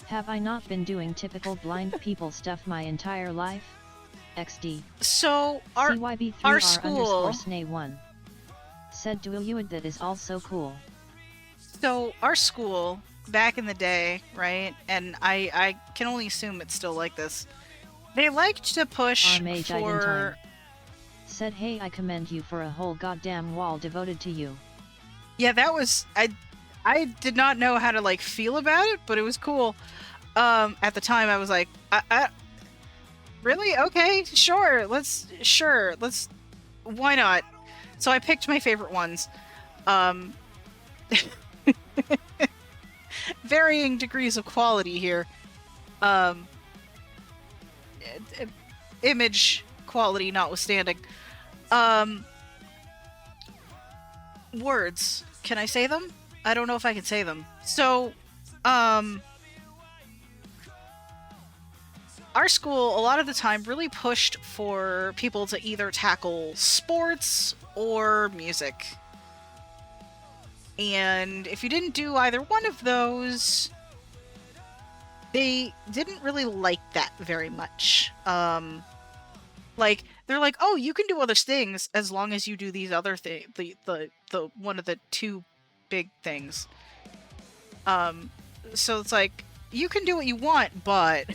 A: Have I not been doing typical blind people stuff my entire life? XD.
C: So our
A: CYB3R
C: school,
A: _Snay1 said Duoyuid that is also cool.
C: So our school back in the day, right? And I can only assume it's still like this. They liked to push
A: Our mage
C: for.
A: Said, hey, I commend you for a whole goddamn wall devoted to you.
C: Yeah, that was I did not know how to like feel about it, but it was cool. At the time, I was like, I really? Okay, sure, let's, why not? So I picked my favorite ones. Varying degrees of quality here. Image quality notwithstanding. Words. Can I say them? I don't know if I can say them. So, our school, a lot of the time, really pushed for people to either tackle sports or music. And if you didn't do either one of those, they didn't really like that very much. Like, they're like, oh, you can do other things as long as you do these other things, the one of the two big things. So it's like, you can do what you want, but...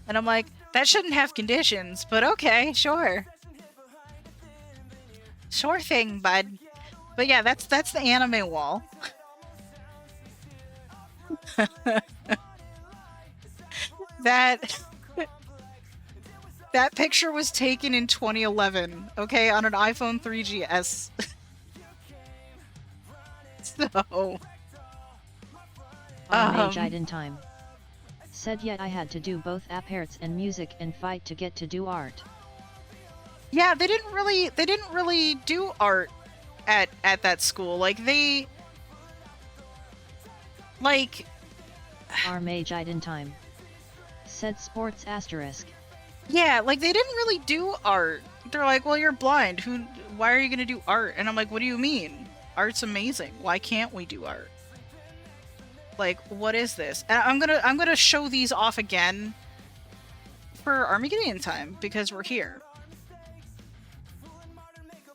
C: And I'm like, that shouldn't have conditions, but okay, sure. Sure thing, bud. But yeah, that's the anime wall. That picture was taken in 2011, okay, on an iPhone 3GS. So...
A: Mage in time. Said yet I had to do both apparts and music and fight to get to do art.
C: Yeah, they didn't really do art at that school. Like, they... Like...
A: Our mage in time. Said sports asterisk.
C: Yeah, like, they didn't really do art. They're like, well, you're blind. Why are you gonna do art? And I'm like, what do you mean? Art's amazing. Why can't we do art? Like, what is this? And I'm gonna show these off again for Armageddon time because we're here.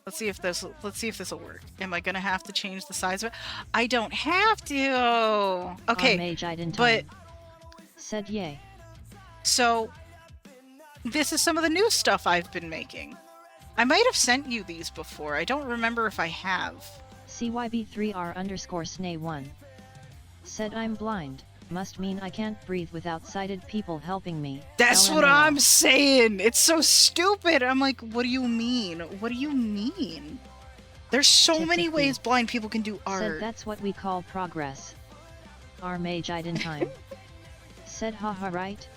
C: Let's see if this will work. Am I gonna have to change the size of it? I don't have to. Okay,
A: mage in time.
C: But
A: said yay.
C: So this is some of the new stuff I've been making. I might have sent you these before. I don't remember if I have.
A: CYB3R _Snay1 said I'm blind. Must mean I can't breathe without sighted people helping me.
C: That's
A: LMAO.
C: what I'm saying. It's so stupid. I'm like, what do you mean? What do you mean? There's so many ways blind people can do art.
A: Said that's what we call progress. Our mage in time. Said haha right?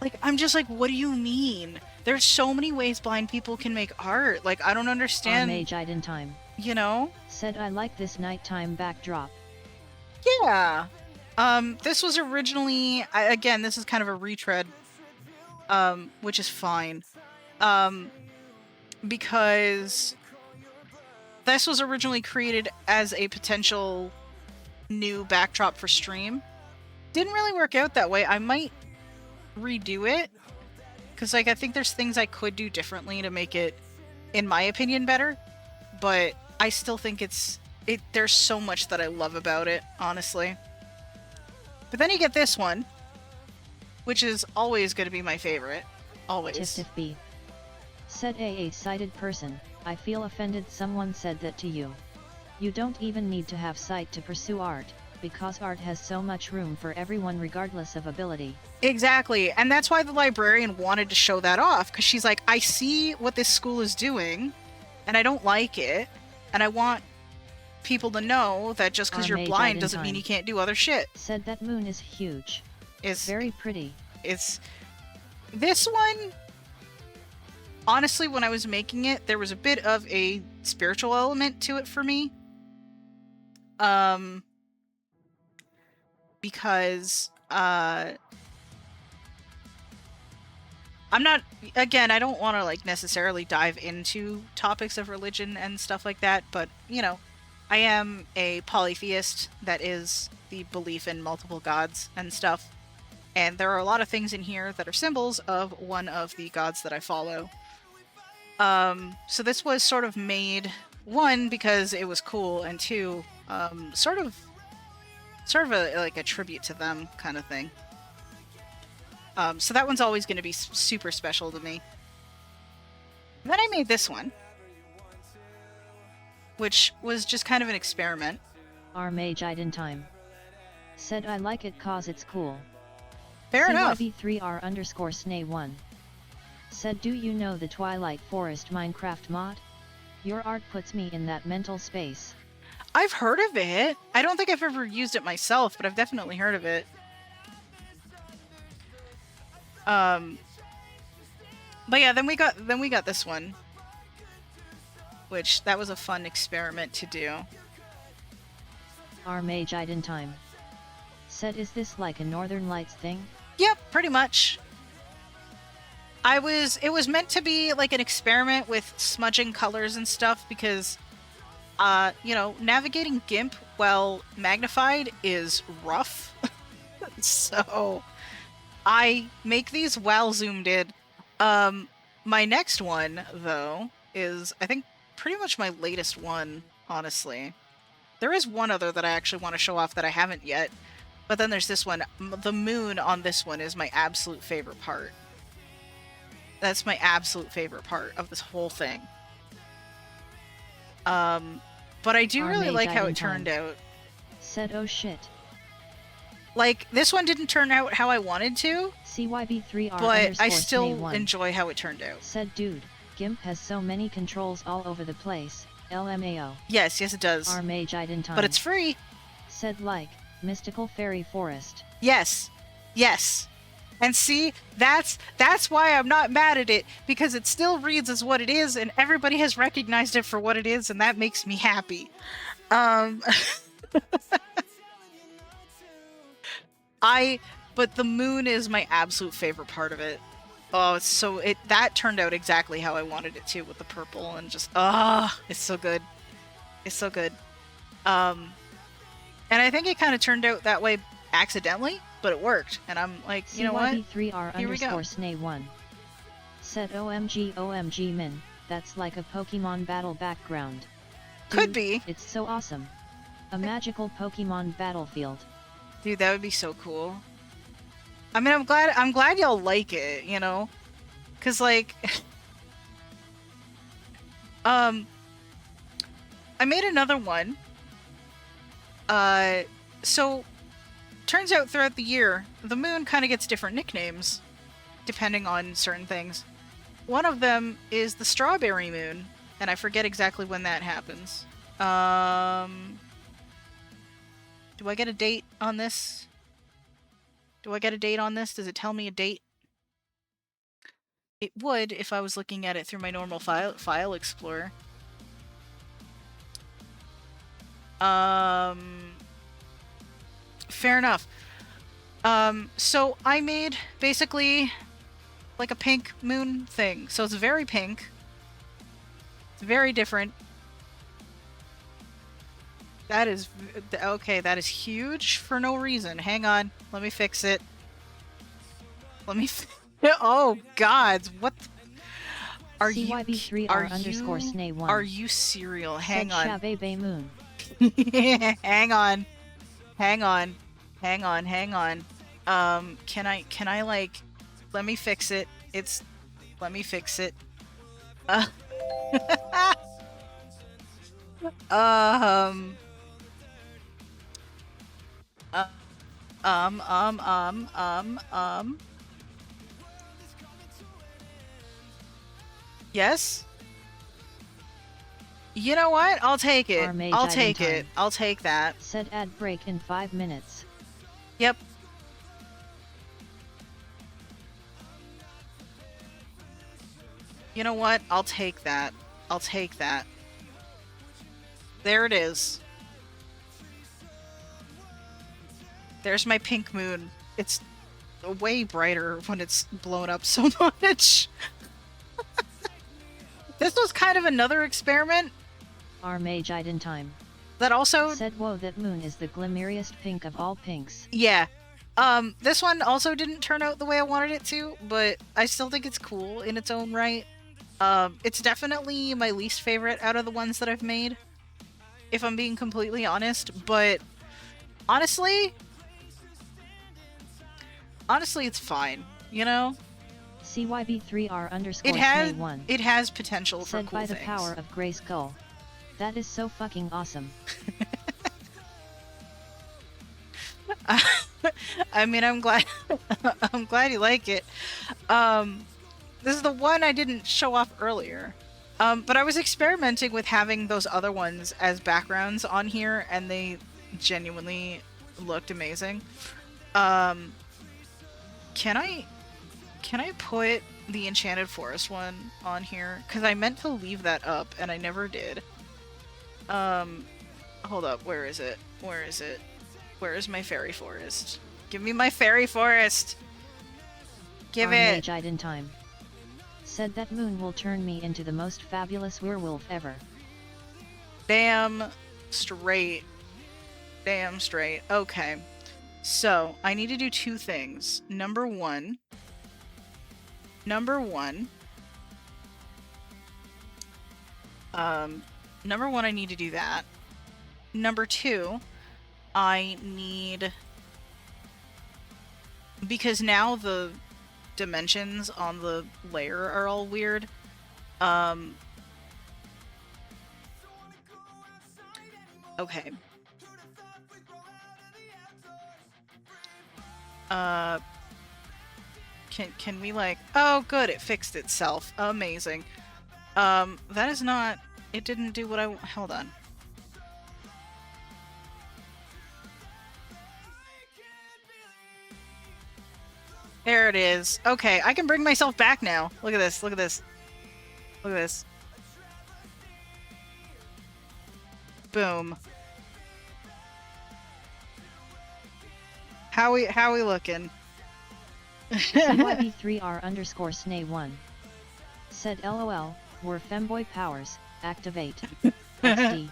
C: Like, I'm just like, what do you mean? There's so many ways blind people can make art. Like, I don't understand.
A: Our mage in time.
C: You know?
A: Said I like this nighttime backdrop.
C: Yeah. This was originally, again, this is kind of a retread, which is fine. Because this was originally created as a potential new backdrop for stream. Didn't really work out that way. I might redo it Because, like, I think there's things I could do differently to make it, in my opinion, better. But I still think there's so much that I love about it, honestly. But then you get this one, which is always going to be my favorite. Always.
A: Tiff B. Said a sighted person, I feel offended someone said that to you. You don't even need to have sight to pursue art, because art has so much room for everyone regardless of ability.
C: Exactly, and that's why the librarian wanted to show that off, because she's like, I see what this school is doing, and I don't like it, and I want people to know that just because you're blind doesn't mean you can't do other shit.
A: Said that moon is huge. It's very pretty.
C: It's... This one... Honestly, when I was making it, there was a bit of a spiritual element to it for me. Because, I'm not, again, I don't want to, like, necessarily dive into topics of religion and stuff like that, but, you know, I am a polytheist. That is the belief in multiple gods and stuff. And there are a lot of things in here that are symbols of one of the gods that I follow. So this was sort of made, one, because it was cool, and two, sort of like a tribute to them kind of thing. So that one's always going to be super special to me. Then I made this one, which was just kind of an experiment.
A: Our mage in time. Said I like it cause it's cool.
C: Fair enough.
A: CYB3R_SNA1. Said do you know the Twilight Forest Minecraft mod? Your art puts me in that mental space.
C: I've heard of it. I don't think I've ever used it myself, but I've definitely heard of it. But yeah, then we got this one, which that was a fun experiment to do.
A: Our mage in time. Said is this like a Northern Lights thing?
C: Yep, pretty much. It was meant to be like an experiment with smudging colors and stuff because, you know, navigating GIMP while magnified is rough. So I make these while zoomed in. My next one, though, is, I think, pretty much my latest one, honestly. There is one other that I actually want to show off that I haven't yet. But then there's this one. The moon on this one is my absolute favorite part. That's my absolute favorite part of this whole thing. But I do really like how it turned out.
A: Said oh shit.
C: Like, this one didn't turn out how I wanted to,
A: CYB3R
C: but I still enjoy how it turned out.
A: Said dude, GIMP has so many controls all over the place, LMAO.
C: Yes, it does.
A: Our mage in time.
C: But it's free.
A: Said like, mystical fairy forest.
C: Yes. Yes. And see, that's why I'm not mad at it, because it still reads as what it is, and everybody has recognized it for what it is, and that makes me happy. But the moon is my absolute favorite part of it. Oh, that turned out exactly how I wanted it to, with the purple and just, it's so good. It's so good. And I think it kind of turned out that way accidentally, but it worked. And I'm like, you know what? Here we go.
A: CYB3R_SNA1. Said OMG min, that's like a Pokemon battle background. Dude,
C: could be.
A: It's so awesome. A magical Pokemon battlefield.
C: Dude, that would be so cool. I mean, I'm glad y'all like it, you know? Cause like I made another one. So turns out throughout the year, the moon kind of gets different nicknames depending on certain things. One of them is the strawberry moon, and I forget exactly when that happens. Do I get a date on this? Does it tell me a date? It would if I was looking at it through my normal file explorer. Fair enough. So I made basically like a pink moon thing. So it's very pink. It's very different. That is... Okay, that is huge for no reason. Hang on. Let me fix it. Oh God, what? Are
A: CYB3R_Snay1
C: Are you serial? Hang on.
A: Shabebe Moon.
C: Hang on. Hang on. Hang on. Hang on. Can I like, let me fix it. Let me fix it. Uh, um, uh, um, um, um, um, um. Yes? You know what? I'll take it. I'll take it. I'll take that.
A: Said ad break in 5 minutes.
C: Yep. You know what? I'll take that. I'll take that. There it is. There's my pink moon. It's way brighter when it's blown up so much. This was kind of another experiment.
A: Our mage died in time.
C: That also
A: said, whoa, that moon is the glimmeriest pink of all pinks.
C: Yeah. This one also didn't turn out the way I wanted it to, but I still think it's cool in its own right. It's definitely my least favorite out of the ones that I've made, if I'm being completely honest, but honestly, it's fine, you know?
A: CYB3R_Snay1.
C: It has potential for
A: said
C: cool
A: by
C: things.
A: the power of Grey Skull. That is so fucking awesome.
C: I mean, I'm glad I'm glad you like it. This is the one I didn't show off earlier. But I was experimenting with having those other ones as backgrounds on here, and they genuinely looked amazing. Can I put the Enchanted Forest one on here? Because I meant to leave that up, and I never did. Hold up, where is it? Where is it? Where is my fairy forest? Give me my fairy forest! Give
A: Our
C: it!
A: mage died in time. Said that moon will turn me into the most fabulous werewolf ever.
C: Damn straight. Damn straight. Okay. So, I need to do two things. Number one, I need to do that. Number two, I need... Because now the dimensions on the layer are all weird. Okay. Can we like... Oh, good, it fixed itself. Amazing. That is not... It didn't do what I... Hold on. There it is. Okay, I can bring myself back now. Look at this, look at this. Look at this. Boom. How we looking?
A: CYB3R_Snay1. Said LOL, were femboy powers, activate. XD.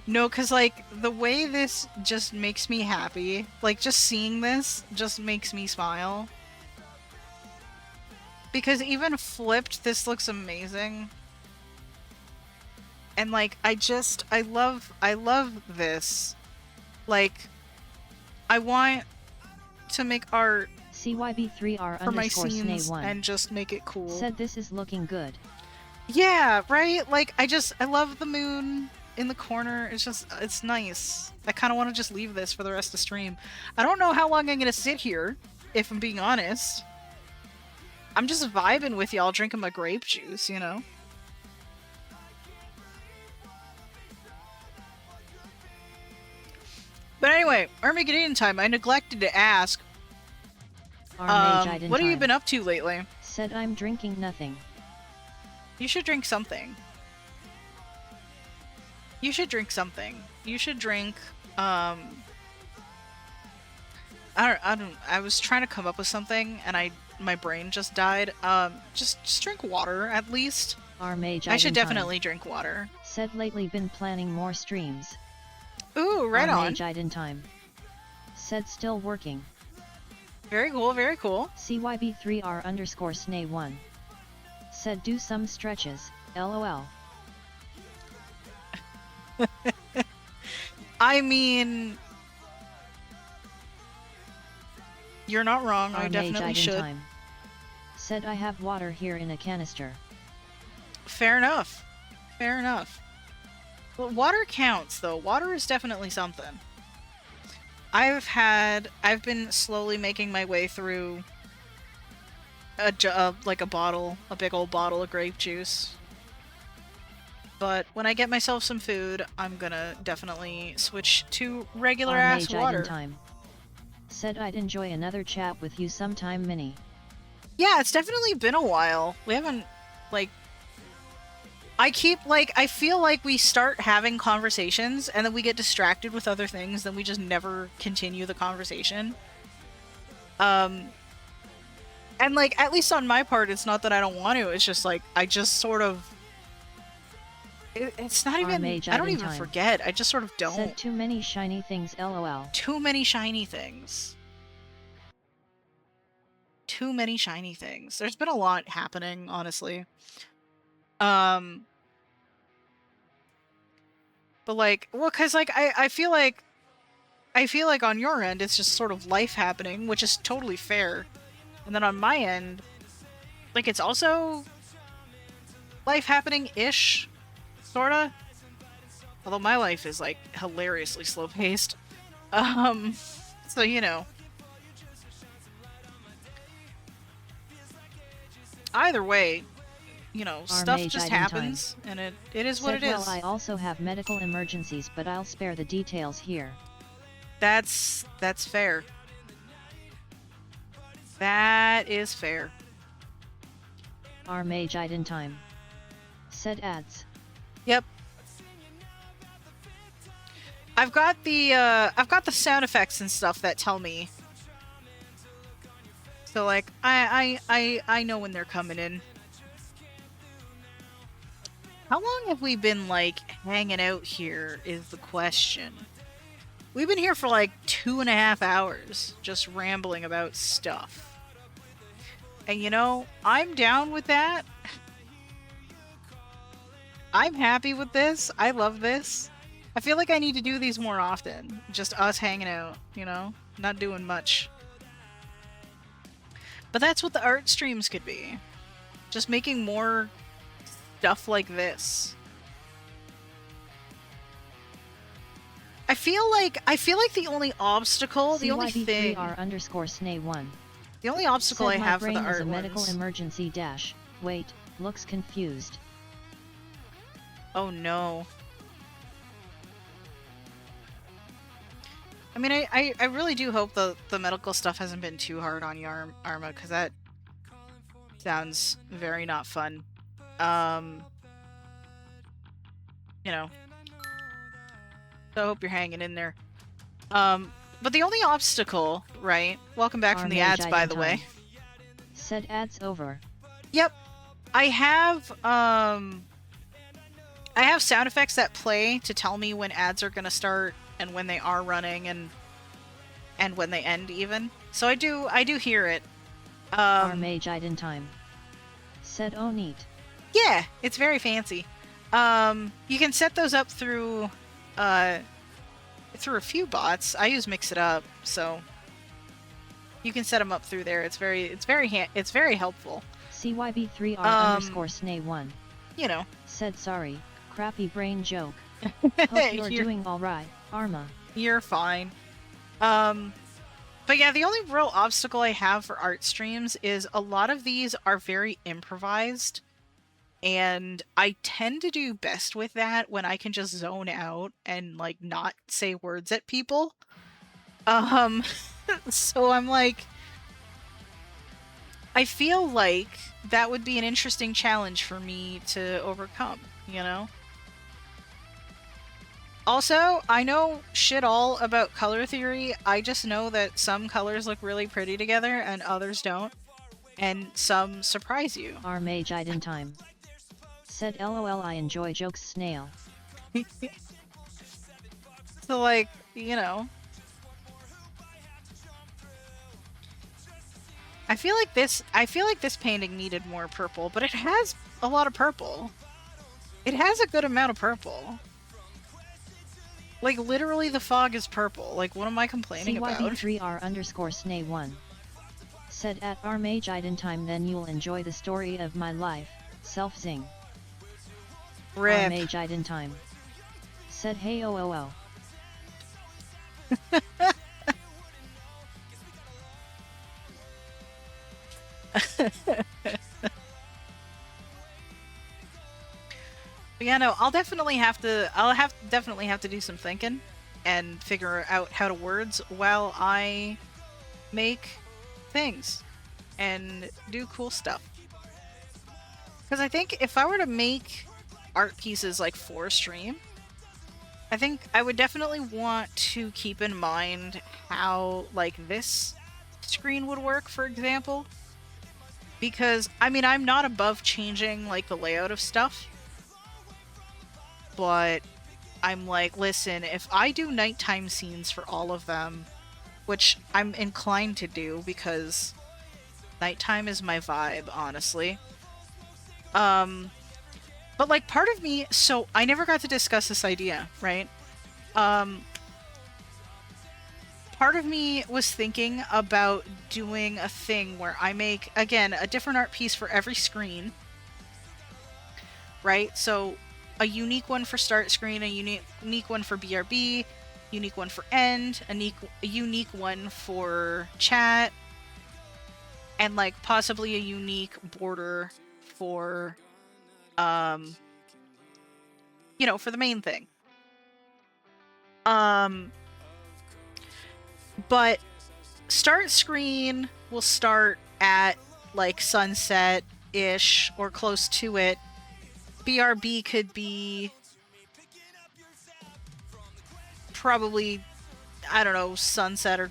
C: No, because, like, the way this just makes me happy, like, just seeing this just makes me smile. Because even flipped, this looks amazing. And, like, I love this. Like, I want to make art for my scenes and just make it cool.
A: Said this is looking good.
C: Yeah, right? Like, I love the moon in the corner. It's nice. I kind of want to just leave this for the rest of the stream. I don't know how long I'm going to sit here, if I'm being honest. I'm just vibing with y'all, drinking my grape juice, you know? But anyway, Armageddon time. I neglected to ask, what have you been up to lately?
A: Said I'm drinking nothing.
C: You should drink something. You should drink something. You should drink, I was trying to come up with something and my brain just died. Just drink water at least.
A: I
C: should definitely drink water.
A: Said lately been planning more streams.
C: Ooh, right on.
A: Mage in time. Said still working.
C: Very cool, very cool.
A: CYB3R_Snay1 said do some stretches, lol.
C: I mean, you're not wrong, I definitely should.
A: Time said I have water here in a canister.
C: Fair enough. Fair enough. Well, water counts, though. Water is definitely something. I've been slowly making my way through a bottle, a big old bottle of grape juice. But when I get myself some food, I'm gonna definitely switch to regular ass water.
A: Time said I'd enjoy another chat with you sometime, Minnie.
C: Yeah, it's definitely been a while. We haven't, like... I feel like we start having conversations, and then we get distracted with other things, then we just never continue the conversation. And, like, at least on my part, it's not that I don't want to, it's just, like, I just sort of... It's not even... I don't even forget, I just sort of don't.
A: Said too many shiny things, lol.
C: Too many shiny things. Too many shiny things. There's been a lot happening, honestly. But like, well, cause like, I feel like on your end, it's just sort of life happening, which is totally fair. And then on my end, like, it's also life happening-ish, sorta. Although my life is, like, hilariously slow-paced. So, you know. Either way, you know, stuff just happens, and it is what it is.
A: Well, I also have medical emergencies, but I'll spare the details here.
C: That's fair. That is fair.
A: Our mage died in time. Said ads.
C: Yep. I've got the sound effects and stuff that tell me. So like I know when they're coming in. How long have we been, like, hanging out here is the question. We've been here for, like, 2.5 hours, just rambling about stuff. And, you know, I'm down with that. I'm happy with this. I love this. I feel like I need to do these more often. Just us hanging out, you know? Not doing much. But that's what the art streams could be. Just making more... stuff like this. I feel like the only obstacle, the only thing,
A: CYB3R_Snay1
C: the only obstacle I have for the art
A: is a medical
C: ones.
A: emergency dash. Wait, looks confused.
C: Oh no. I mean, I really do hope the medical stuff hasn't been too hard on you, Arma, because that sounds very not fun. You know. So I hope you're hanging in there. But the only obstacle, right? Welcome back from the ads, by the way.
A: Said ads over.
C: Yep. I have sound effects that play to tell me when ads are gonna start and when they are running and when they end even. So I do hear it.
A: Our mage died in time. Said oh neat.
C: Yeah, it's very fancy. You can set those up through a few bots. I use Mix It Up, so you can set them up through there. It's very helpful.
A: CYB3R_Snay1
C: You know.
A: said sorry, crappy brain joke. Hope you're doing alright, Arma.
C: You're fine. But yeah, the only real obstacle I have for art streams is a lot of these are very improvised. And I tend to do best with that when I can just zone out and, like, not say words at people. So I'm like... I feel like that would be an interesting challenge for me to overcome, you know? Also, I know shit all about color theory. I just know that some colors look really pretty together and others don't. And some surprise you.
A: Our mage died in time. Said LOL I enjoy jokes snail.
C: So like, you know. I feel like this painting needed more purple, but it has a lot of purple. It has a good amount of purple. Like, literally the fog is purple. Like, what am I complaining about?
A: CYB3R_Snay1 said at our mage in time, then you'll enjoy the story of my life, self-zing.
C: Rip.
A: Our mage in time said hey oh.
C: But yeah, no, I'll definitely have to do some thinking and figure out how to words while I make things and do cool stuff. Because I think if I were to make art pieces like for a stream, I think I would definitely want to keep in mind how like this screen would work, for example. Because, I mean, I'm not above changing like the layout of stuff. But I'm like, listen, if I do nighttime scenes for all of them, which I'm inclined to do because nighttime is my vibe, honestly. But like part of me, so I never got to discuss this idea, right? Part of me was thinking about doing a thing where I make, again, a different art piece for every screen, right? So a unique one for start screen, a unique one for BRB, unique one for end, a unique one for chat, and like possibly a unique border for, you know, for the main thing. But start screen will start at like sunset-ish or close to it. BRB could be probably, I don't know, sunset or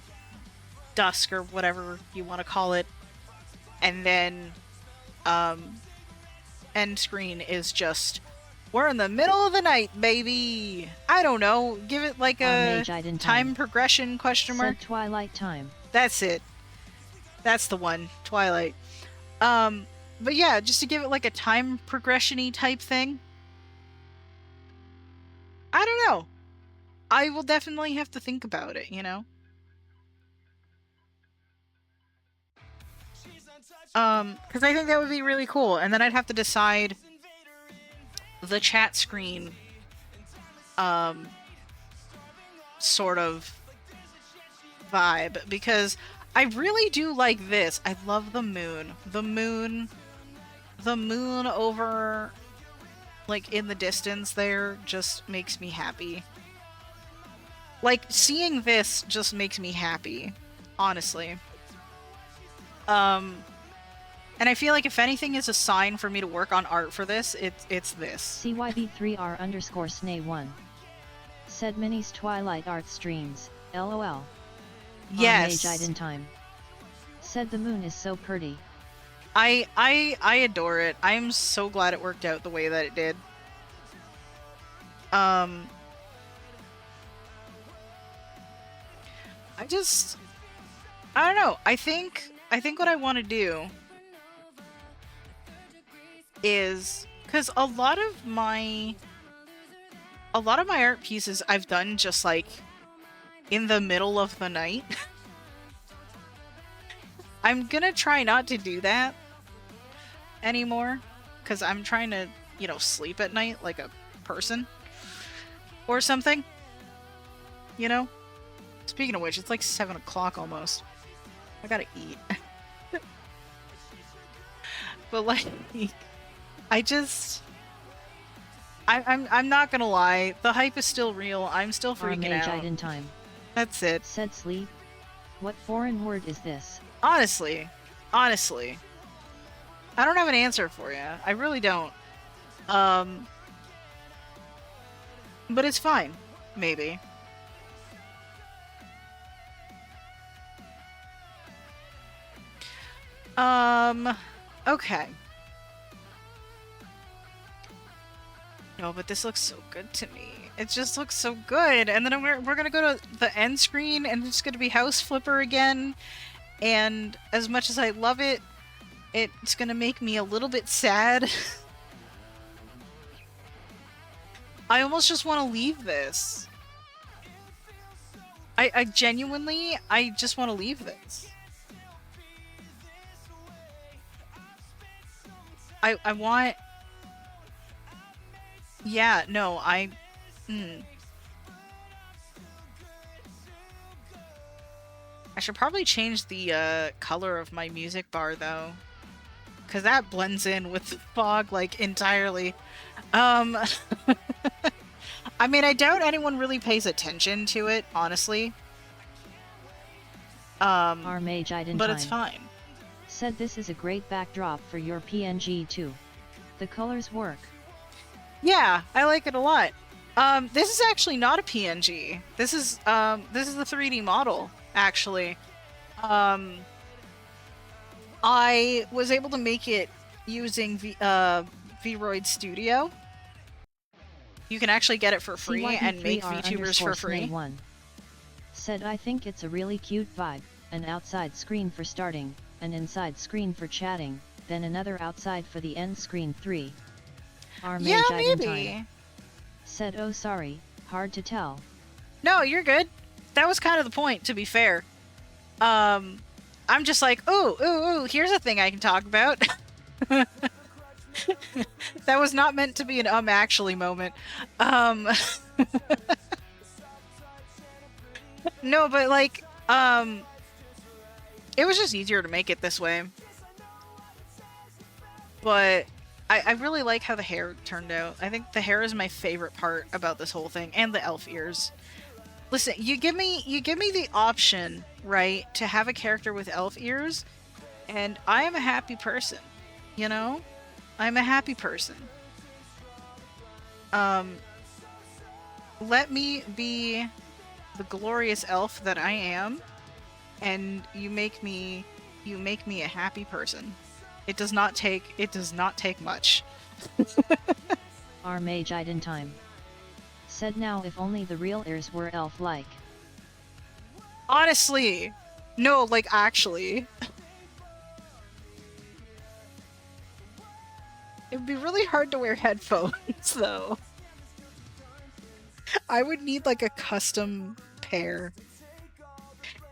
C: dusk or whatever you want to call it. And then end screen is just, we're in the middle of the night, baby. I don't know. Give it like a time progression question mark.
A: Said Twilight time.
C: That's it. That's the one. Twilight. But yeah, just to give it like a time progression-y type thing. I don't know. I will definitely have to think about it, you know? Because I think that would be really cool. And then I'd have to decide the chat screen, sort of vibe. Because I really do like this. I love the moon. The moon over, like, in the distance there just makes me happy. Like, seeing this just makes me happy, honestly. And I feel like if anything is a sign for me to work on art for this, it's this.
A: CYB3R_Snay1 said Minnie's Twilight art streams, LOL.
C: Yes.
A: Mage in time said the moon is so pretty.
C: I adore it. I'm so glad it worked out the way that it did. I don't know. I think what I want to do is, because a lot of my art pieces I've done just like in the middle of the night. I'm gonna try not to do that anymore, because I'm trying to, you know, sleep at night like a person or something, you know? Speaking of which, it's like 7 o'clock almost. I gotta eat. But like, I'm not gonna lie, the hype is still real. I'm still freaking out.
A: In time
C: That's it.
A: said sleep. What foreign word is this?
C: Honestly, I don't have an answer for you. I really don't. But it's fine. Maybe. Okay. No, but this looks so good to me. It just looks so good. And then we're gonna go to the end screen and it's gonna be House Flipper again. And as much as I love it, it's gonna make me a little bit sad. I almost just want to leave this. I genuinely, I just want to leave this. I want... Yeah, no, I should probably change the color of my music bar, though. Because that blends in with the fog, like, entirely. I mean, I doubt anyone really pays attention to it, honestly.
A: Our mage Iden
C: But it's fine.
A: Said this is a great backdrop for your PNG too. The colors work.
C: Yeah, I like it a lot. This is actually not a PNG. This is the 3D model, actually. I was able to make it using Vroid Studio. You can actually get it for free and make VTubers for free.
A: Said I think it's a really cute vibe. An outside screen for starting, an inside screen for chatting, then another outside for the end screen 3. Our mage
C: maybe.
A: Said oh sorry, hard to tell.
C: No, you're good. That was kind of the point, to be fair. I'm just like, ooh, here's a thing I can talk about. That was not meant to be an actually moment. No, but like, it was just easier to make it this way. But I really like how the hair turned out. I think the hair is my favorite part about this whole thing, and the elf ears. Listen, you give me the option, right, to have a character with elf ears, and I am a happy person. You know? I'm a happy person. Let me be the glorious elf that I am, and you make me a happy person. It does not take much.
A: Our mage Iden said now if only the real ears were elf-like.
C: Honestly, no, like actually. It would be really hard to wear headphones, though. I would need like a custom pair.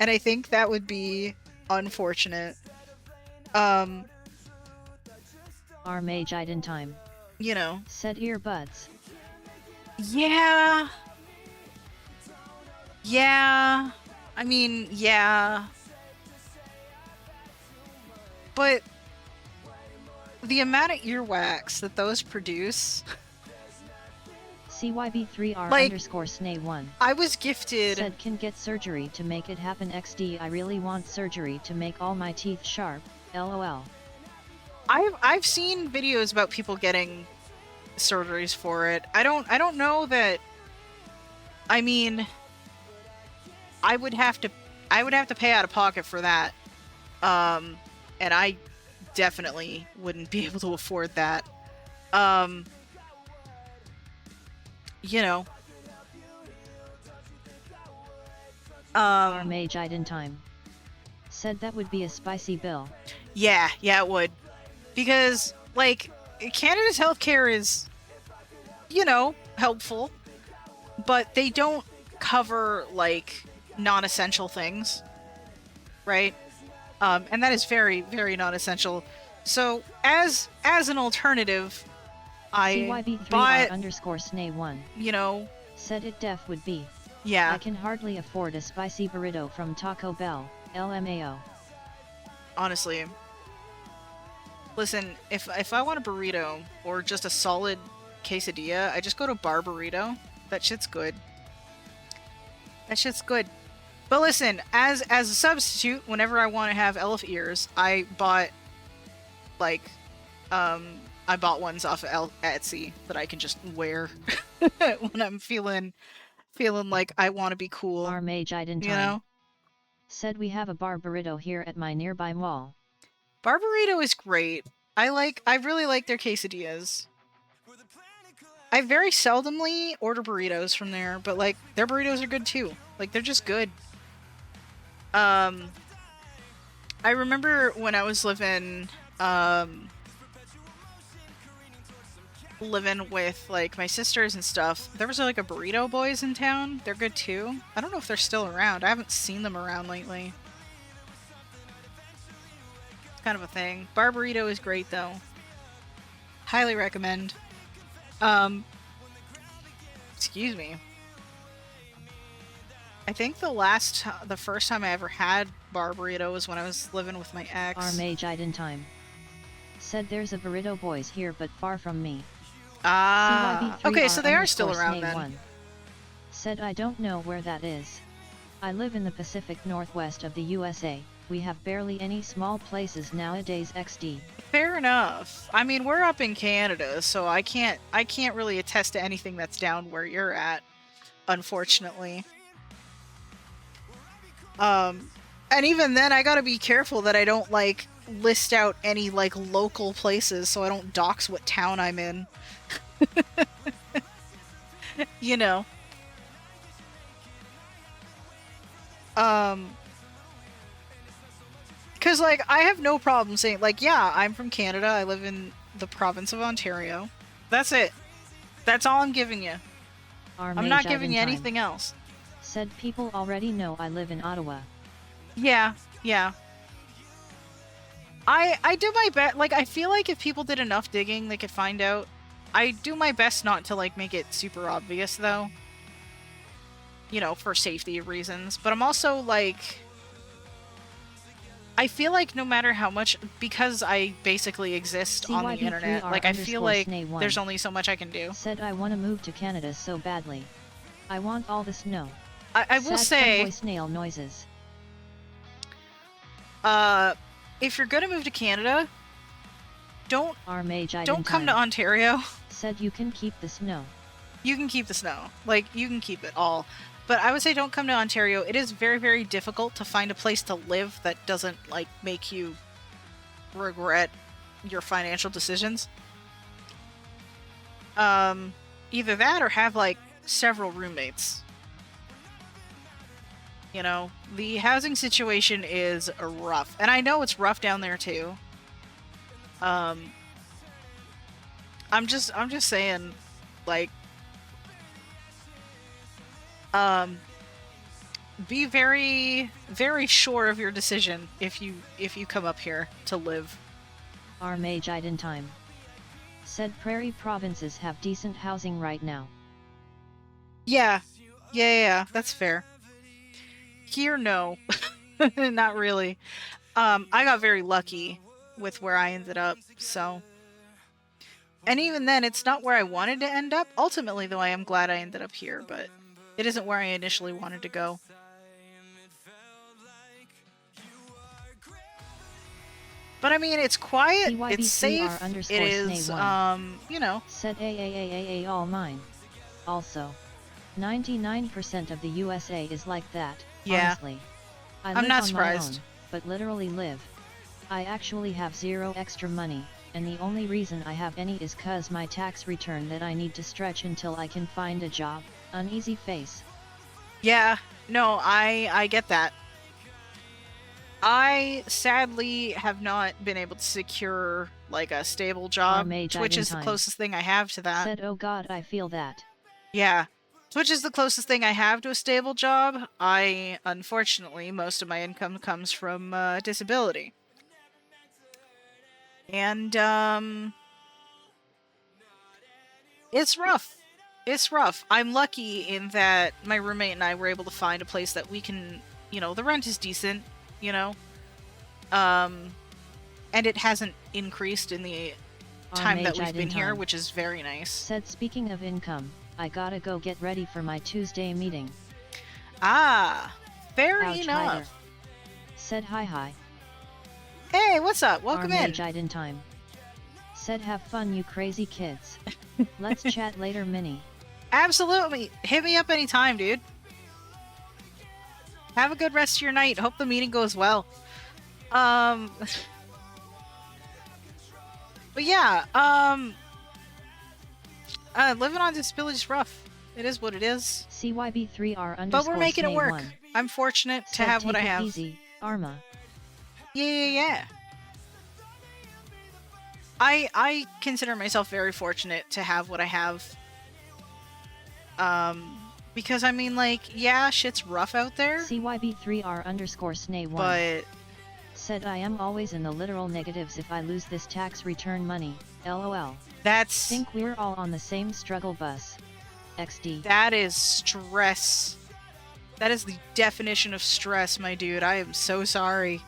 C: And I think that would be unfortunate.
A: Our mage Iden
C: you know.
A: said earbuds.
C: Yeah. Yeah. I mean, yeah. But the amount of earwax that those produce...
A: CYB3R
C: like,
A: underscore SNA1.
C: I was gifted...
A: Said can get surgery to make it happen XD. I really want surgery to make all my teeth sharp. LOL.
C: I've seen videos about people getting surgeries for it. I don't know that... I mean... I would have to pay out of pocket for that. And I definitely wouldn't be able to afford that. You know.
A: Our mage Iden said that would be a spicy bill.
C: Yeah, it would. Because, like, Canada's healthcare is, you know, helpful. But they don't cover, like, non-essential things. Right? And that is very, very non-essential. So, as an alternative, I
A: CYB3R
C: bought,
A: underscore SNA1.
C: you know...
A: Said it def would be.
C: Yeah.
A: I can hardly afford a spicy burrito from Taco Bell. LMAO.
C: Honestly. Listen, if I want a burrito, or just a solid quesadilla, I just go to Bar Burrito. That shit's good. That shit's good. But listen, as a substitute, whenever I want to have elf ears, I bought, like, I bought ones off of Etsy that I can just wear when I'm feeling like I want to be cool.
A: Our mage Iden
C: you know?
A: said we have a bar burrito here at my nearby mall.
C: Bar Burrito is great. I really like their quesadillas. I very seldomly order burritos from there, but like their burritos are good too. Like they're just good. I remember when I was living with like my sisters and stuff, there was like a Burrito Boys in town. They're good too. I don't know if they're still around. I haven't seen them around lately. It's kind of a thing. Bar Burrito is great though. Highly recommend. Excuse me. I think the first time I ever had bar burrito was when I was living with my ex.
A: Our mage in time. Said there's a Burrito Boys here but far from me.
C: Ah, okay, so they are still around then.
A: One. Said I don't know where that is. I live in the Pacific Northwest of the USA. We have barely any small places nowadays XD.
C: Fair enough. I mean, we're up in Canada, so I can't really attest to anything that's down where you're at, unfortunately. And even then I gotta be careful that I don't like list out any like local places so I don't dox what town I'm in. You know. Cause like I have no problem saying like, yeah, I'm from Canada, I live in the province of Ontario. That's it. That's all I'm giving you. I'm not giving you anything else.
A: Said people already know I live in Ottawa.
C: Yeah, yeah. I do my best. Like, I feel like if people did enough digging, they could find out. I do my best not to, like, make it super obvious, though. You know, for safety reasons. But I'm also, like... I feel like no matter how much... Because I basically exist on the internet, like, I feel like there's only so much I can do.
A: Said I want to move to Canada so badly. I want all the snow.
C: I will say...
A: snail noises.
C: If you're gonna move to Canada, don't come to Ontario.
A: Said you can keep the snow.
C: You can keep the snow. Like, you can keep it all. But I would say don't come to Ontario. It is very, very difficult to find a place to live that doesn't, like, make you regret your financial decisions. Either that or have, like, several roommates. You know, the housing situation is rough. And I know it's rough down there too. I'm just saying, like, be very, very sure of your decision if you come up here to live.
A: Our mage in time. Said prairie provinces have decent housing right now.
C: Yeah, that's fair. Here, no. Not really. I got very lucky with where I ended up, so... And even then, it's not where I wanted to end up. Ultimately, though, I am glad I ended up here, but it isn't where I initially wanted to go. But I mean, it's quiet, it's safe, it is, you know...
A: Said AAAAA all mine. Also, 99% of the USA is like that.
C: Yeah.
A: Honestly.
C: I'm not surprised.
A: My own, but literally live. I actually have zero extra money, and the only reason I have any is cause my tax return that I need to stretch until I can find a job. Uneasy face.
C: Yeah, no, I get that. I sadly have not been able to secure like a stable job. Twitch is the closest thing I have to that.
A: Said, oh god, I feel that.
C: Yeah. Twitch is the closest thing I have to a stable job. Unfortunately, most of my income comes from disability. And, it's rough. It's rough. I'm lucky in that my roommate and I were able to find a place that we can, you know, the rent is decent, you know? And it hasn't increased in the time that we've been here, which is very nice.
A: Said, speaking of income, I gotta go get ready for my Tuesday meeting.
C: Ah, fair
A: Ouch,
C: enough.
A: Hider. Said hi.
C: Hey, what's up? Welcome in.
A: In time. Said have fun, you crazy kids. Let's chat later, Minnie.
C: Absolutely. Hit me up anytime, dude. Have a good rest of your night. Hope the meeting goes well. But yeah, living on disability is rough. It is what it is.
A: CYB3R_.
C: But we're making it work. I'm fortunate to have what I have.
A: Easy, Arma.
C: Yeah. I consider myself very fortunate to have what I have. Because I mean, like, yeah, shit's rough out there,
A: CYB3R_Snay1
C: but
A: said I am always in the literal negatives if I lose this tax return money, lol.
C: that's
A: Think we're all on the same struggle bus. XD.
C: that is stress. That is the definition of stress, my dude. I am so sorry.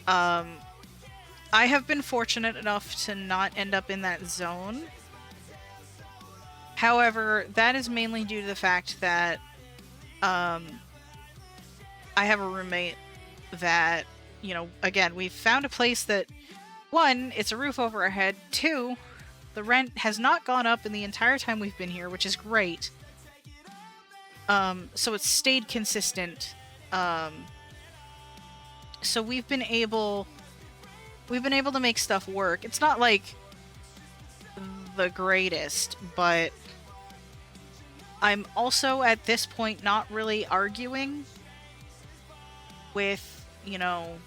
C: I have been fortunate enough to not end up in that zone. However, that is mainly due to the fact that I have a roommate that, you know, again, we've found a place that, one, it's a roof over our head. Two, the rent has not gone up in the entire time we've been here, which is great. So it's stayed consistent. So we've been able to make stuff work. It's not like the greatest, but I'm also at this point not really arguing with, you know,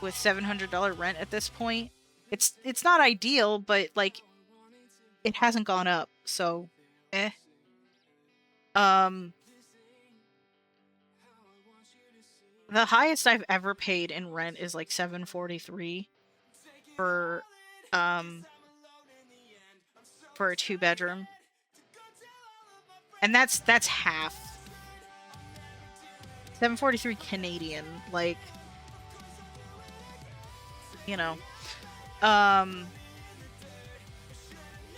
C: with $700 rent at this point. It's not ideal, but like it hasn't gone up, so the highest I've ever paid in rent is like $743 for a 2-bedroom. And that's half. $743 Canadian, like, you know. But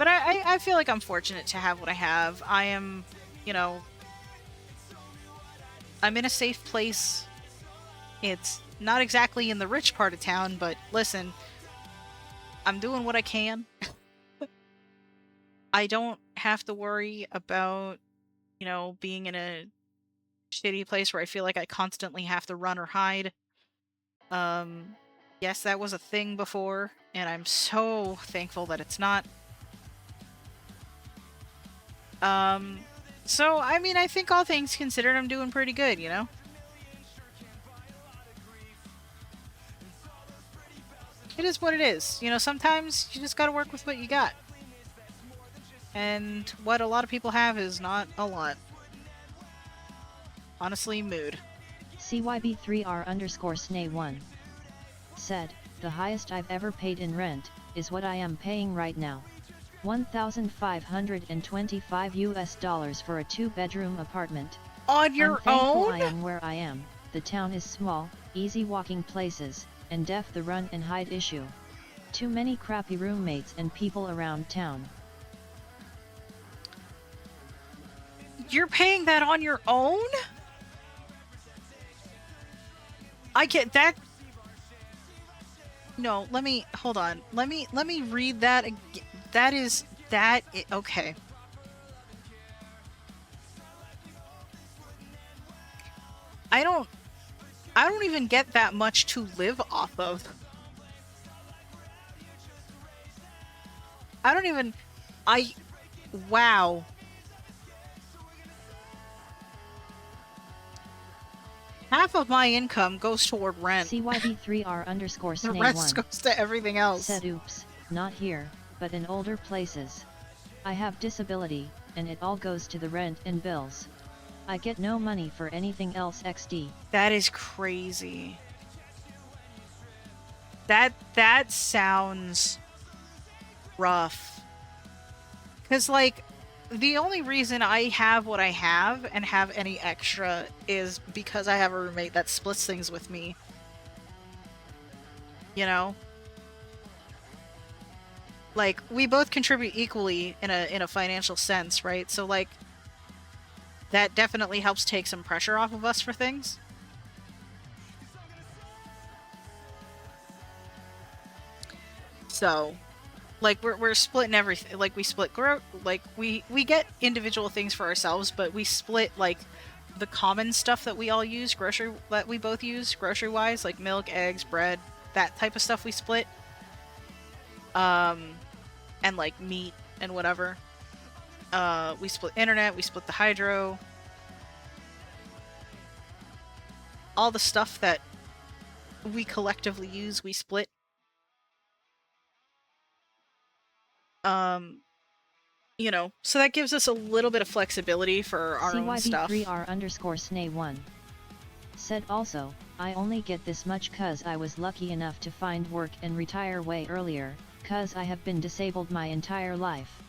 C: I feel like I'm fortunate to have what I have. I am, you know, I'm in a safe place. It's not exactly in the rich part of town, but listen, I'm doing what I can. I don't have to worry about, you know, being in a shitty place where I feel like I constantly have to run or hide. Yes, that was a thing before, and I'm so thankful that it's not. So, I mean, I think all things considered, I'm doing pretty good, you know? It is what it is. You know, sometimes you just gotta work with what you got. And what a lot of people have is not a lot. Honestly, mood.
A: CYB3R_Snay1 said, the highest I've ever paid in rent is what I am paying right now. $1,525 for a 2-bedroom apartment.
C: On your
A: I'm thankful
C: own?
A: I am where I am. The town is small, easy walking places, and def the run and hide issue. Too many crappy roommates and people around town.
C: You're paying that on your own? I get that. No, hold on. Let me read that again. Okay. I don't even get that much to live off of. Wow. Half of my income goes toward rent.
A: CYB3R_Snay1
C: The rest goes to everything else.
A: said, oops, not here, but in older places. I have disability, and it all goes to the rent and bills. I get no money for anything else XD.
C: That is crazy. That sounds rough. 'Cause like, the only reason I have what I have and have any extra is because I have a roommate that splits things with me. You know? Like, we both contribute equally in a financial sense, right? So like, that definitely helps take some pressure off of us for things. So, like, we're splitting everything. Like, we split we get individual things for ourselves, but we split like the common stuff that we all use, that we both use grocery wise, like milk, eggs, bread, that type of stuff we split. And like meat and whatever. We split internet, we split the hydro. All the stuff that we collectively use, we split. You know, so that gives us a little bit of flexibility for our own stuff.
A: CYB3R_SNA1 said also, I only get this much cuz I was lucky enough to find work and retire way earlier, cuz I have been disabled my entire life.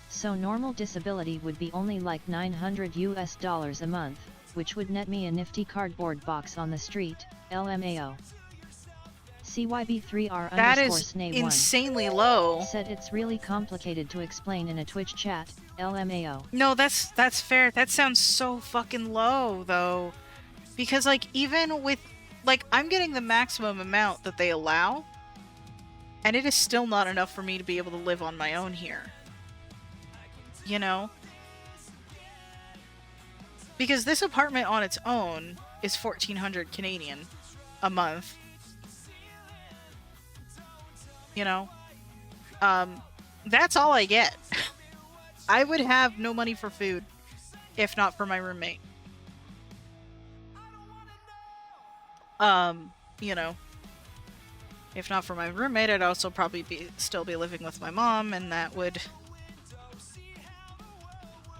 A: So normal disability would be only like $900 a month, which would net me a nifty cardboard box on the street, LMAO. CYB3R_SNA1
C: That is insanely low.
A: said it's really complicated to explain in a Twitch chat, LMAO.
C: No, that's fair. That sounds so fucking low, though. Because, like, even with... Like, I'm getting the maximum amount that they allow, and it is still not enough for me to be able to live on my own here. You know? Because this apartment on its own is 1,400 Canadian a month. You know? That's all I get. I would have no money for food if not for my roommate. You know, if not for my roommate, I'd also probably still be living with my mom, and that would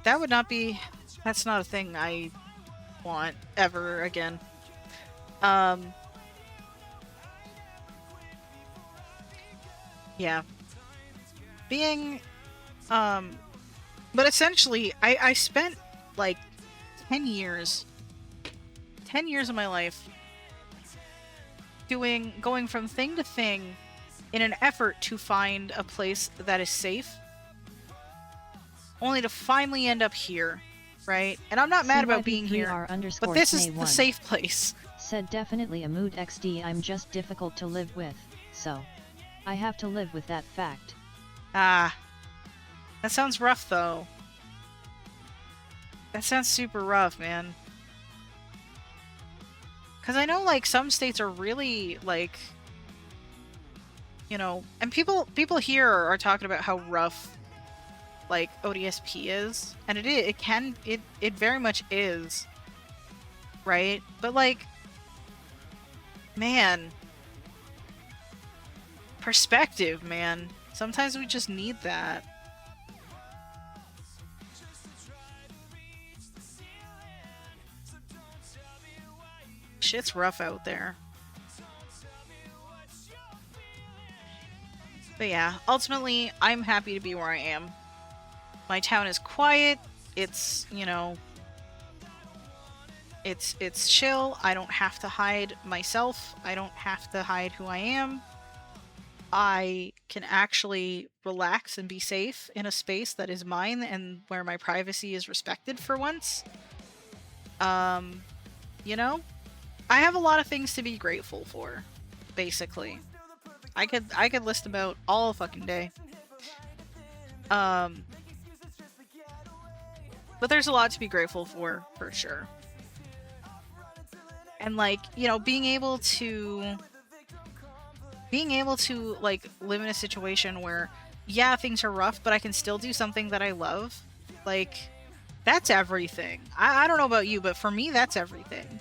C: not be, that's not a thing I want ever again. Yeah. Being, but essentially, I spent like 10 years of my life going from thing to thing in an effort to find a place that is safe, only to finally end up here, right? And I'm not mad about being here, but this is the safe place.
A: Said definitely a mood XD, I'm just difficult to live with, so I have to live with that fact.
C: Ah, that sounds rough though. That sounds super rough, man. Because I know, like, some states are really, like, you know, and people here are talking about how rough, like, ODSP is, and it very much is, right? But, like, man, perspective, man. Sometimes we just need that. Shit's rough out there. But yeah, ultimately, I'm happy to be where I am. My town is quiet. It's, you know, it's chill. I don't have to hide myself. I don't have to hide who I am. I can actually relax and be safe in a space that is mine and where my privacy is respected for once. You know? I have a lot of things to be grateful for, basically. I could list about all fucking day. But there's a lot to be grateful for sure. And, like, you know, being able to like live in a situation where, yeah, things are rough, but I can still do something that I love. Like, that's everything. I don't know about you, but for me, that's everything.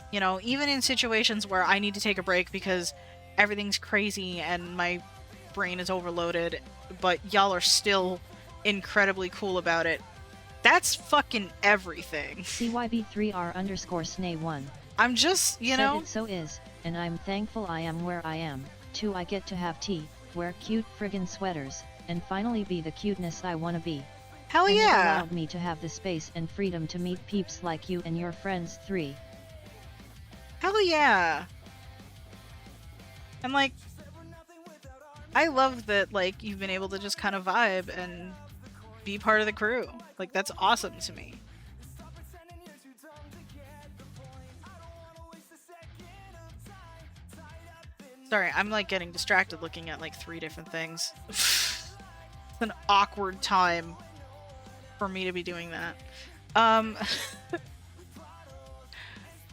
C: You know, even in situations where I need to take a break because everything's crazy and my brain is overloaded, but y'all are still incredibly cool about it. That's fucking everything.
A: CYB3R_SNA1
C: I'm just, you know...
A: It so is, and I'm thankful I am where I am. 2. I get to have tea, wear cute friggin' sweaters, and finally be the cuteness I wanna be.
C: Hell
A: and
C: yeah!
A: It allowed me to have the space and freedom to meet peeps like you and your friends. 3.
C: Hell yeah! And, like, I love that, like, you've been able to just kind of vibe and be part of the crew. Like, that's awesome to me. Sorry, I'm, like, getting distracted looking at, like, 3 different things. It's an awkward time for me to be doing that.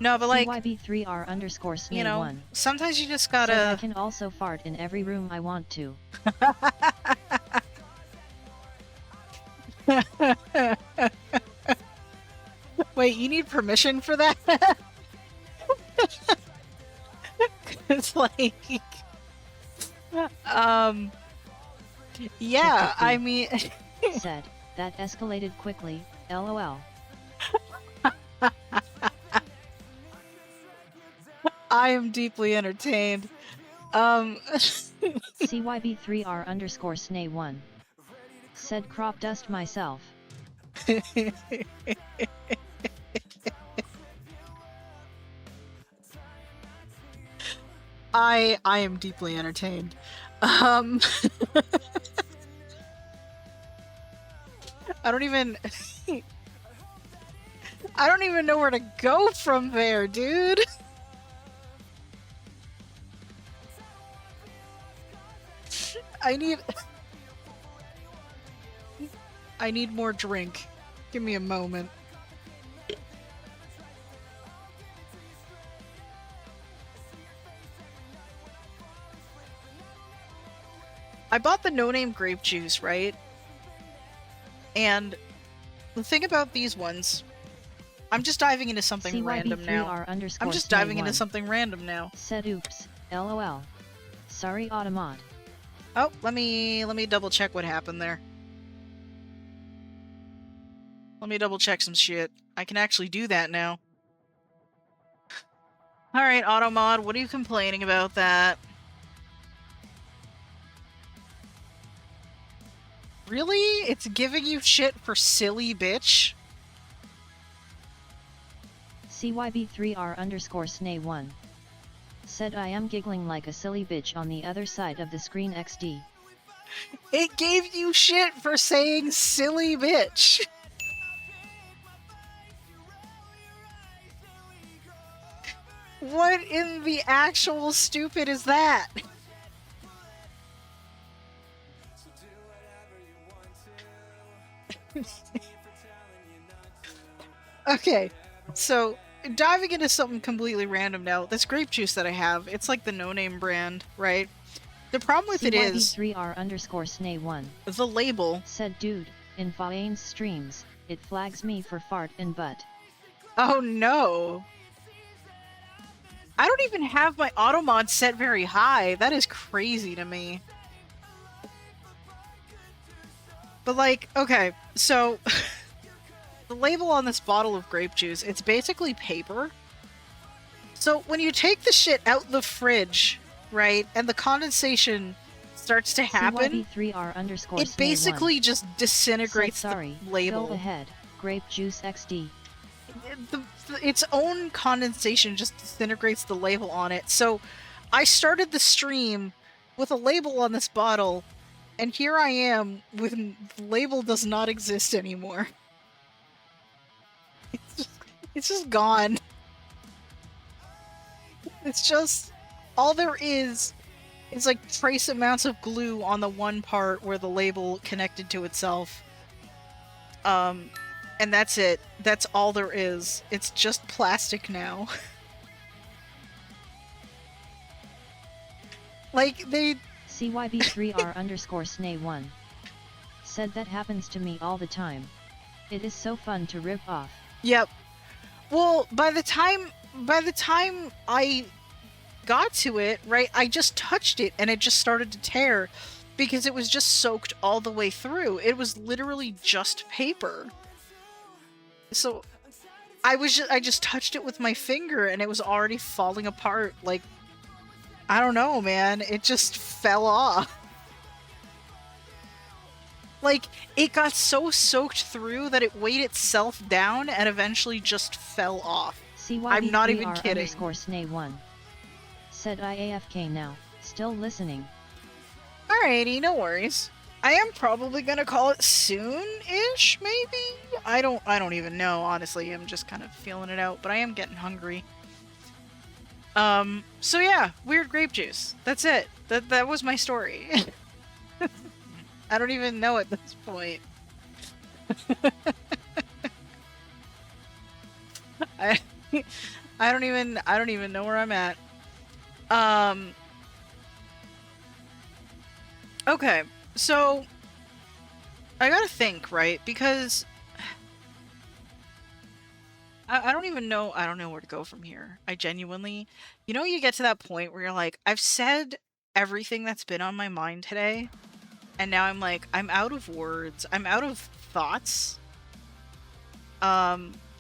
C: No, but, like,
A: CYB3R_SNA1
C: you know, sometimes you just gotta...
A: So I can also fart in every room I want to.
C: Wait, you need permission for that? It's like, yeah,
A: Chick
C: I mean,
A: said, that escalated quickly, lol.
C: I am deeply entertained.
A: CYB3R_Snay1 said crop dust myself.
C: I am deeply entertained. I don't even I don't even know where to go from there, dude. I need more drink. Give me a moment. I bought the no-name grape juice, right? And the thing about these ones, I'm just diving into something random now. I'm just diving into something random now.
A: Said oops, lol. Sorry Automod.
C: Oh, let me double check what happened there. Let me double check some shit. I can actually do that now. Alright, Automod, what are you complaining about that? Really? It's giving you shit for silly bitch?
A: CYB3R_Snay1 said I am giggling like a silly bitch on the other side of the screen XD.
C: It gave you shit for saying silly bitch. What in the actual stupid is that? Okay, so diving into something completely random now. This grape juice that I have, it's like the no-name brand, right? The problem with it is
A: CYB3R_Snay1
C: the label.
A: said dude, in Fawain's streams, it flags me for fart and butt.
C: Oh no. I don't even have my auto mod set very high. That is crazy to me. But like, okay, so the label on this bottle of grape juice, it's basically paper. So when you take the shit out the fridge, right, and the condensation starts to happen, it basically just disintegrates the label.
A: Go ahead, grape juice XD.
C: Its own condensation just disintegrates the label on it. So I started the stream with a label on this bottle, and here I am with the label does not exist anymore. It's just gone. It's just all there is like trace amounts of glue on the one part where the label connected to itself. And that's it. That's all there is. It's just plastic now. Like, they...
A: CYB3R_Snay1 said that happens to me all the time. It is so fun to rip off.
C: Yep. Well, by the time I got to it, right, I just touched it and it just started to tear because it was just soaked all the way through. It was literally just paper. So I just touched it with my finger and it was already falling apart. Like, I don't know, man. It just fell off. Like, it got so soaked through that it weighed itself down and eventually just fell off. I'm not even kidding.
A: CYB3R_Snay1 said I AFK now, still listening.
C: Alrighty, no worries. I am probably gonna call it soon-ish, maybe? I don't even know, honestly. I'm just kind of feeling it out, but I am getting hungry. So yeah, weird grape juice. That's it. That was my story. I don't even know at this point. I don't even know where I'm at. Okay, so I gotta think, right? Because I don't even know. I don't know where to go from here. I genuinely, you get to that point where you're like, I've said everything that's been on my mind today, and now I'm like, I'm out of words. I'm out of thoughts.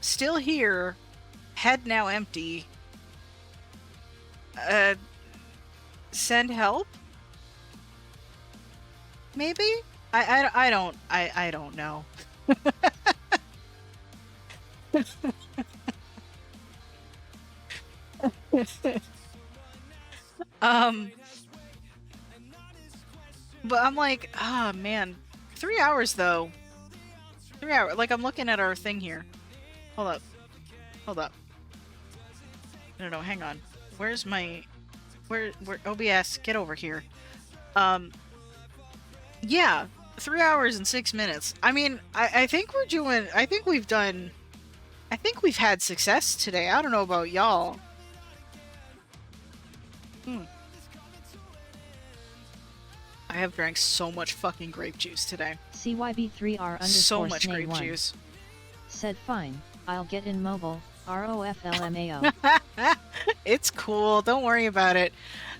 C: Still here, head now empty. Send help? Maybe? I don't know. But I'm like, ah, man. 3 hours, though. 3 hours. Like, I'm looking at our thing here. Hold up. Hold up. No, hang on. Where's my... Where... OBS, get over here. Yeah. 3 hours and 6 minutes. I mean, I think we're doing... I think we've done... I think we've had success today. I don't know about y'all. I have drank so much fucking grape juice today.
A: CYB3R
C: So much grape
A: _SNAY1
C: juice.
A: said fine, I'll get in mobile, ROFLMAO.
C: It's cool. Don't worry about it.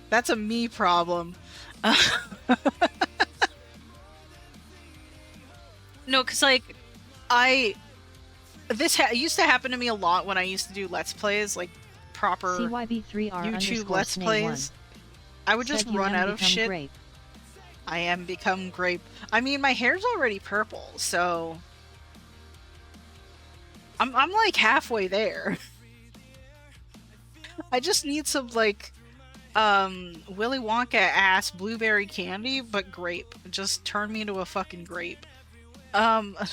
C: That's a me problem. No, because, like, this used to happen to me a lot when I used to do Let's Plays, like, proper
A: CYB3R
C: YouTube Let's
A: _SNAY1
C: Plays. I would just
A: said you
C: run
A: am
C: out of
A: become
C: shit.
A: grape.
C: I am become grape. I mean, my hair's already purple, so... I'm like halfway there. I just need some, like, Willy Wonka ass blueberry candy, but grape. Just turn me into a fucking grape. What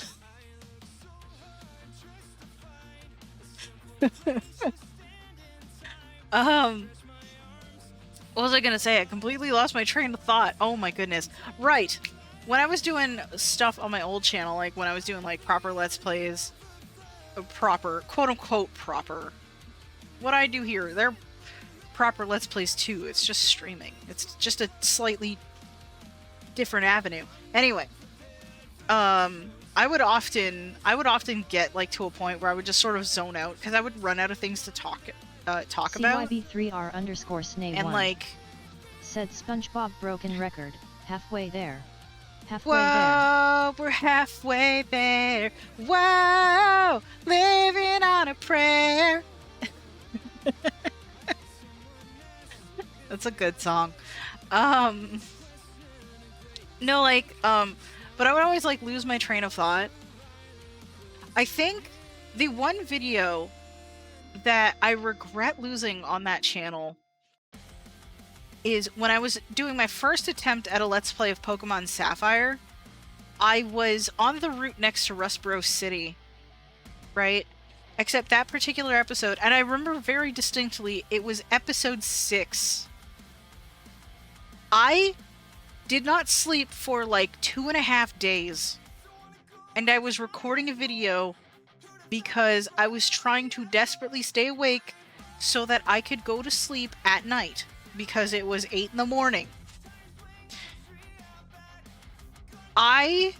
C: was I gonna say? I completely lost my train of thought. Oh my goodness. Right. When I was doing stuff on my old channel, like when I was doing like proper Let's Plays, proper, quote unquote proper. What I do here, they're proper Let's Plays too. It's just streaming. It's just a slightly different avenue. Anyway, I would often get like to a point where I would just sort of zone out because I would run out of things to talk about.
A: CYB3R _SNAY1
C: And like,
A: said SpongeBob broken record, halfway there. Halfway
C: whoa, we're halfway there. Whoa, living on a prayer. That's a good song. No, like, but I would always like lose my train of thought. I think the one video that I regret losing on that channel is when I was doing my first attempt at a Let's Play of Pokemon Sapphire. I was on the route next to Rustboro City, right? Except that particular episode, and I remember very distinctly, it was episode 6. I did not sleep for like 2.5 days, and I was recording a video because I was trying to desperately stay awake so that I could go to sleep at night because it was 8 in the morning. I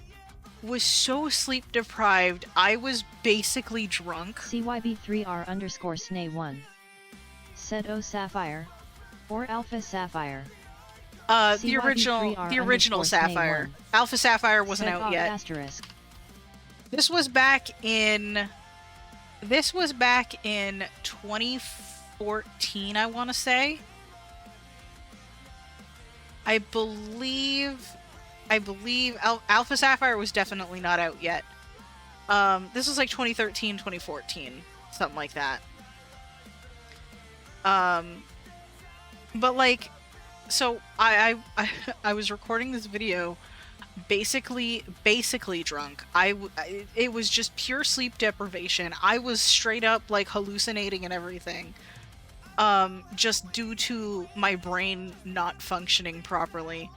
C: was so sleep deprived, I was basically drunk.
A: CYB3R _SNAY1 said O Sapphire or Alpha Sapphire.
C: The original Sapphire. Alpha Sapphire wasn't
A: said
C: out yet.
A: Asterisk.
C: This was back in 2014, I want to say. I believe Alpha Sapphire was definitely not out yet. This was like 2013, 2014, something like that. But like, so I was recording this video basically drunk. It was just pure sleep deprivation. I was straight up like hallucinating and everything. Just due to my brain not functioning properly.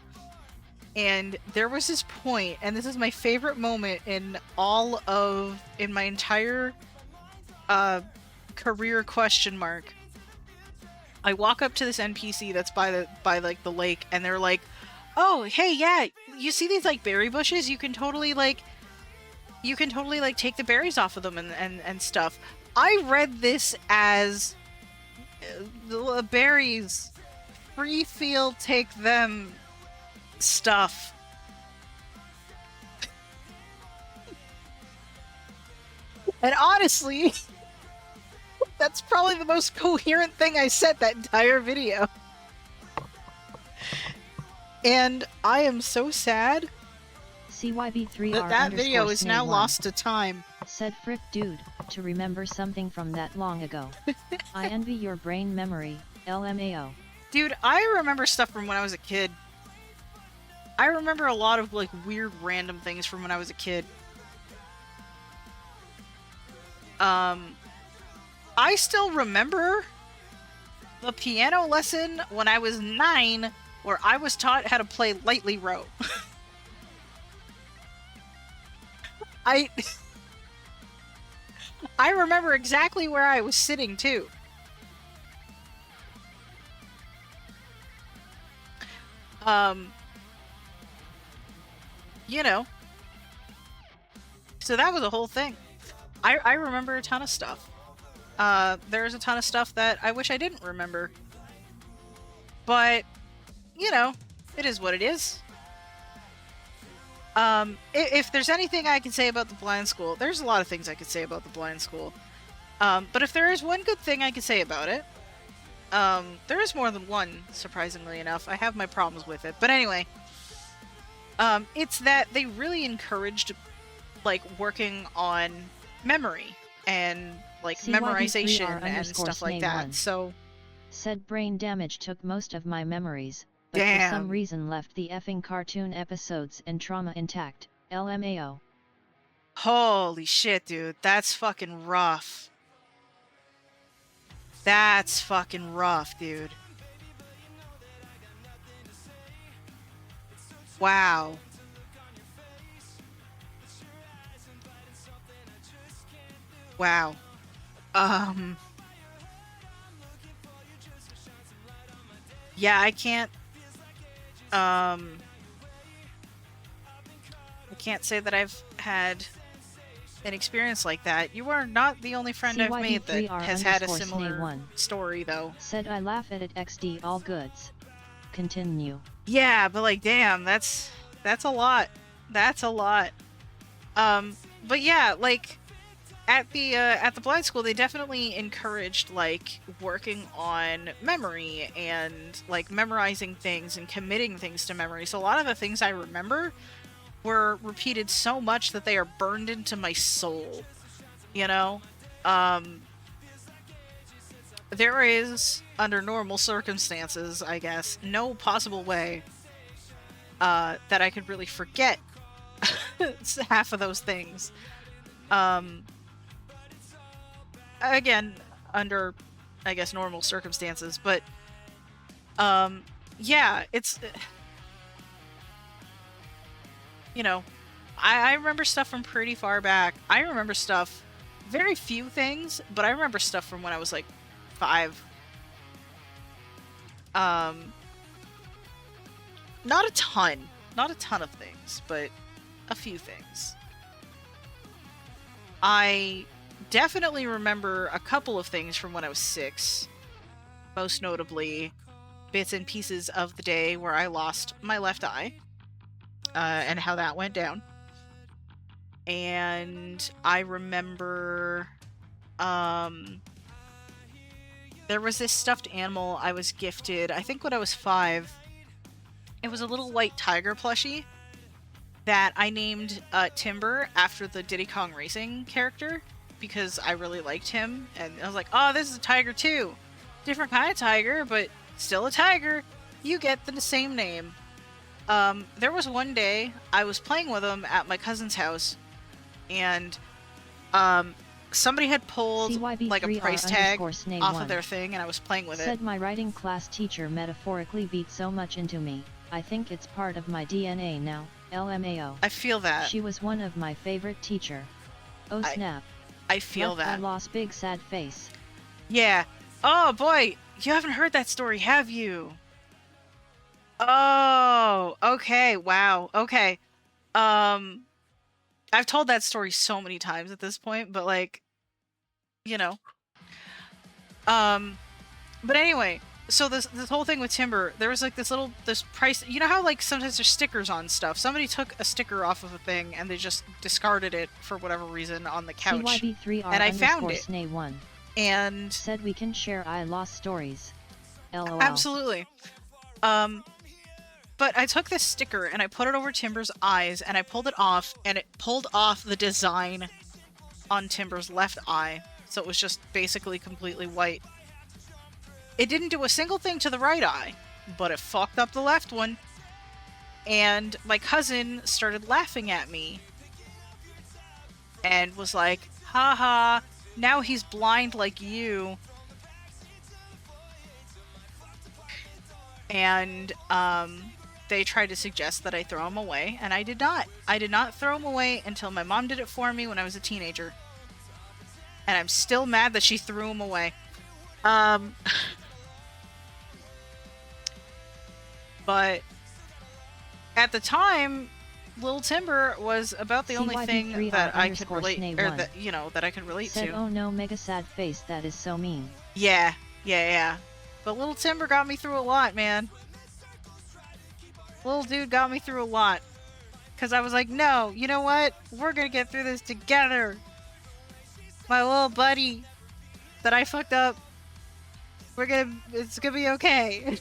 C: And there was this point, and this is my favorite moment in my entire career question mark. I walk up to this NPC that's by like the lake, and they're like, "Oh, hey, yeah, you see these like berry bushes? You can totally like take the berries off of them and stuff. I read this as the berries, free feel, take them stuff. And honestly, that's probably the most coherent thing I said that entire video. And I am so sad
A: CYB3R
C: that video is now
A: _Snay1
C: lost to time.
A: said, frick dude, to remember something from that long ago. I envy your brain memory, LMAO.
C: Dude, I remember stuff from when I was a kid. I remember a lot of like weird random things from when I was a kid. I still remember the piano lesson when I was 9 where I was taught how to play Lightly Row. I remember exactly where I was sitting too. You know. So that was a whole thing. I remember a ton of stuff. There's a ton of stuff that I wish I didn't remember. But, you know, it is what it is. If there's anything I can say about the blind school, there's a lot of things I could say about the blind school. But if there is one good thing I could say about it, there is more than one, surprisingly enough. I have my problems with it. But anyway, it's that they really encouraged, like, working on memory and, like, memorization and stuff like that. So,
A: said brain damage took most of my memories, but for some reason left the effing cartoon episodes and trauma intact, LMAO.
C: Holy shit, dude. That's fucking rough. That's fucking rough, dude. Wow. Wow. Yeah, I can't say that I've had an experience like that. You are not the only friend I've made that has had a similar story, though.
A: Said I laugh at it XD all goods. Continue.
C: Yeah, but like, damn, that's a lot. That's a lot. But yeah, like, at the blind school, they definitely encouraged, like, working on memory and, like, memorizing things and committing things to memory. So a lot of the things I remember were repeated so much that they are burned into my soul, you know? There is, under normal circumstances, I guess, no possible way that I could really forget half of those things. Again, under, I guess, normal circumstances, but yeah, it's, you know, I remember stuff from pretty far back. I remember stuff, very few things, but I remember stuff from when I was like 5. Not a ton of things, but a few things. I definitely remember a couple of things from when I was 6. Most notably, bits and pieces of the day where I lost my left eye, and how that went down. And I remember, there was this stuffed animal I was gifted, I think when I was 5. It was a little white tiger plushie that I named Timber after the Diddy Kong Racing character, because I really liked him, and I was like, oh, this is a tiger too. Different kind of tiger, but still a tiger. You get the same name. There was one day I was playing with him at my cousin's house, and somebody had pulled like a price tag off of their thing, and I was playing with it.
A: Said my writing class teacher metaphorically beat so much into me. I think it's part of my DNA now, LMAO.
C: I feel that.
A: She was one of my favorite teacher. Oh snap.
C: I feel that.
A: I lost big sad face.
C: Yeah. Oh boy, you haven't heard that story, have you? Oh, okay, wow, okay. I've told that story so many times at this point, but like, you know. But anyway, so this whole thing with timber, there was like this price. You know how like sometimes there's stickers on stuff. Somebody took a sticker off of a thing and they just discarded it for whatever reason on the couch.
A: CYB3R
C: and I found it.
A: Snay1
C: And
A: said we can share I lost stories. LOL.
C: Absolutely. But I took this sticker and I put it over Timber's eyes and I pulled it off and it pulled off the design on Timber's left eye. So it was just basically completely white. It didn't do a single thing to the right eye, but it fucked up the left one. And my cousin started laughing at me and was like, haha, now he's blind like you. And they tried to suggest that I throw him away, and I did not. I did not throw him away until my mom did it for me when I was a teenager. And I'm still mad that she threw him away. But at the time, Little Timber was about the only thing that I could relate, or that, you know, that I could relate
A: said,
C: to.
A: "Oh no, mega sad face, that is so mean."
C: Yeah. But Little Timber got me through a lot, man. Little dude got me through a lot. Because I was like, no, you know what? We're gonna get through this together. My little buddy that I fucked up. It's gonna be okay.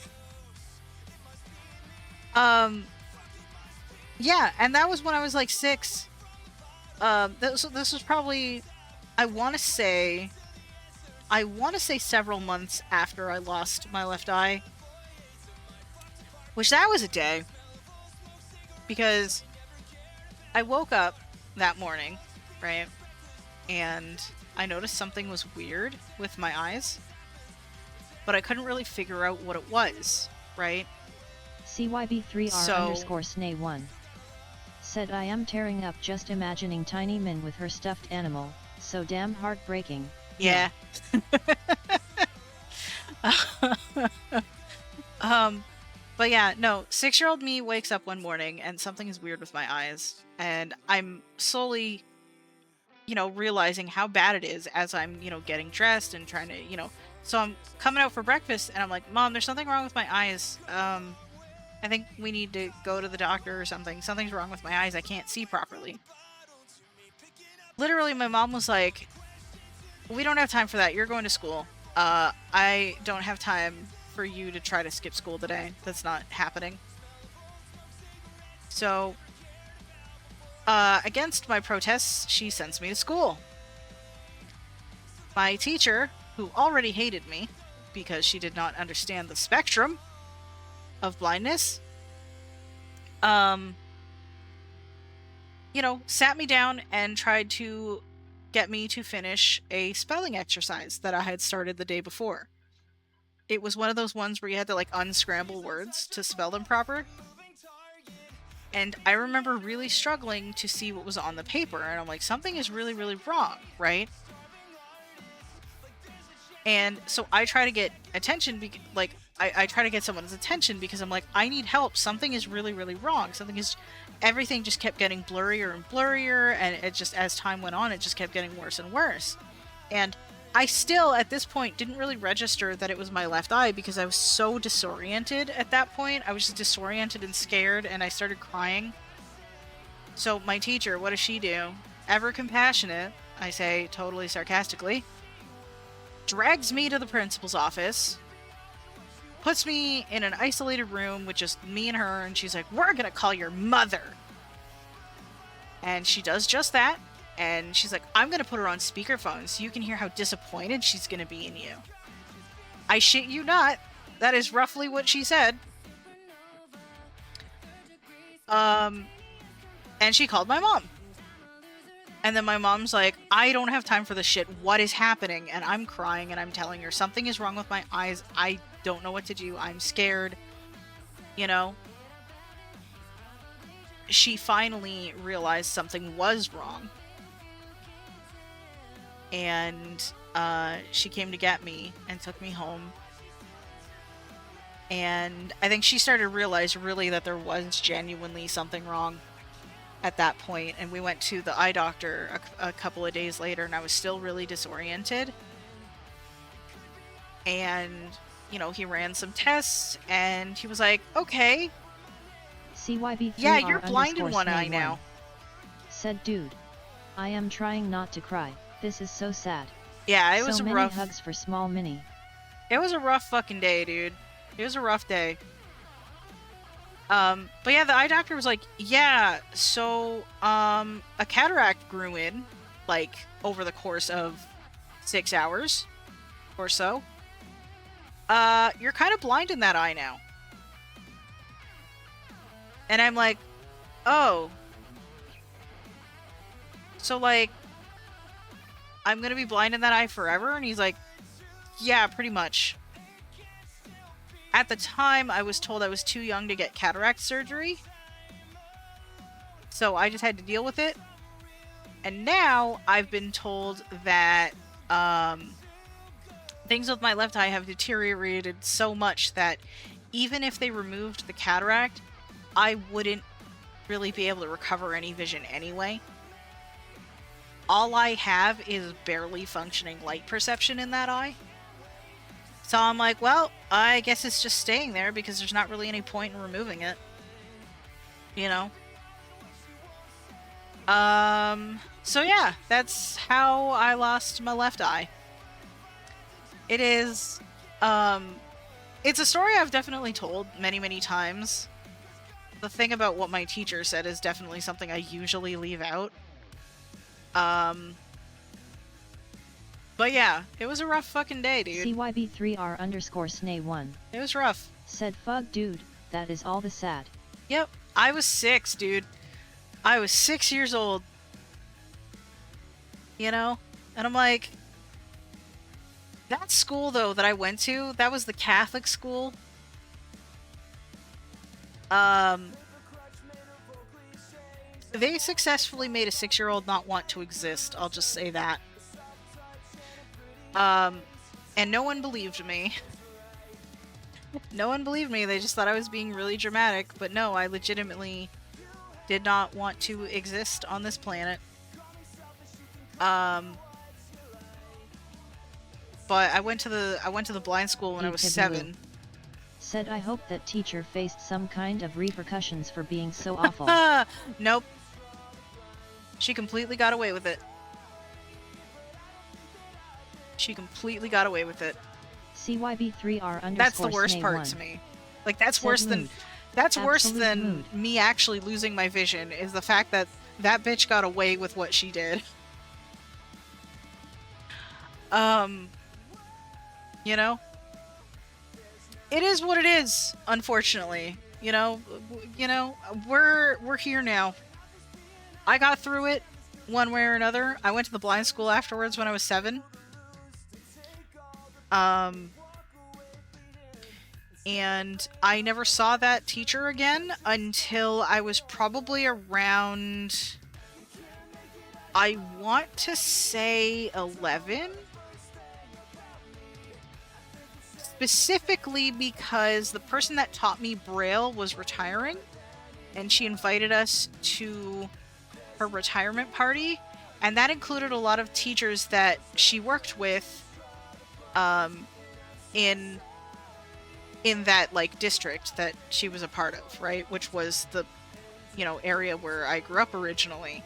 C: Yeah, and that was when I was like 6. This was probably, I want to say several months after I lost my left eye. Which that was a day. Because I woke up that morning, right? And I noticed something was weird with my eyes. But I couldn't really figure out what it was, right?
A: CYB3R_Snay1 said, I am tearing up just imagining Tiny Min with her stuffed animal, so damn heartbreaking.
C: Yeah. But yeah, no, 6-year-old me wakes up one morning and something is weird with my eyes. And I'm slowly, realizing how bad it is as I'm, getting dressed and trying to, So I'm coming out for breakfast and I'm like, Mom, there's something wrong with my eyes. I think we need to go to the doctor or something. Something's wrong with my eyes. I can't see properly. Literally, my mom was like, we don't have time for that. You're going to school. I don't have time for you to try to skip school today. That's not happening. So, against my protests, she sends me to school. My teacher, who already hated me because she did not understand the spectrum of blindness, sat me down and tried to get me to finish a spelling exercise that I had started the day before. It was one of those ones where you had to unscramble words to spell them proper. And I remember really struggling to see what was on the paper, and I'm like, something is really, really wrong, right? And so I try to get attention, I try to get someone's attention because I'm like, I need help. Something is really, really wrong. Everything just kept getting blurrier and blurrier, and it just, as time went on, it just kept getting worse and worse. And I still, at this point, didn't really register that it was my left eye because I was so disoriented at that point. I was just disoriented and scared, and I started crying. So my teacher, what does she do? Ever compassionate, I say totally sarcastically, drags me to the principal's office, puts me in an isolated room with just me and her, and she's like, we're gonna call your mother. And she does just that, and she's like, I'm gonna put her on speakerphone so you can hear how disappointed she's gonna be in you. I shit you not, that is roughly what she said. And she called my mom. And then my mom's like, I don't have time for this shit. What is happening? And I'm crying and I'm telling her something is wrong with my eyes. I don't know what to do. I'm scared. She finally realized something was wrong. And she came to get me and took me home. And I think she started to realize really that there was genuinely something wrong. at that point, and we went to the eye doctor a couple of days later, and I was still really disoriented. And, you know, he ran some tests, and he was like, okay,
A: CYB3R
C: yeah, you're blind in one eye now.
A: Said, dude, I am trying not to cry. This is so sad.
C: Yeah, it was
A: so
C: a
A: many
C: rough...
A: hugs for small Minnie.
C: It was a rough fucking day, dude. It was a rough day. But yeah, the eye doctor was like, yeah, so, a cataract grew in, like, over the course of 6 hours or so. You're kind of blind in that eye now. And I'm like, oh. So, like, I'm gonna be blind in that eye forever? And he's like, yeah, pretty much. At the time, I was told I was too young to get cataract surgery. So I just had to deal with it. And now I've been told that things with my left eye have deteriorated so much that even if they removed the cataract, I wouldn't really be able to recover any vision anyway. All I have is barely functioning light perception in that eye. So I'm like, well, I guess it's just staying there because there's not really any point in removing it. You know? So yeah, that's how I lost my left eye. It is, it's a story I've definitely told many, many times. The thing about what my teacher said is definitely something I usually leave out. But yeah, it was a rough fucking day, dude.
A: CYB3R_SNAY1.
C: It was rough.
A: Said, fuck dude, that is all the sad.
C: Yep. I was 6, dude. I was 6 years old. You know? And I'm like... That school, though, that I went to, that was the Catholic school. They successfully made a 6-year-old not want to exist. I'll just say that. And no one believed me. No one believed me. They just thought I was being really dramatic. But no, I legitimately did not want to exist on this planet. But I went to the blind school when I was 7.
A: Said, I hope that teacher faced some kind of repercussions for being so awful.
C: Nope. She completely got away with it. She completely got away with it.
A: CYB3R_SNAY1.
C: That's the worst part to me. Like, that's
A: Said
C: worse than...
A: mood.
C: That's worse
A: Absolute
C: than
A: mood.
C: me actually losing my vision, is the fact that that bitch got away with what she did. You know? It is what it is, unfortunately. You know, we're here now. I got through it one way or another. I went to the blind school afterwards when I was 7. And I never saw that teacher again until I was probably around, I want to say 11. Specifically because the person that taught me Braille was retiring, and she invited us to her retirement party, and that included a lot of teachers that she worked with in that, like, district that she was a part of, right? Which was the, you know, area where I grew up originally.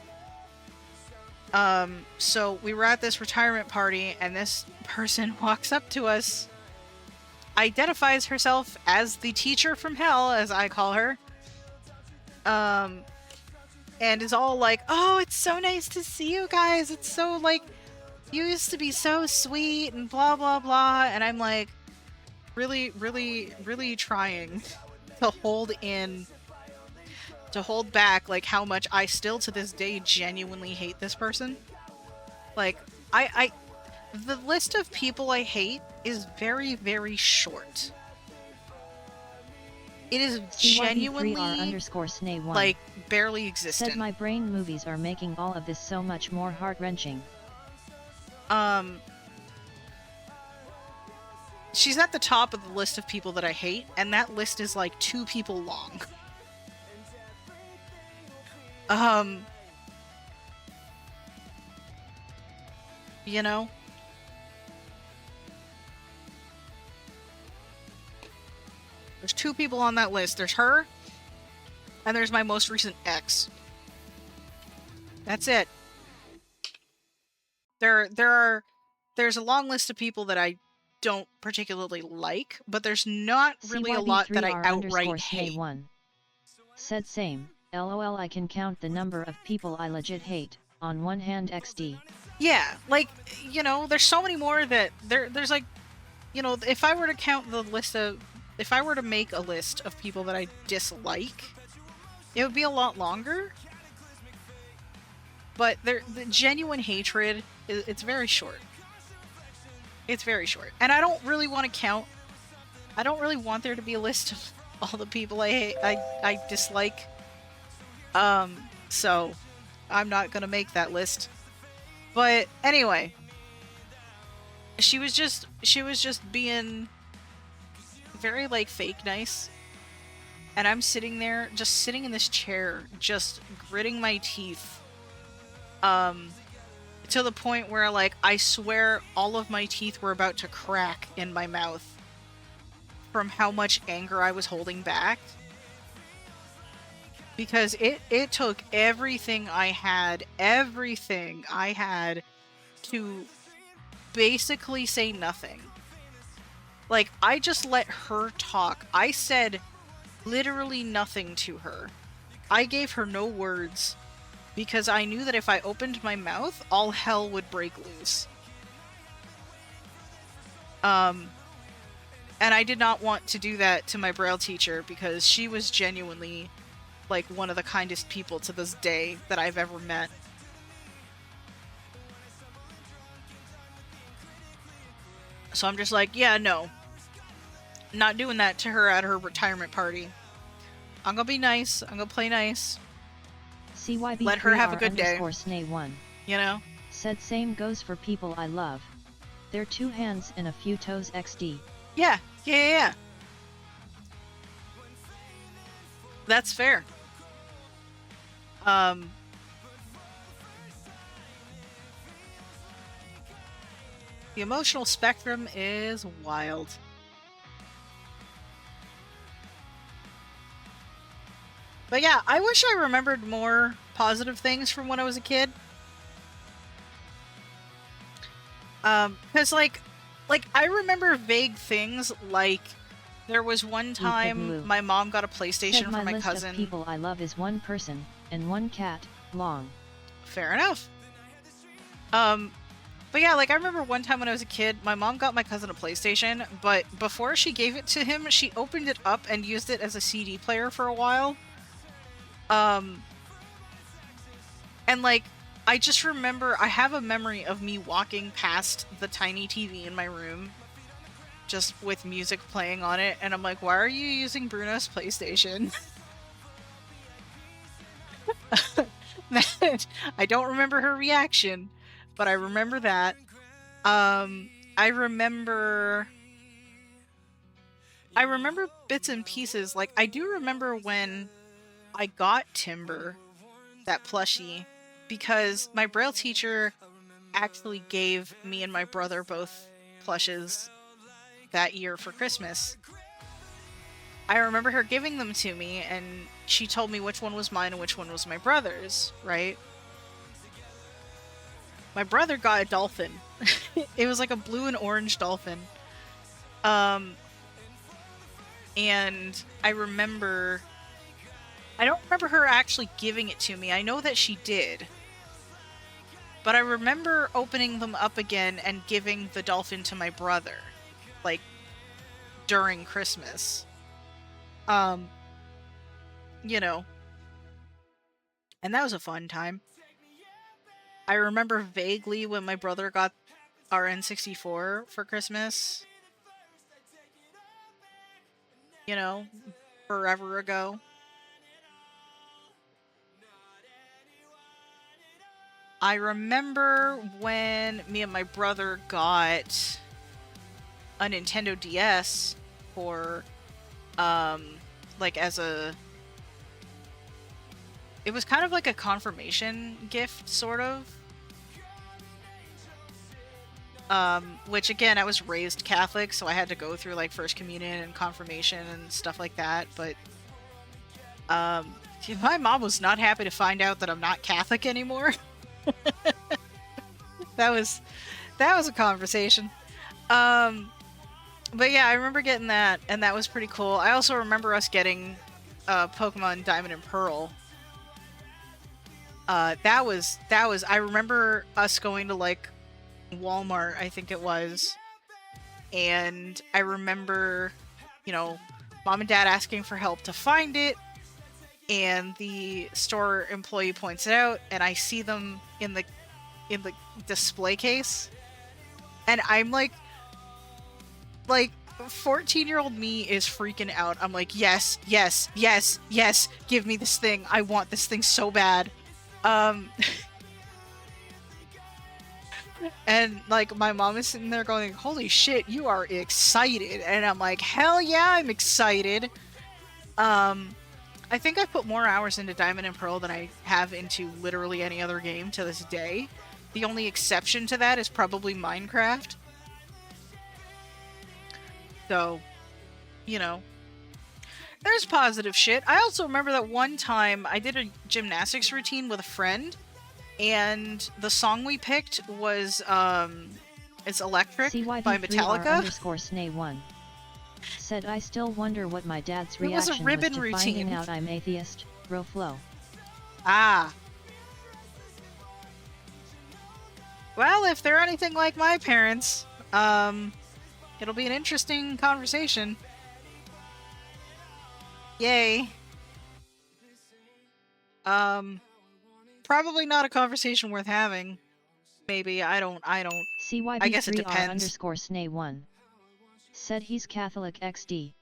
C: So we were at this retirement party, and this person walks up to us, identifies herself as the teacher from hell, as I call her, and is all like, oh, it's so nice to see you guys. It's so, like, you used to be so sweet and blah, blah, blah. And I'm like, really, really, really trying to hold back, like, how much I still to this day genuinely hate this person. Like, the list of people I hate is very, very short. It is genuinely,
A: CYB3R_SNAY1.
C: like, barely existent.
A: Said, my brain movies are making all of this so much more heart-wrenching.
C: She's at the top of the list of people that I hate, and that list is like 2 people long. Um, you know? There's 2 people on that list. There's her, and there's my most recent ex. That's it. There's a long list of people that I don't particularly like, but there's not really a lot that I outright hate.
A: CYB3R_Snay1 said same. LOL, I can count the number of people I legit hate on one hand XD.
C: Yeah, like, you know, there's so many more that there's like, you know, if I were to count the list of, if I were to make a list of people that I dislike, it would be a lot longer. But the genuine hatred, it's very short. It's very short. And I don't really want to count, I don't really want there to be a list of all the people I hate, I dislike. So I'm not gonna make that list. But anyway, she was just being very, like, fake nice. And I'm sitting there, just sitting in this chair, just gritting my teeth. To the point where, like, I swear all of my teeth were about to crack in my mouth from how much anger I was holding back. Because it took everything I had to basically say nothing. Like, I just let her talk. I said literally nothing to her. I gave her no words because I knew that if I opened my mouth, all hell would break loose. And I did not want to do that to my Braille teacher because she was genuinely, like, one of the kindest people to this day that I've ever met. So I'm just like, yeah, no. Not doing that to her at her retirement party. I'm gonna be nice. I'm gonna play nice.
A: CYB
C: Let her have a good day.
A: Snay1
C: You know?
A: said same goes for people I love. They're 2 hands and a few toes XD.
C: Yeah. That's fair. The emotional spectrum is wild. But yeah, I wish I remembered more positive things from when I was a kid. Because like I remember vague things, like there was one time my mom got a PlayStation for my cousin.
A: List of people I love is 1 person and 1 cat long.
C: Fair enough. But yeah, like I remember one time when I was a kid, my mom got my cousin a PlayStation, but before she gave it to him, she opened it up and used it as a CD player for a while. And like, I just remember, I have a memory of me walking past the tiny TV in my room, just with music playing on it, and I'm like, why are you using Bruno's PlayStation? I don't remember her reaction, but I remember that. I remember bits and pieces. Like, I do remember when I got Timber, that plushie, because my Braille teacher actually gave me and my brother both plushes that year for Christmas. I remember her giving them to me, and she told me which one was mine and which one was my brother's, right? My brother got a dolphin. It was like a blue and orange dolphin. And I don't remember her actually giving it to me. I know that she did. But I remember opening them up again and giving the dolphin to my brother. Like, during Christmas. You know. And that was a fun time. I remember vaguely when my brother got our N64 for Christmas. You know, forever ago. I remember when me and my brother got a Nintendo DS for, like, as a... it was kind of like a confirmation gift, sort of. Which again, I was raised Catholic, so I had to go through like First Communion and confirmation and stuff like that. But my mom was not happy to find out that I'm not Catholic anymore. that was a conversation. But yeah, I remember getting that, and that was pretty cool. I also remember us getting Pokemon Diamond and Pearl. That was I remember us going to like Walmart, I think it was, and I remember, you know, mom and dad asking for help to find it, and the store employee points it out, and I see them in the display case, and I'm like 14-year-old me is freaking out. I'm like, yes, give me this thing. I want this thing so bad. And like my mom is sitting there going, holy shit, you are excited. And I'm like, hell yeah, I'm excited. I think I put more hours into Diamond and Pearl than I have into literally any other game to this day. The only exception to that is probably Minecraft. So, you know, there's positive shit. I also remember that one time I did a gymnastics routine with a friend, and the song we picked was it's Electric by Metallica.
A: CYD3R_Snay1 said, I still wonder what my dad's
C: It was a
A: reaction
C: ribbon
A: was to
C: routine.
A: finding out I'm atheist. Roflo.
C: Ah. Well, if they're anything like my parents, it'll be an interesting conversation. Yay. Probably not a conversation worth having. Maybe, I don't.
A: CYB3R
C: I guess it depends.
A: _Snay1 said he's Catholic XD.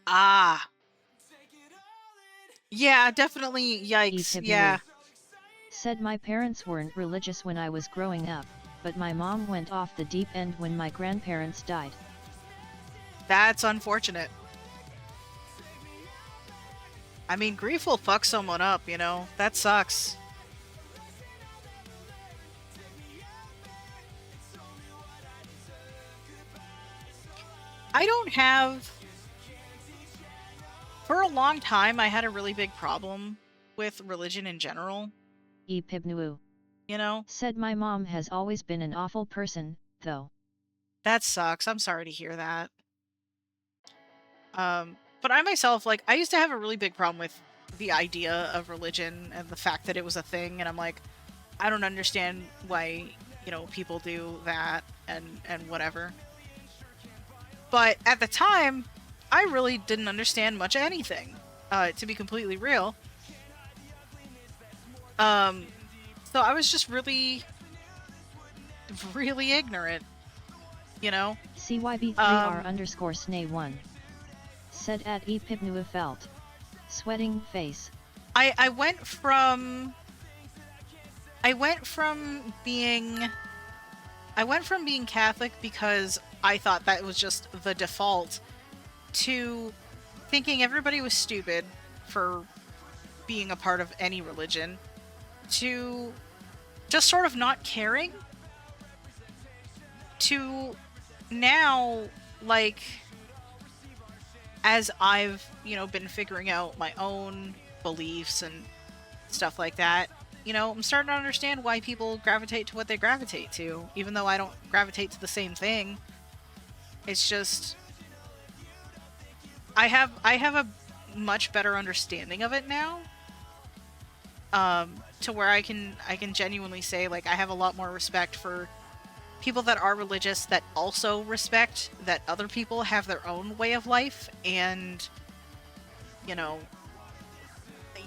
C: Ah. Yeah, definitely. Yikes. Yeah.
A: Said my parents weren't religious when I was growing up, but my mom went off the deep end when my grandparents died.
C: That's unfortunate. I mean, grief will fuck someone up, you know? That sucks. I don't have... For a long time, I had a really big problem with religion in general.
A: Epibnu.
C: You know?
A: Said my mom has always been an awful person, though.
C: That sucks. I'm sorry to hear that. But I myself, like, I used to have a really big problem with the idea of religion and the fact that it was a thing, and I'm like, I don't understand why, you know, people do that and whatever. But at the time, I really didn't understand much of anything, to be completely real. So I was just really ignorant, you know?
A: CYB3R_Snay1 said at Epibnu felt. Sweating face.
C: I went from being Catholic because I thought that was just the default, to thinking everybody was stupid for being a part of any religion, to just sort of not caring, to now, like, as I've, you know, been figuring out my own beliefs and stuff like that, you know, I'm starting to understand why people gravitate to what they gravitate to, even though I don't gravitate to the same thing. It's just, I have a much better understanding of it now, to where I can genuinely say, like, I have a lot more respect for people that are religious, that also respect that other people have their own way of life, and, you know,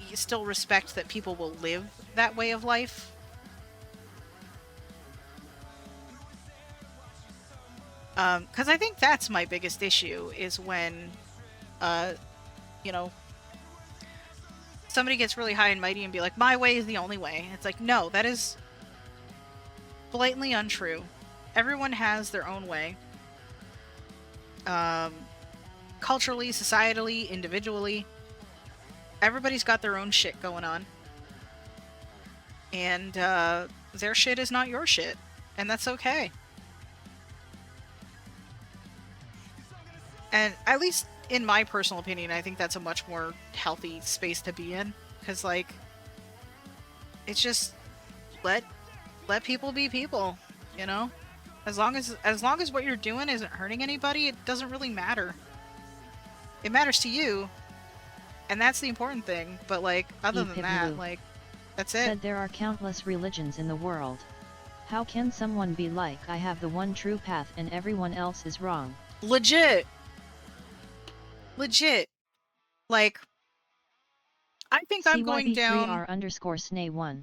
C: you still respect that people will live that way of life. Because I think that's my biggest issue, is when, you know, somebody gets really high and mighty and be like, my way is the only way. It's like, no, that is blatantly untrue. Everyone has their own way. Culturally, societally, individually. everybody's got their own shit going on. And their shit is not your shit. And that's okay. And at least in my personal opinion, I think that's a much more healthy space to be in. Because, like, it's just let people be people, you know? As long as what you're doing isn't hurting anybody, it doesn't really matter. It matters to you, and that's the important thing. But, like, other than that, like, that's it.
A: Said there are countless religions in the world. How can someone be like, I have the one true path and everyone else is wrong?
C: Legit. Like, I think I'm going down...
A: CYB3R_SNA1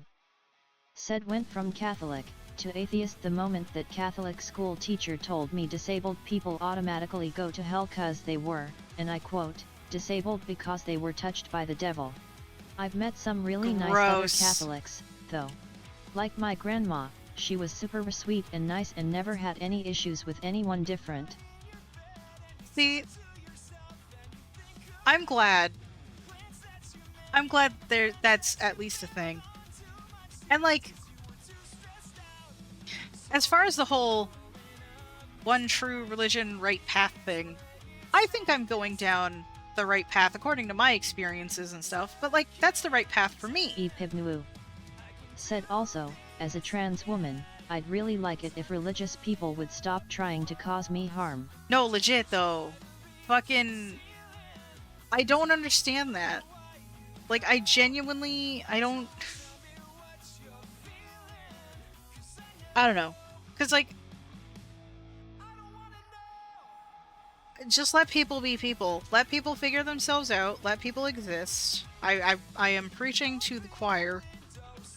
A: said went from Catholic to atheist the moment that Catholic school teacher told me disabled people automatically go to hell cause they were, and I quote, disabled because they were touched by the devil. I've met some really nice other Catholics, though. Like my grandma, she was super sweet and nice and never had any issues with anyone different.
C: See, I'm glad that's at least a thing. And, like, as far as the whole one true religion, right path thing, I think I'm going down the right path according to my experiences and stuff, but, like, that's the right path for me.
A: Epibnu said also, as a trans woman, I'd really like it if religious people would stop trying to cause me harm.
C: No, legit though. Fucking... I don't understand that. Like, I don't know. Because, like, just let people be people. Let people figure themselves out. Let people exist. I am preaching to the choir,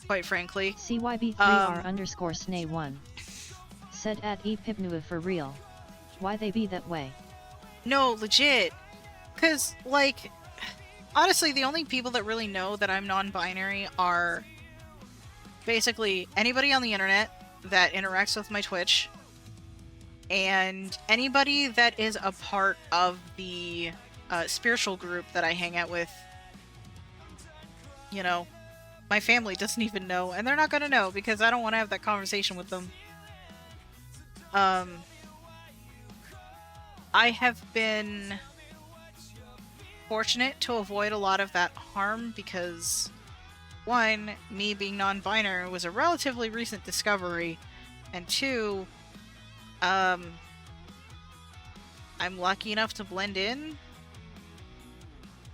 C: quite frankly.
A: CYB3R_SNA1 said at Epibnu for real. Why they be that way?
C: No, legit. Because, like, honestly, the only people that really know that I'm non-binary are basically anybody on the internet that interacts with my Twitch, and anybody that is a part of the spiritual group that I hang out with. You know, my family doesn't even know, and they're not gonna know because I don't want to have that conversation with them. I have been fortunate to avoid a lot of that harm because, one, me being non-binary was a relatively recent discovery, and two, I'm lucky enough to blend in.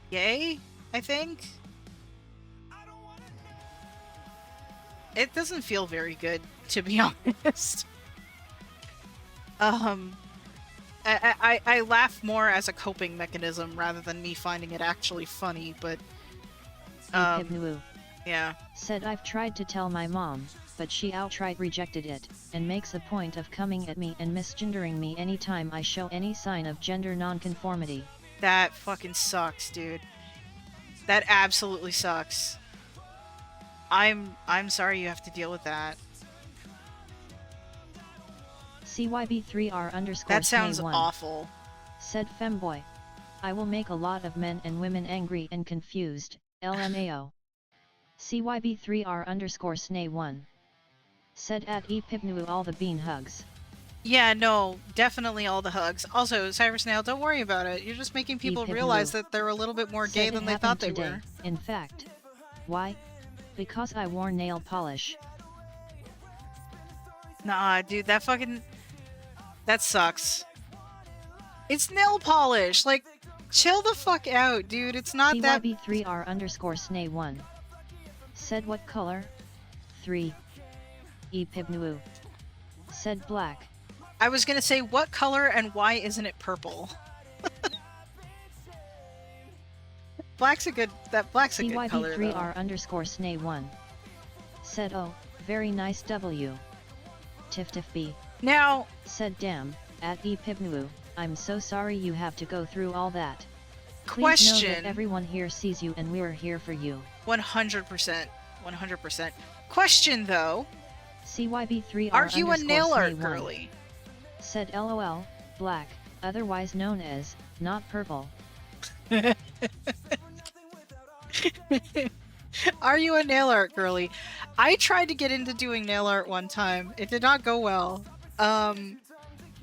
C: Yay, I think. It doesn't feel very good, to be honest. I laugh more as a coping mechanism rather than me finding it actually funny, but yeah.
A: Said I've tried to tell my mom, but she outright rejected it, and makes a point of coming at me and misgendering me anytime I show any sign of gender nonconformity.
C: That fucking sucks, dude. That absolutely sucks. I'm sorry you have to deal with that.
A: CYB3R_SNA1
C: That sounds awful.
A: said femboy. I will make a lot of men and women angry and confused, LMAO. CYB3R_SNA1 said at Epibnu all the bean hugs.
C: Yeah, no, definitely all the hugs. Also, Cybersnail, don't worry about it. You're just making people realize that they're a little bit more gay than they thought they were.
A: In fact. Why? Because I wore nail polish.
C: Nah, dude, that sucks. It's nail polish! Like, chill the fuck out, dude. It's not that...
A: CYB3R_SNA1 said what color? 3. Epibnu said black.
C: I was gonna say what color and why isn't it purple? Black's a good color, though.
A: CYB3R_SNA1 said oh, very nice W. Tiff B.
C: Now,
A: said damn, at Epibnu, I'm so sorry you have to go through all that. Please
C: question.
A: know that everyone here sees you and we're here for you.
C: 100%. 100%. Question, though.
A: CYB3R_SNA1
C: are you a nail art girly?
A: Said LOL, black, otherwise known as, not purple.
C: Are you a nail art girly? I tried to get into doing nail art one time. It did not go well. But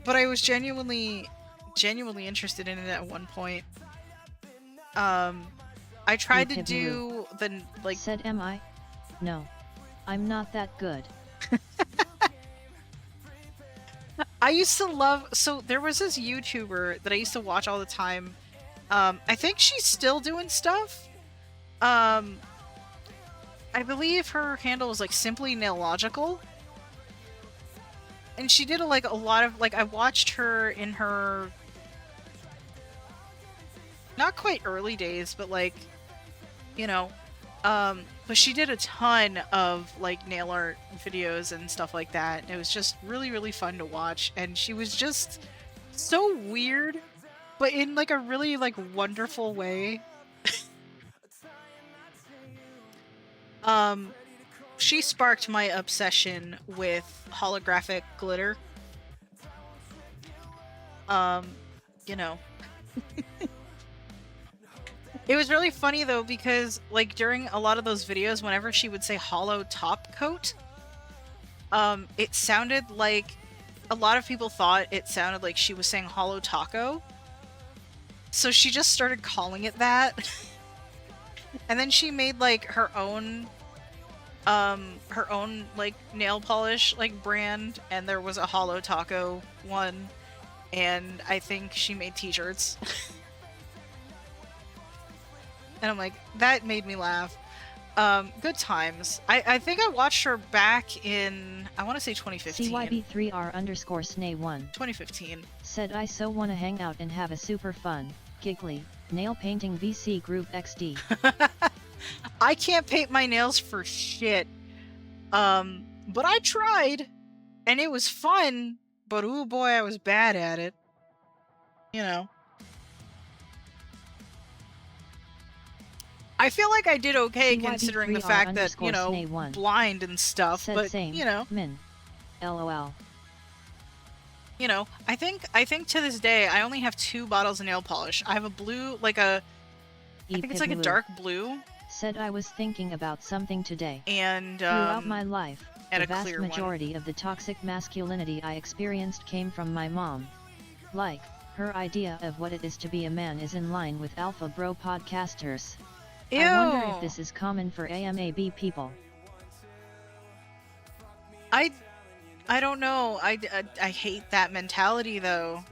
C: I was genuinely interested in it at one point. I tried to do the, like...
A: Said am I? No. I'm not that good.
C: I used to love... So there was this YouTuber that I used to watch all the time. I think she's still doing stuff. I believe her handle was like Simply Nailogical. And she did a lot of... Like, I watched her in her... Not quite early days, but like... You know... but she did a ton of like nail art videos and stuff like that. It was just really, really fun to watch, and she was just so weird, but in like a really like wonderful way. She sparked my obsession with holographic glitter. You know. It was really funny though, because like during a lot of those videos, whenever she would say hollow top coat, it sounded like, a lot of people thought it sounded like she was saying hollow taco. So she just started calling it that. And then she made like her own like nail polish like brand, and there was a hollow taco one, and I think she made t-shirts. And I'm like, that made me laugh. Good times. I think I watched her back in, I want to say 2015.
A: CYB3R_SNAY1
C: 2015.
A: said I so wanna hang out and have a super fun, giggly, nail painting VC group XD.
C: I can't paint my nails for shit. But I tried. And it was fun. But ooh boy, I was bad at it. You know. I feel like I did okay considering the fact that, you know, blind and stuff,
A: said
C: but,
A: same,
C: you know.
A: Min. LOL.
C: You know, I think to this day, I only have 2 bottles of nail polish. I have a blue, like a, I think it's like a dark blue.
A: Said I was thinking about something today.
C: And,
A: throughout my life,
C: and
A: the
C: a
A: vast
C: clear
A: majority of the toxic masculinity I experienced came from my mom. Like, her idea of what it is to be a man is in line with alpha bro podcasters.
C: Ew.
A: I wonder if this is common for AMAB people.
C: I don't know. I hate that mentality though.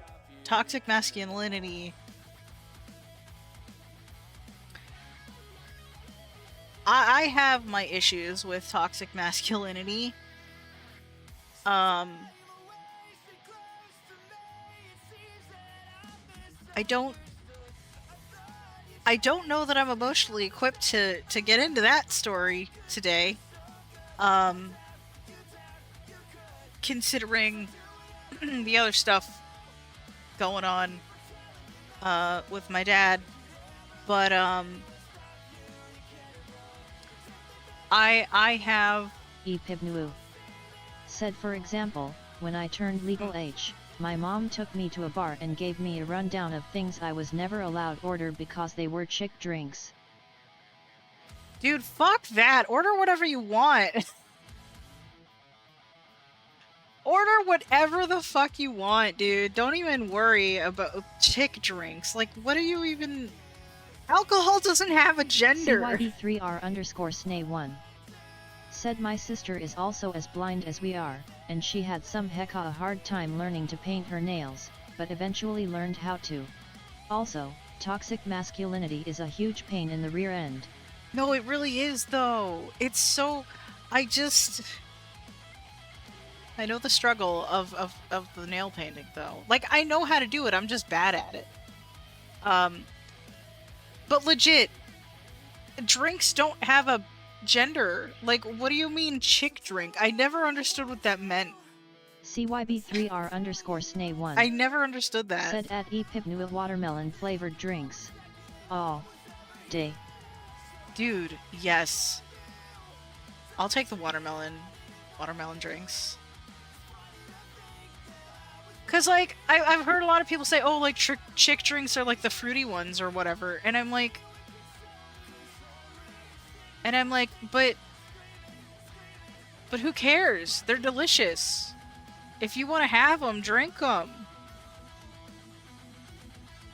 C: Toxic masculinity. I have my issues with toxic masculinity. I don't know that I'm emotionally equipped to get into that story today. Considering the other stuff going on with my dad. But I have
A: Epibnu said, for example, when I turned legal age, my mom took me to a bar and gave me a rundown of things I was never allowed order because they were chick drinks.
C: Dude, fuck that. Order whatever you want. Order whatever the fuck you want, dude. Don't even worry about chick drinks. Like, what are you even... Alcohol doesn't have a gender.
A: CYB3R_SNAY1 said my sister is also as blind as we are, and she had some hecka a hard time learning to paint her nails, but eventually learned how to. Also, toxic masculinity is a huge pain in the rear end.
C: No, it really is, though. It's so... I know the struggle of the nail painting, though. Like, I know how to do it, I'm just bad at it. But legit, drinks don't have a gender. Like, what do you mean chick drink? I never understood what that meant.
A: CYB3R_SNAY1
C: I never understood that.
A: said at Epipnu watermelon flavored drinks. All day.
C: Dude, yes. I'll take the watermelon drinks. Cause like, I've heard a lot of people say, oh, like chick drinks are like the fruity ones or whatever, and I'm like, And I'm like, but who cares? They're delicious. If you want to have them, drink them.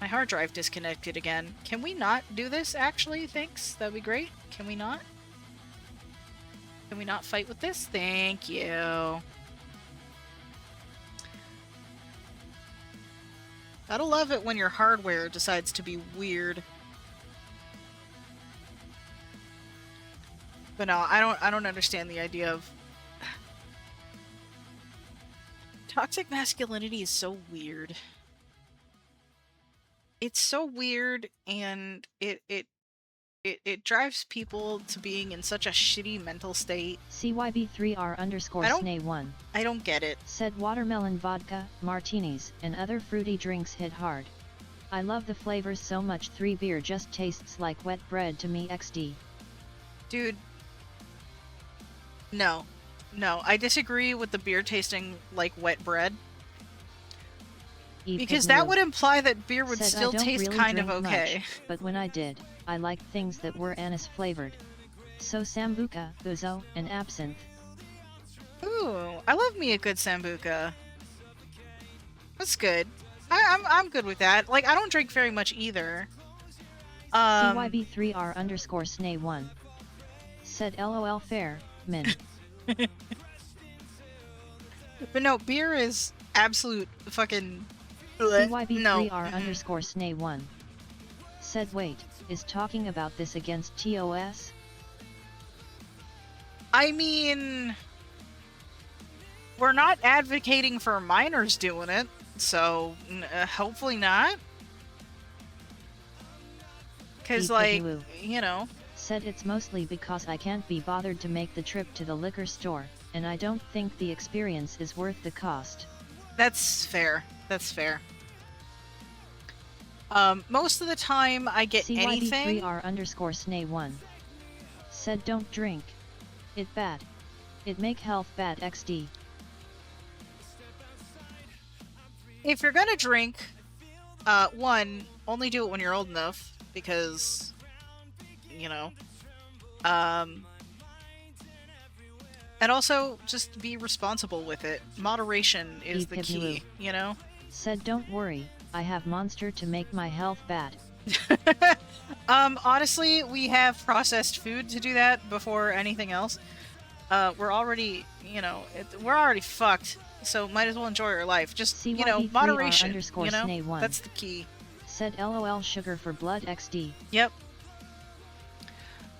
C: My hard drive disconnected again. Can we not do this, actually? Thanks. That'd be great. Can we not? Can we not fight with this? Thank you. Gotta love it when your hardware decides to be weird. But no, I don't understand the idea of toxic masculinity is so weird. It's so weird, and it drives people to being in such a shitty mental state.
A: CYB3R_SNA1
C: I don't get it.
A: said watermelon vodka, martinis, and other fruity drinks hit hard. I love the flavors so much 3 beer just tastes like wet bread to me XD.
C: Dude. No. No, I disagree with the beer tasting like wet bread. Because that would imply that beer would still taste
A: really
C: kind of okay.
A: Much, but when I did, I liked things that were anise flavored. So sambuca, ouzo, and absinthe.
C: Ooh, I love me a good sambuca. That's good. I'm good with that. Like, I don't drink very much either.
A: CYB3R_SNA1 said LOL fair, min.
C: But no, beer is absolute fucking...
A: CYB3R_SNA1 said wait, is talking about this against TOS?
C: I mean... We're not advocating for minors doing it, so hopefully not. Because, like, you know...
A: Said it's mostly because I can't be bothered to make the trip to the liquor store, and I don't think the experience is worth the cost.
C: That's fair. That's fair. Most of the time I get anything...
A: CYB3R_SNA1 said don't drink. It bad. It make health bad XD.
C: If you're gonna drink, one, only do it when you're old enough, because, you know, and also just be responsible with it. Moderation is the key, you know?
A: Said don't worry, I have Monster to make my health bad.
C: Honestly, we have processed food to do that before anything else. We're already, you know, we're already fucked, so might as well enjoy our life. Just, you know, moderation, you know? That's the key.
A: Said LOL sugar for blood XD.
C: Yep.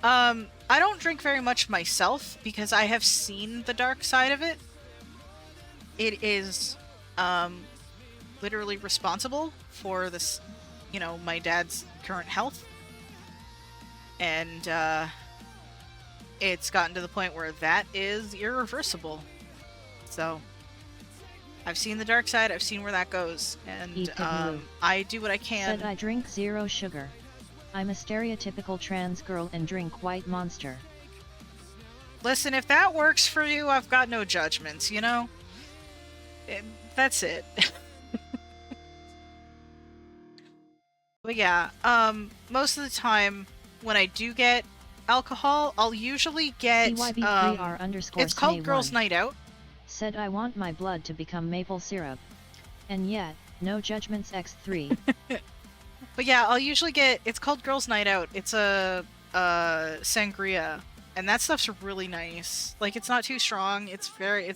C: I don't drink very much myself because I have seen the dark side of it. It is, literally responsible for this, you know, my dad's current health. And, it's gotten to the point where that is irreversible. So, I've seen the dark side, I've seen where that goes, and, I do what I can.
A: Said I drink 0 sugar. I'm a stereotypical trans girl and drink white Monster.
C: Listen, if that works for you, I've got no judgments, you know? That's it. But yeah, most of the time, when I do get alcohol, I'll usually get, it's called Girls' Night Out.
A: Said I want my blood to become maple syrup. And yet, no judgments X3.
C: But yeah, I'll usually get, it's called Girls' Night Out. It's a sangria. And that stuff's really nice. Like, it's not too strong. It's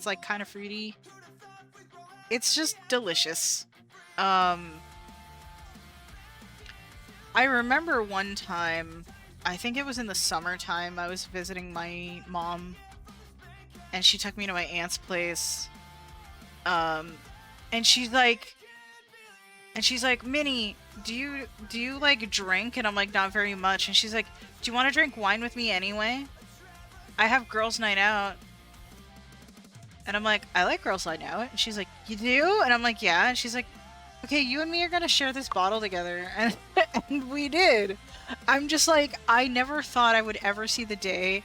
C: like kind of fruity. It's just delicious. I remember one time, I think it was in the summertime, I was visiting my mom, and she took me to my aunt's place, and she's like, Minnie, do you like drink? And I'm like, not very much. And she's like, do you want to drink wine with me anyway? I have Girls' Night Out. And I'm like, I like Girls' Night Out. And she's like, you do? And I'm like, yeah. And she's like, okay, you and me are gonna share this bottle together. And, and we did. I'm just like, I never thought I would ever see the day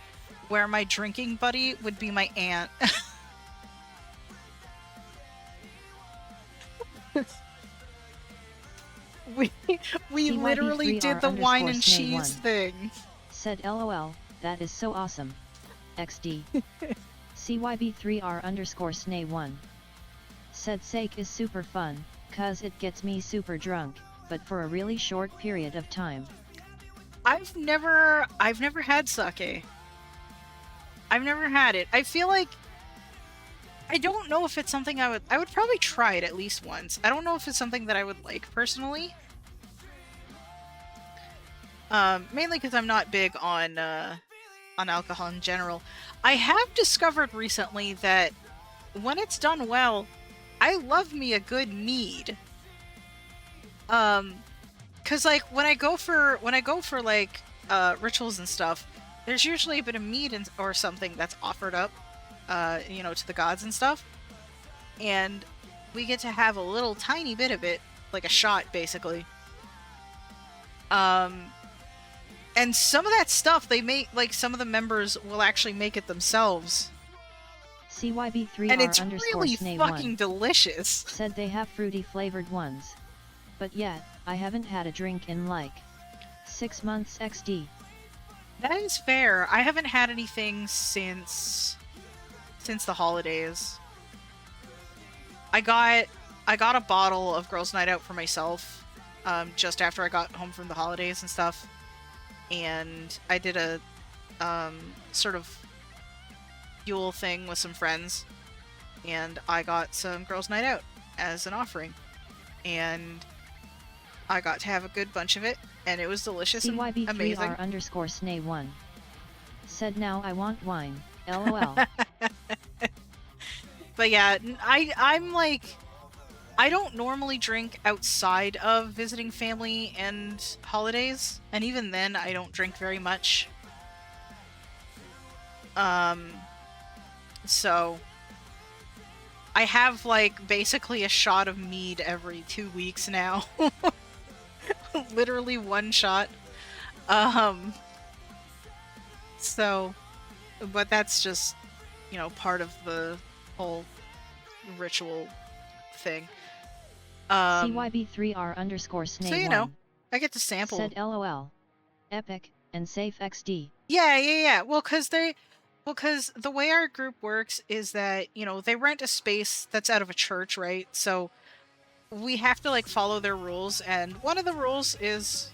C: where my drinking buddy would be my aunt. we literally did the wine and cheese thing.
A: Said LOL, That is so awesome. XD. CYB3R_Snay1. Said sake is super fun, cause it gets me super drunk, but for a really short period of time.
C: I've never had sake. I've never had it. I feel like I don't know if it's something I would probably try it at least once. I don't know if it's something that I would like personally. Mainly because I'm not big on alcohol in general. I have discovered recently that when it's done well, I love me a good mead. Cause like when I go for like rituals and stuff, there's usually a bit of mead or something that's offered up, to the gods and stuff, and we get to have a little tiny bit of it, like a shot, basically. And some of that stuff they make, like some of the members will actually make it themselves.
A: CYB3R
C: And it's really
A: Snay1
C: fucking delicious.
A: said they have fruity flavored ones. But yet, I haven't had a drink in like 6 months XD.
C: That is fair. I haven't had anything since the holidays. I got a bottle of Girls' Night Out for myself, just after I got home from the holidays and stuff. And I did a sort of Yule thing with some friends, and I got some Girls' Night Out as an offering, and I got to have a good bunch of it, and it was delicious and amazing.
A: CYB3R_Snay1 said now I want wine. LOL.
C: But yeah, I'm like, I don't normally drink outside of visiting family and holidays, and even then I don't drink very much. So I have like basically a shot of mead every 2 weeks now. Literally one shot. So, but that's just, part of the whole ritual thing.
A: CYB3R_Snay1
C: So, I get to sample.
A: said LOL. Epic and safe XD.
C: Yeah. Well, because the way our group works is that, they rent a space that's out of a church, right? So we have to, like, follow their rules, and one of the rules is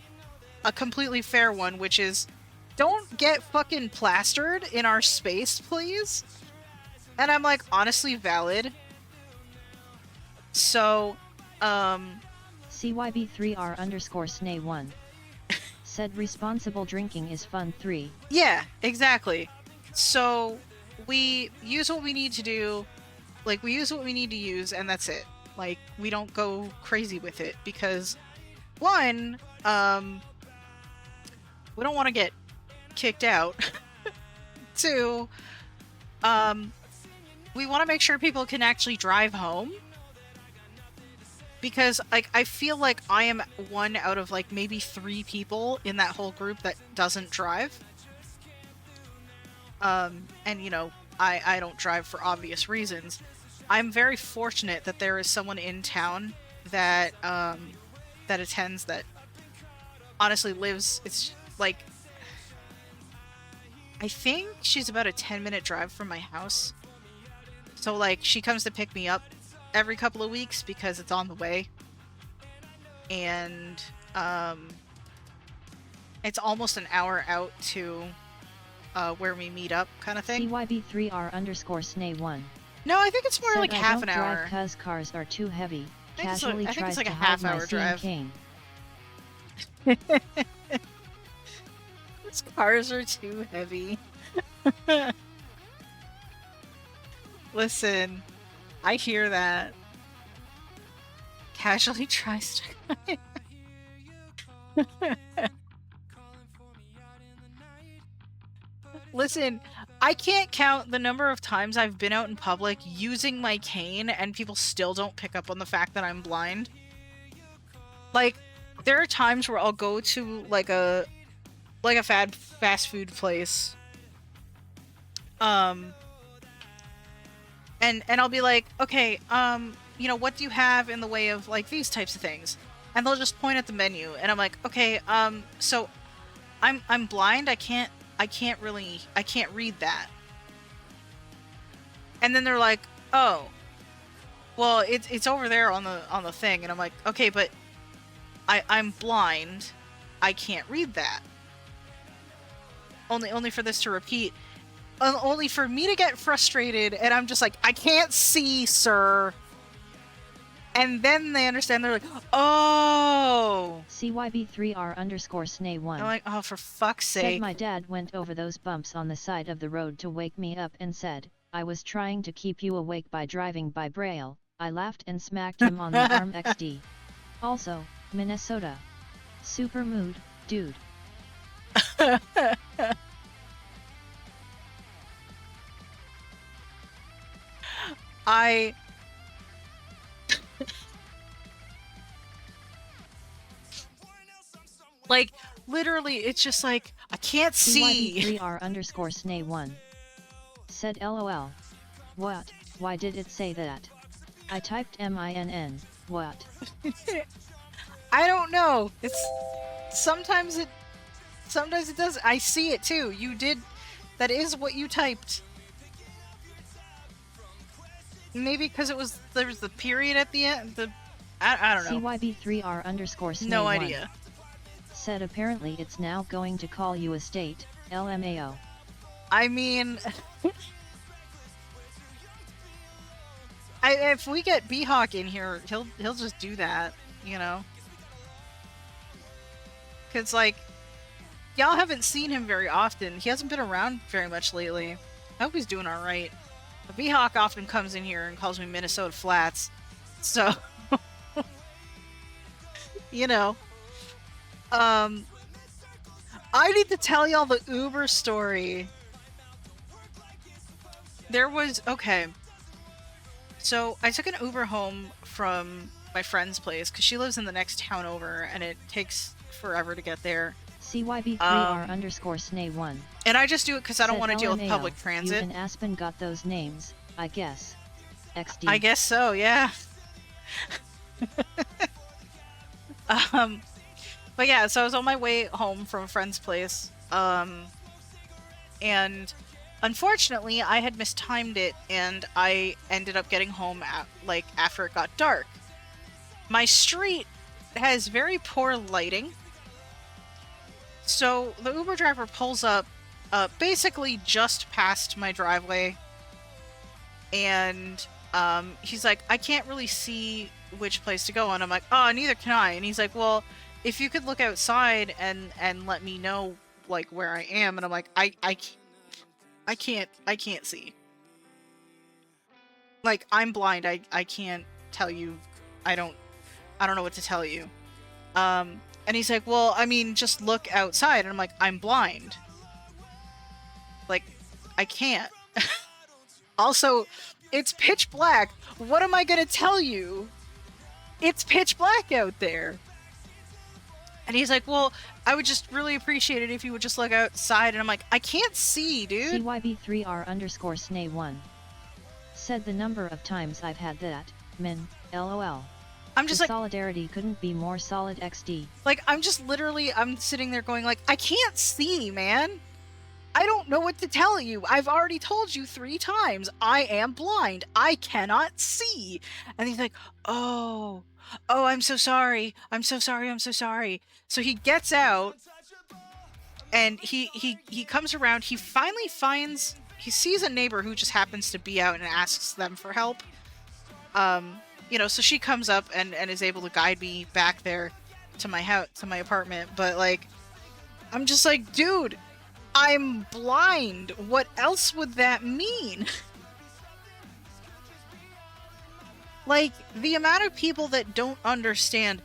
C: a completely fair one, which is, don't get fucking plastered in our space, please. And I'm like, honestly, valid. So,
A: CYB3R_Snay1 said responsible drinking is fun 3.
C: Yeah, exactly. So we use what we need to do, like we use what we need to use, and that's it. Like, we don't go crazy with it because, one, we don't want to get kicked out. Two, we want to make sure people can actually drive home. Because, like, I feel like I am one out of, like, maybe 3 people in that whole group that doesn't drive. And, I don't drive for obvious reasons. I'm very fortunate that there is someone in town that, that attends, that honestly lives, it's, like, I think she's about a 10-minute drive from my house. So, like, she comes to pick me up every couple of weeks because it's on the way, and it's almost an hour out to where we meet up, kind of thing.
A: CYB3R_Snay1
C: No, I think it's more
A: said
C: like
A: I
C: half
A: don't
C: an
A: drive
C: hour.
A: 'cause cars are too heavy.
C: I think
A: Casually
C: it's
A: tries
C: like
A: to
C: a
A: hide
C: half
A: my
C: hour
A: seeing
C: drive.
A: cane.
C: These cars are too heavy. Listen, I hear that. Casually tries to. Listen, I can't count the number of times I've been out in public using my cane and people still don't pick up on the fact that I'm blind. Like, there are times where I'll go to like a fast food place. And I'll be like, okay, what do you have in the way of like these types of things? And they'll just point at the menu, and I'm like, okay, so I'm blind, I can't I can't read that. And then they're like, oh, well, it's over there on the thing. And I'm like, okay, but I'm blind. I can't read that. Only for this to repeat. Only for me to get frustrated, and I'm just like, I can't see, sir. And then they understand, they're like, oh.
A: CYB3R_SNA1.
C: I'm like, oh, for fuck's
A: Said
C: sake.
A: my dad went over those bumps on the side of the road to wake me up and said, I was trying to keep you awake by driving by Braille. I laughed and smacked him on the arm XD. Also, Minnesota. Super mood, dude.
C: Like, literally, it's just like, I can't see.
A: CYB3R_SNA1. Said LOL. What? Why did it say that? I typed MINN. What?
C: I don't know. Sometimes it does. I see it too. You did. That is what you typed. Maybe because there was the period at the end. I don't know.
A: CYB3R_SNA1.
C: No idea.
A: Said apparently it's now going to call you a state, LMAO.
C: I mean, if we get B-Hawk in here, he'll just do that, you know? Cause like, y'all haven't seen him very often. He hasn't been around very much lately. I hope he's doing alright. But B-Hawk often comes in here and calls me Minnesota Flats. So, you know. I need to tell y'all the Uber story. Okay. So, I took an Uber home from my friend's place, because she lives in the next town over, and it takes forever to get there.
A: CYB3R_SNA1.
C: And I just do it because I don't want to deal with
A: LMAO.
C: public transit.
A: You and Aspen got those names, I guess. XD.
C: I guess so, yeah. But yeah, so I was on my way home from a friend's place, and unfortunately I had mistimed it, and I ended up getting home after it got dark. My street has very poor lighting, so the Uber driver pulls up basically just past my driveway, and he's like, I can't really see which place to go, and I'm like, oh, neither can I. And he's like, well, if you could look outside and let me know like where I am. And I'm like, I can't see. Like, I'm blind. I can't tell you. I don't know what to tell you. And he's like, well, I mean, just look outside. And I'm like, I'm blind. Like, I can't. Also, it's pitch black. What am I gonna tell you? It's pitch black out there. And he's like, well, I would just really appreciate it if you would just look outside. And I'm like, I can't see, dude.
A: CYB3R_SNA1. Said the number of times I've had that, min, LOL.
C: I'm just
A: the
C: like,
A: solidarity couldn't be more solid XD.
C: Like, I'm sitting there going like, I can't see, man. I don't know what to tell you. I've already told you 3 times. I am blind. I cannot see. And he's like, oh, I'm so sorry. I'm so sorry. So he gets out, and he comes around. He finally he sees a neighbor who just happens to be out and asks them for help. You know, so she comes up and is able to guide me back there to my house, to my apartment. But like, I'm just like, dude, I'm blind. What else would that mean? Like, the amount of people that don't understand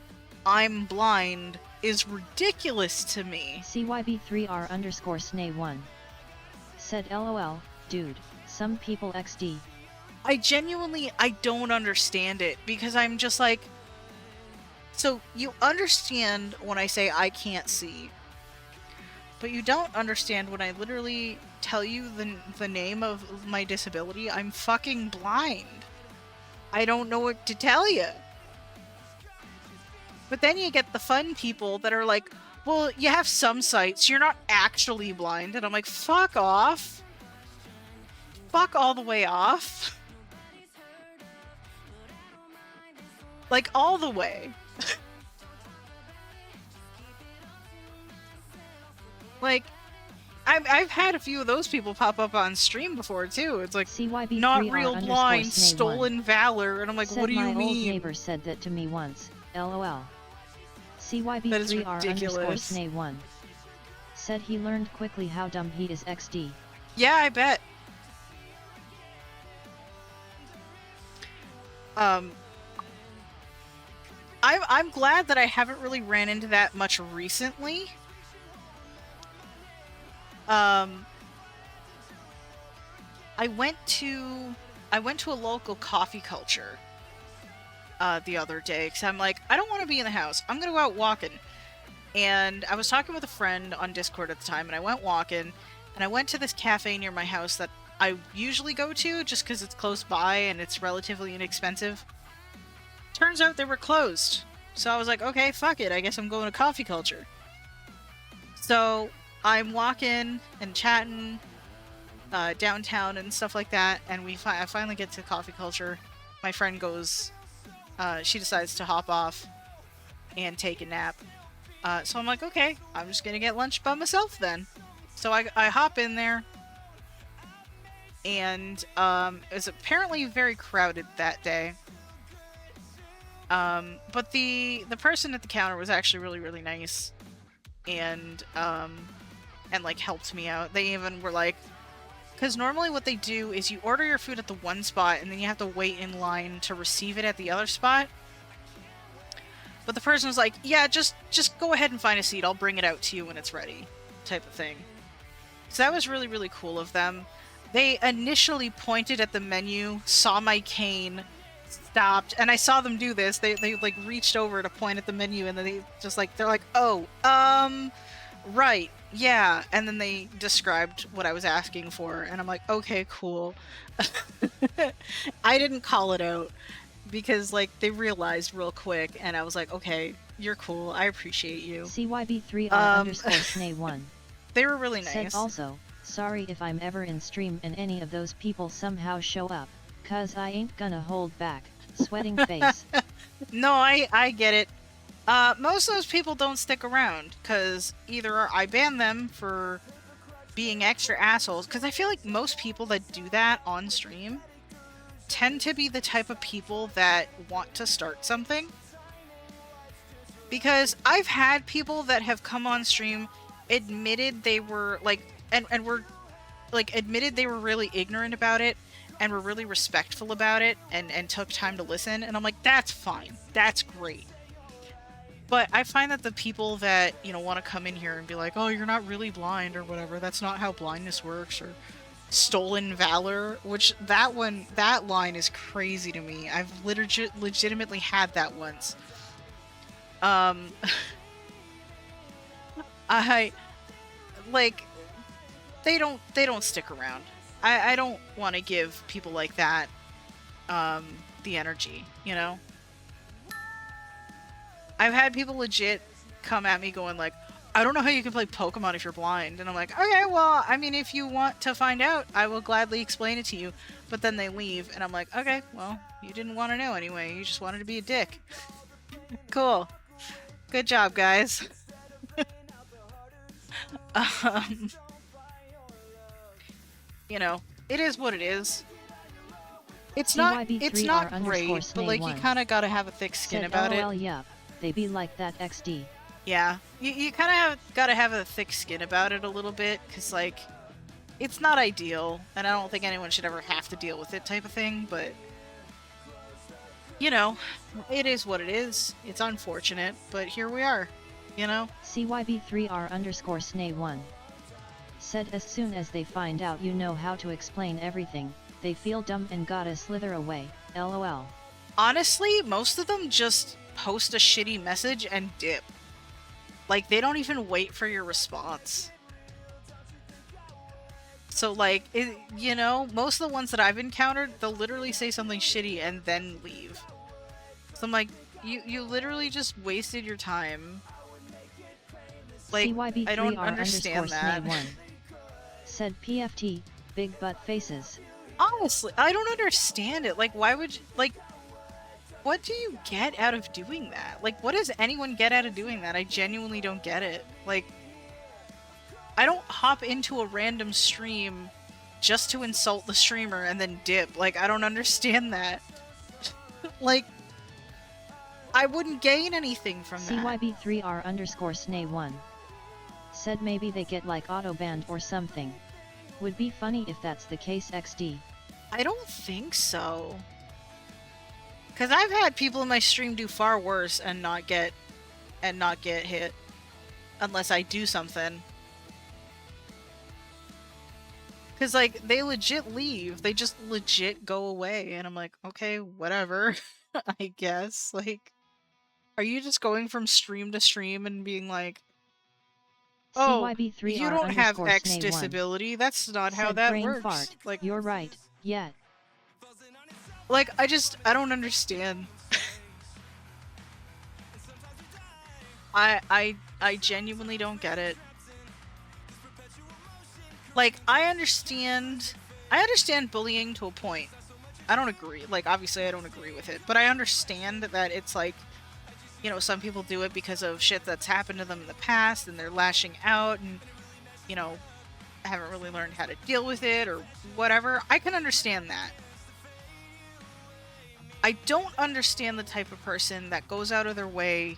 C: I'm blind is ridiculous to me.
A: CYB3R_SNA1. Said LOL, dude, some people XD.
C: I don't understand it, because I'm just like, so you understand when I say I can't see, but you don't understand when I literally tell you the name of my disability. I'm fucking blind. I don't know what to tell you. But then you get the fun people that are like, well, you have some sight, so you're not actually blind. And I'm like, fuck off. Fuck all the way off. Like, all the way. Like, I've had a few of those people pop up on stream before, too. It's like,
A: CYB3R
C: not real blind,
A: _Snay1
C: stolen valor. And I'm like,
A: said
C: what do you
A: my
C: mean?
A: old neighbor said that to me once, lol.
C: That is
A: CYB3R
C: ridiculous.
A: _Snay1 said he learned quickly how dumb he is XD.
C: Yeah, I bet. I'm glad that I haven't really ran into that much recently. I went to a local coffee culture the other day because I'm like, I don't want to be in the house. I'm gonna go out walking. And I was talking with a friend on Discord at the time, and I went walking, and I went to this cafe near my house that I usually go to just because it's close by and it's relatively inexpensive. Turns out they were closed. So I was like, okay, fuck it. I guess I'm going to coffee culture. So I'm walking and chatting downtown and stuff like that, and I finally get to coffee culture. My friend goes, she decides to hop off and take a nap. So I'm like, okay, I'm just gonna get lunch by myself then. So I hop in there, and it was apparently very crowded that day. But the person at the counter was actually really, really nice, and like helped me out. They even were like, because normally what they do is you order your food at the one spot and then you have to wait in line to receive it at the other spot. But the person was like, yeah, just go ahead and find a seat. I'll bring it out to you when it's ready, type of thing. So that was really, really cool of them. They initially pointed at the menu, saw my cane, stopped, and I saw them do this. They like reached over to point at the menu, and then they're like, oh, right, yeah. And then they described what I was asking for, and I'm like, okay, cool. I didn't call it out because like they realized real quick, and I was like, okay, you're cool. I appreciate you.
A: CYB3R _Snay1
C: They were really nice.
A: said also, sorry if I'm ever in stream and any of those people somehow show up, cause I ain't gonna hold back. Sweating face.
C: No, I get it. Most of those people don't stick around, because either I ban them for being extra assholes, because I feel like most people that do that on stream tend to be the type of people that want to start something. Because I've had people that have come on stream, admitted they were, like, and were, like, admitted they were really ignorant about it, and were really respectful about it, and took time to listen, and I'm like, that's fine. That's great. But I find that the people that, you know, want to come in here and be like, oh, you're not really blind or whatever, that's not how blindness works, or stolen valor, which that line is crazy to me. I've legitimately had that once. I, like, they don't stick around. I don't want to give people like that the energy, you know? I've had people legit come at me going like, I don't know how you can play Pokemon if you're blind. And I'm like, okay, well, I mean, if you want to find out, I will gladly explain it to you. But then they leave, and I'm like, okay, well, you didn't want to know anyway. You just wanted to be a dick. Cool. Good job, guys. You know, it is what it is. It's not great, but like, you kind of gotta have a thick skin about it.
A: Yup, they be like that XD.
C: Yeah, you kind of gotta have a thick skin about it a little bit, because, like, it's not ideal, and I don't think anyone should ever have to deal with it type of thing, but, you know, it is what it is. It's unfortunate, but here we are, you know?
A: CYB3R _Snay1 said as soon as they find out you know how to explain everything, they feel dumb and gotta slither away, lol.
C: Honestly, most of them just post a shitty message and dip. Like, they don't even wait for your response. So, like, you know, most of the ones that I've encountered, they'll literally say something shitty and then leave. So I'm like, you literally just wasted your time Like, I don't
A: CYB3R
C: understand that.
A: _SNAY1 said PFT, big butt faces.
C: Honestly, I don't understand it. Like, why would you, like, what do you get out of doing that? Like, what does anyone get out of doing that? I genuinely don't get it. Like, I don't hop into a random stream just to insult the streamer and then dip. Like, I don't understand that. Like, I wouldn't gain anything from that.
A: CYB3R _SNAY1 said maybe they get like auto banned or something. Would be funny if that's the case XD.
C: I don't think so. Cause I've had people in my stream do far worse and not get hit. Unless I do something. Cause like they legit leave. They just legit go away. And I'm like, okay, whatever. I guess. Like, are you just going from stream to stream and being like, oh,
A: CYB3R
C: you don't have X
A: _SNAY1
C: disability. That's not how
A: said
C: that
A: brain
C: works.
A: fart.
C: Like,
A: You're right, yeah.
C: like I don't understand. I genuinely don't get it. Like, I understand bullying to a point. I don't agree. Like, obviously I don't agree with it, but I understand that it's like, you know, some people do it because of shit that's happened to them in the past and they're lashing out and, you know, haven't really learned how to deal with it or whatever. I can understand that. I don't understand the type of person that goes out of their way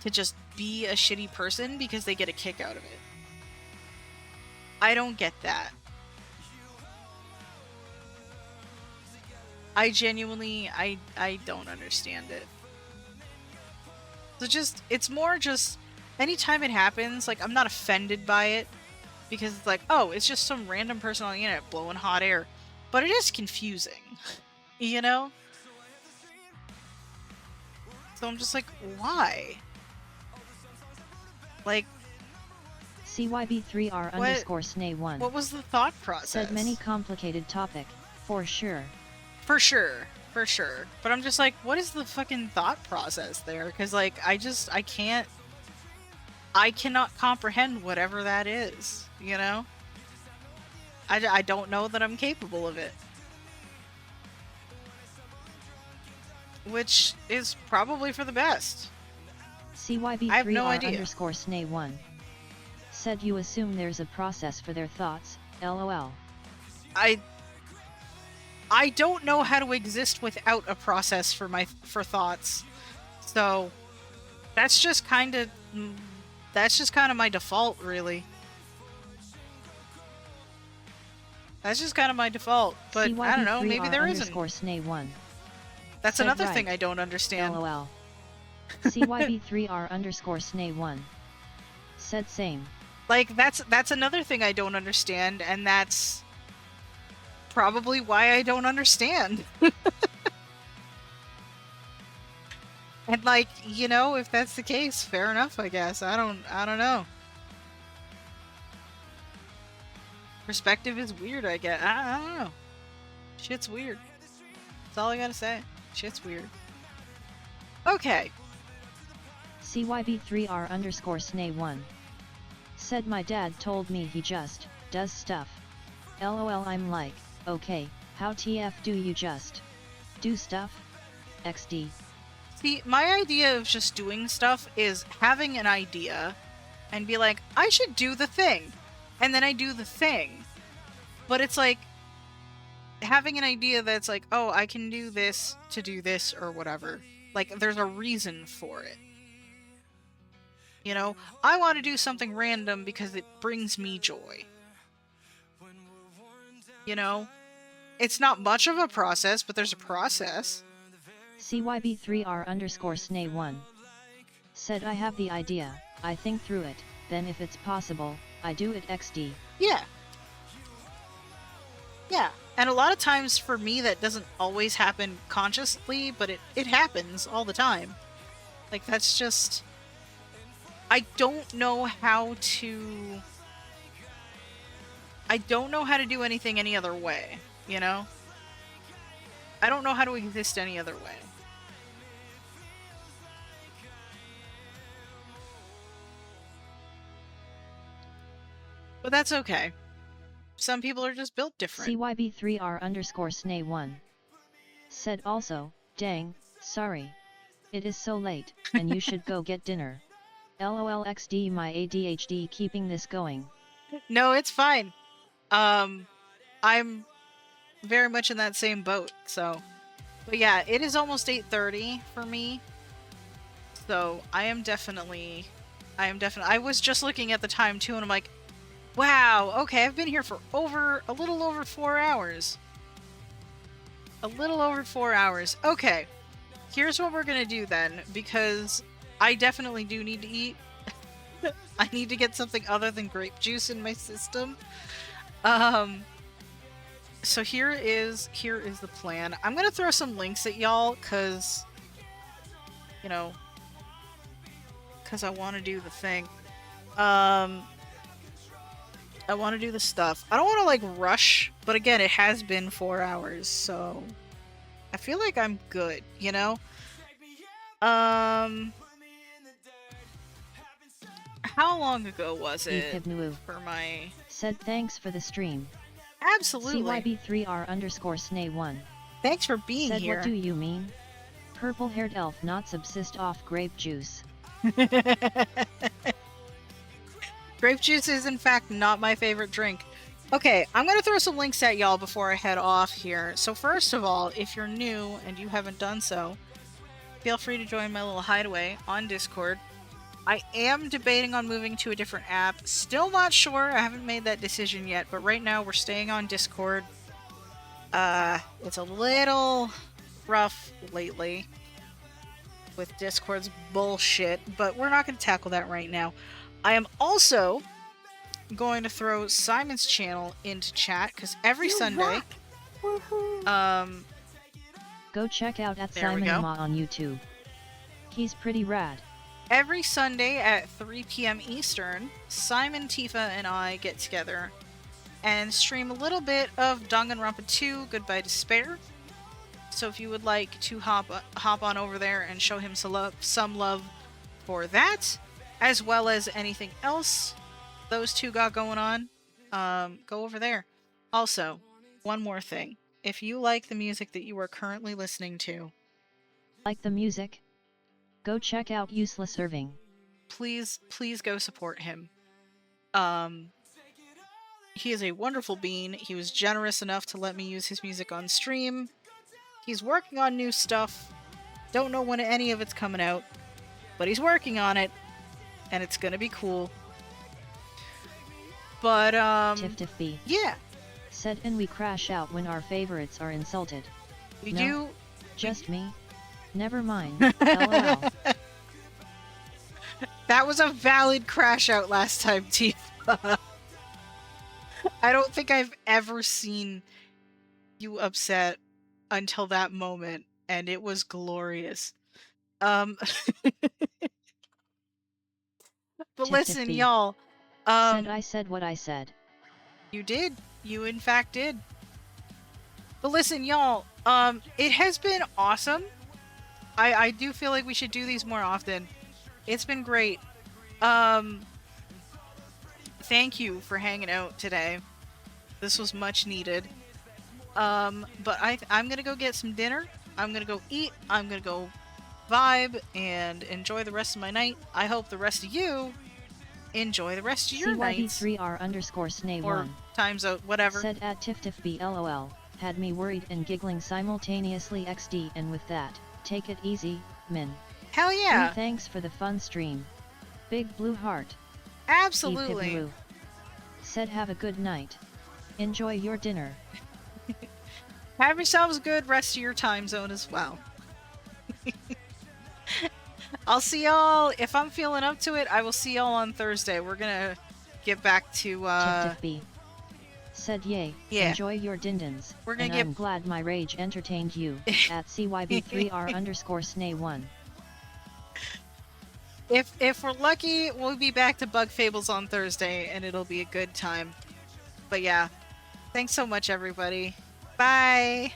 C: to just be a shitty person because they get a kick out of it. I don't get that. I genuinely, I don't understand it. So just, it's more just, anytime it happens, like, I'm not offended by it, because it's like, oh, it's just some random person on the internet blowing hot air. But it is confusing, you know? So I'm just like, why? Like,
A: CYB3R _SNAY1
C: what was the thought process?
A: said many complicated topic, for sure.
C: For sure. For sure. But I'm just like, what is the fucking thought process there? Because, like, I cannot comprehend whatever that is, you know? I don't know that I'm capable of it. Which is probably for the best.
A: CYB3R
C: I have no idea.
A: _SNAY1 said you assume there's a process for their thoughts, lol.
C: I don't know how to exist without a process for thoughts. So that's just kind of my default, really. That's just kind of my default, but I don't know, maybe there isn't.
A: _SNAY1
C: That's
A: said
C: another
A: right,
C: thing I don't understand.
A: lol. CYB3R _SNAY1 said same.
C: Like, that's another thing I don't understand, and that's probably why I don't understand. And, like, you know, if that's the case, fair enough, I guess. I don't know. Perspective is weird, I guess. I don't know. Shit's weird. That's all I gotta say. Shit's weird. Okay.
A: CYB3R _SNAY1 said my dad told me he just does stuff. LOL. I'm like, okay, how TF do you just do stuff? XD.
C: See, my idea of just doing stuff is having an idea and be like, I should do the thing. And then I do the thing. But it's like having an idea that's like, oh, I can do this to do this or whatever. Like, there's a reason for it. You know, I want to do something random because it brings me joy. You know? It's not much of a process, but there's a process.
A: CYB3R _SNAY1 said I have the idea, I think through it, then if it's possible, I do it XD.
C: Yeah. Yeah. And a lot of times for me that doesn't always happen consciously, but it happens all the time. Like, that's just... I don't know how to do anything any other way, you know? I don't know how to exist any other way. But that's okay. Some people are just built different.
A: CYB3R_Snay1 said also, dang, sorry. It is so late, and you should go get dinner. LOLXD, my ADHD keeping this going.
C: No, it's fine. I'm very much in that same boat, so. But yeah, it is almost 8:30 for me. So I was just looking at the time too, and I'm like, wow, okay, I've been here for a little over 4 hours. A little over 4 hours. Okay, here's what we're gonna do then, because I definitely do need to eat. I need to get something other than grape juice in my system. So here is the plan. I'm gonna throw some links at y'all, cause I want to do the thing. I want to do the stuff. I don't want to like rush, but again, it has been 4 hours, so I feel like I'm good, you know? How long ago was it for my...
A: Said thanks for the stream.
C: Absolutely.
A: CYB3R_Snay1
C: Thanks for being
A: said,
C: here.
A: what do you mean? Purple-haired elf not subsist off grape juice.
C: Grape juice is in fact not my favorite drink. Okay, I'm gonna throw some links at y'all before I head off here. So first of all, if you're new and you haven't done so, feel free to join my little hideaway on Discord. I am debating on moving to a different app. Still not sure. I haven't made that decision yet, but right now we're staying on Discord. It's a little rough lately with Discord's bullshit, but we're not going to tackle that right now. I am also going to throw Simon's channel into chat, because every Sunday...
A: Go check out at
C: There we
A: Simon
C: go.
A: Ma on YouTube. He's pretty rad.
C: Every Sunday at 3 p.m. Eastern, Simon, Tifa, and I get together and stream a little bit of Danganronpa 2 Goodbye Despair. So if you would like to hop on over there and show him some love for that, as well as anything else those two got going on, go over there. Also, one more thing. If you like the music that you are currently listening to,
A: Like the music? Go check out Useless Irving.
C: please go support him. He is a wonderful being. He was generous enough to let me use his music on stream. He's working on new stuff. Don't know when any of it's coming out, but he's working on it, and it's gonna be cool. But
A: Tiff B.
C: yeah,
A: Said, and we crash out when our favorites are insulted.
C: we
A: No.
C: do.
A: Just me? Never mind. LOL.
C: That was a valid crash out last time, Tifa. I don't think I've ever seen you upset until that moment, and it was glorious. But
A: Tiff
C: listen,
A: B.
C: y'all.
A: Said I said what I said.
C: You did. You in fact did. But listen, y'all. It has been awesome. I do feel like we should do these more often. It's been great. Thank you for hanging out today. This was much needed. But I'm gonna go get some dinner. I'm gonna go eat. I'm gonna go vibe and enjoy the rest of my night. I hope the rest of you enjoy the rest of your nights.
A: CYB3R_Snay1
C: Or times out, whatever.
A: said at TiffTiffB LOL, had me worried and giggling simultaneously XD, and with that, take it easy, Min.
C: Hell yeah.
A: Thanks for the fun stream. Big blue heart.
C: Absolutely.
A: Eve Hibru. Said have a good night. Enjoy your dinner.
C: Have yourselves a good rest of your time zone as well. I'll see y'all, if I'm feeling up to it, I will see y'all on Thursday. We're gonna get back to,
A: TiffTiffB. Said yay,
C: yeah.
A: enjoy your dindins.
C: We're gonna
A: and
C: get-
A: I'm glad my rage entertained you, at CYB3R_Snay1.
C: If we're lucky, we'll be back to Bug Fables on Thursday, and it'll be a good time. But yeah, thanks so much, everybody. Bye!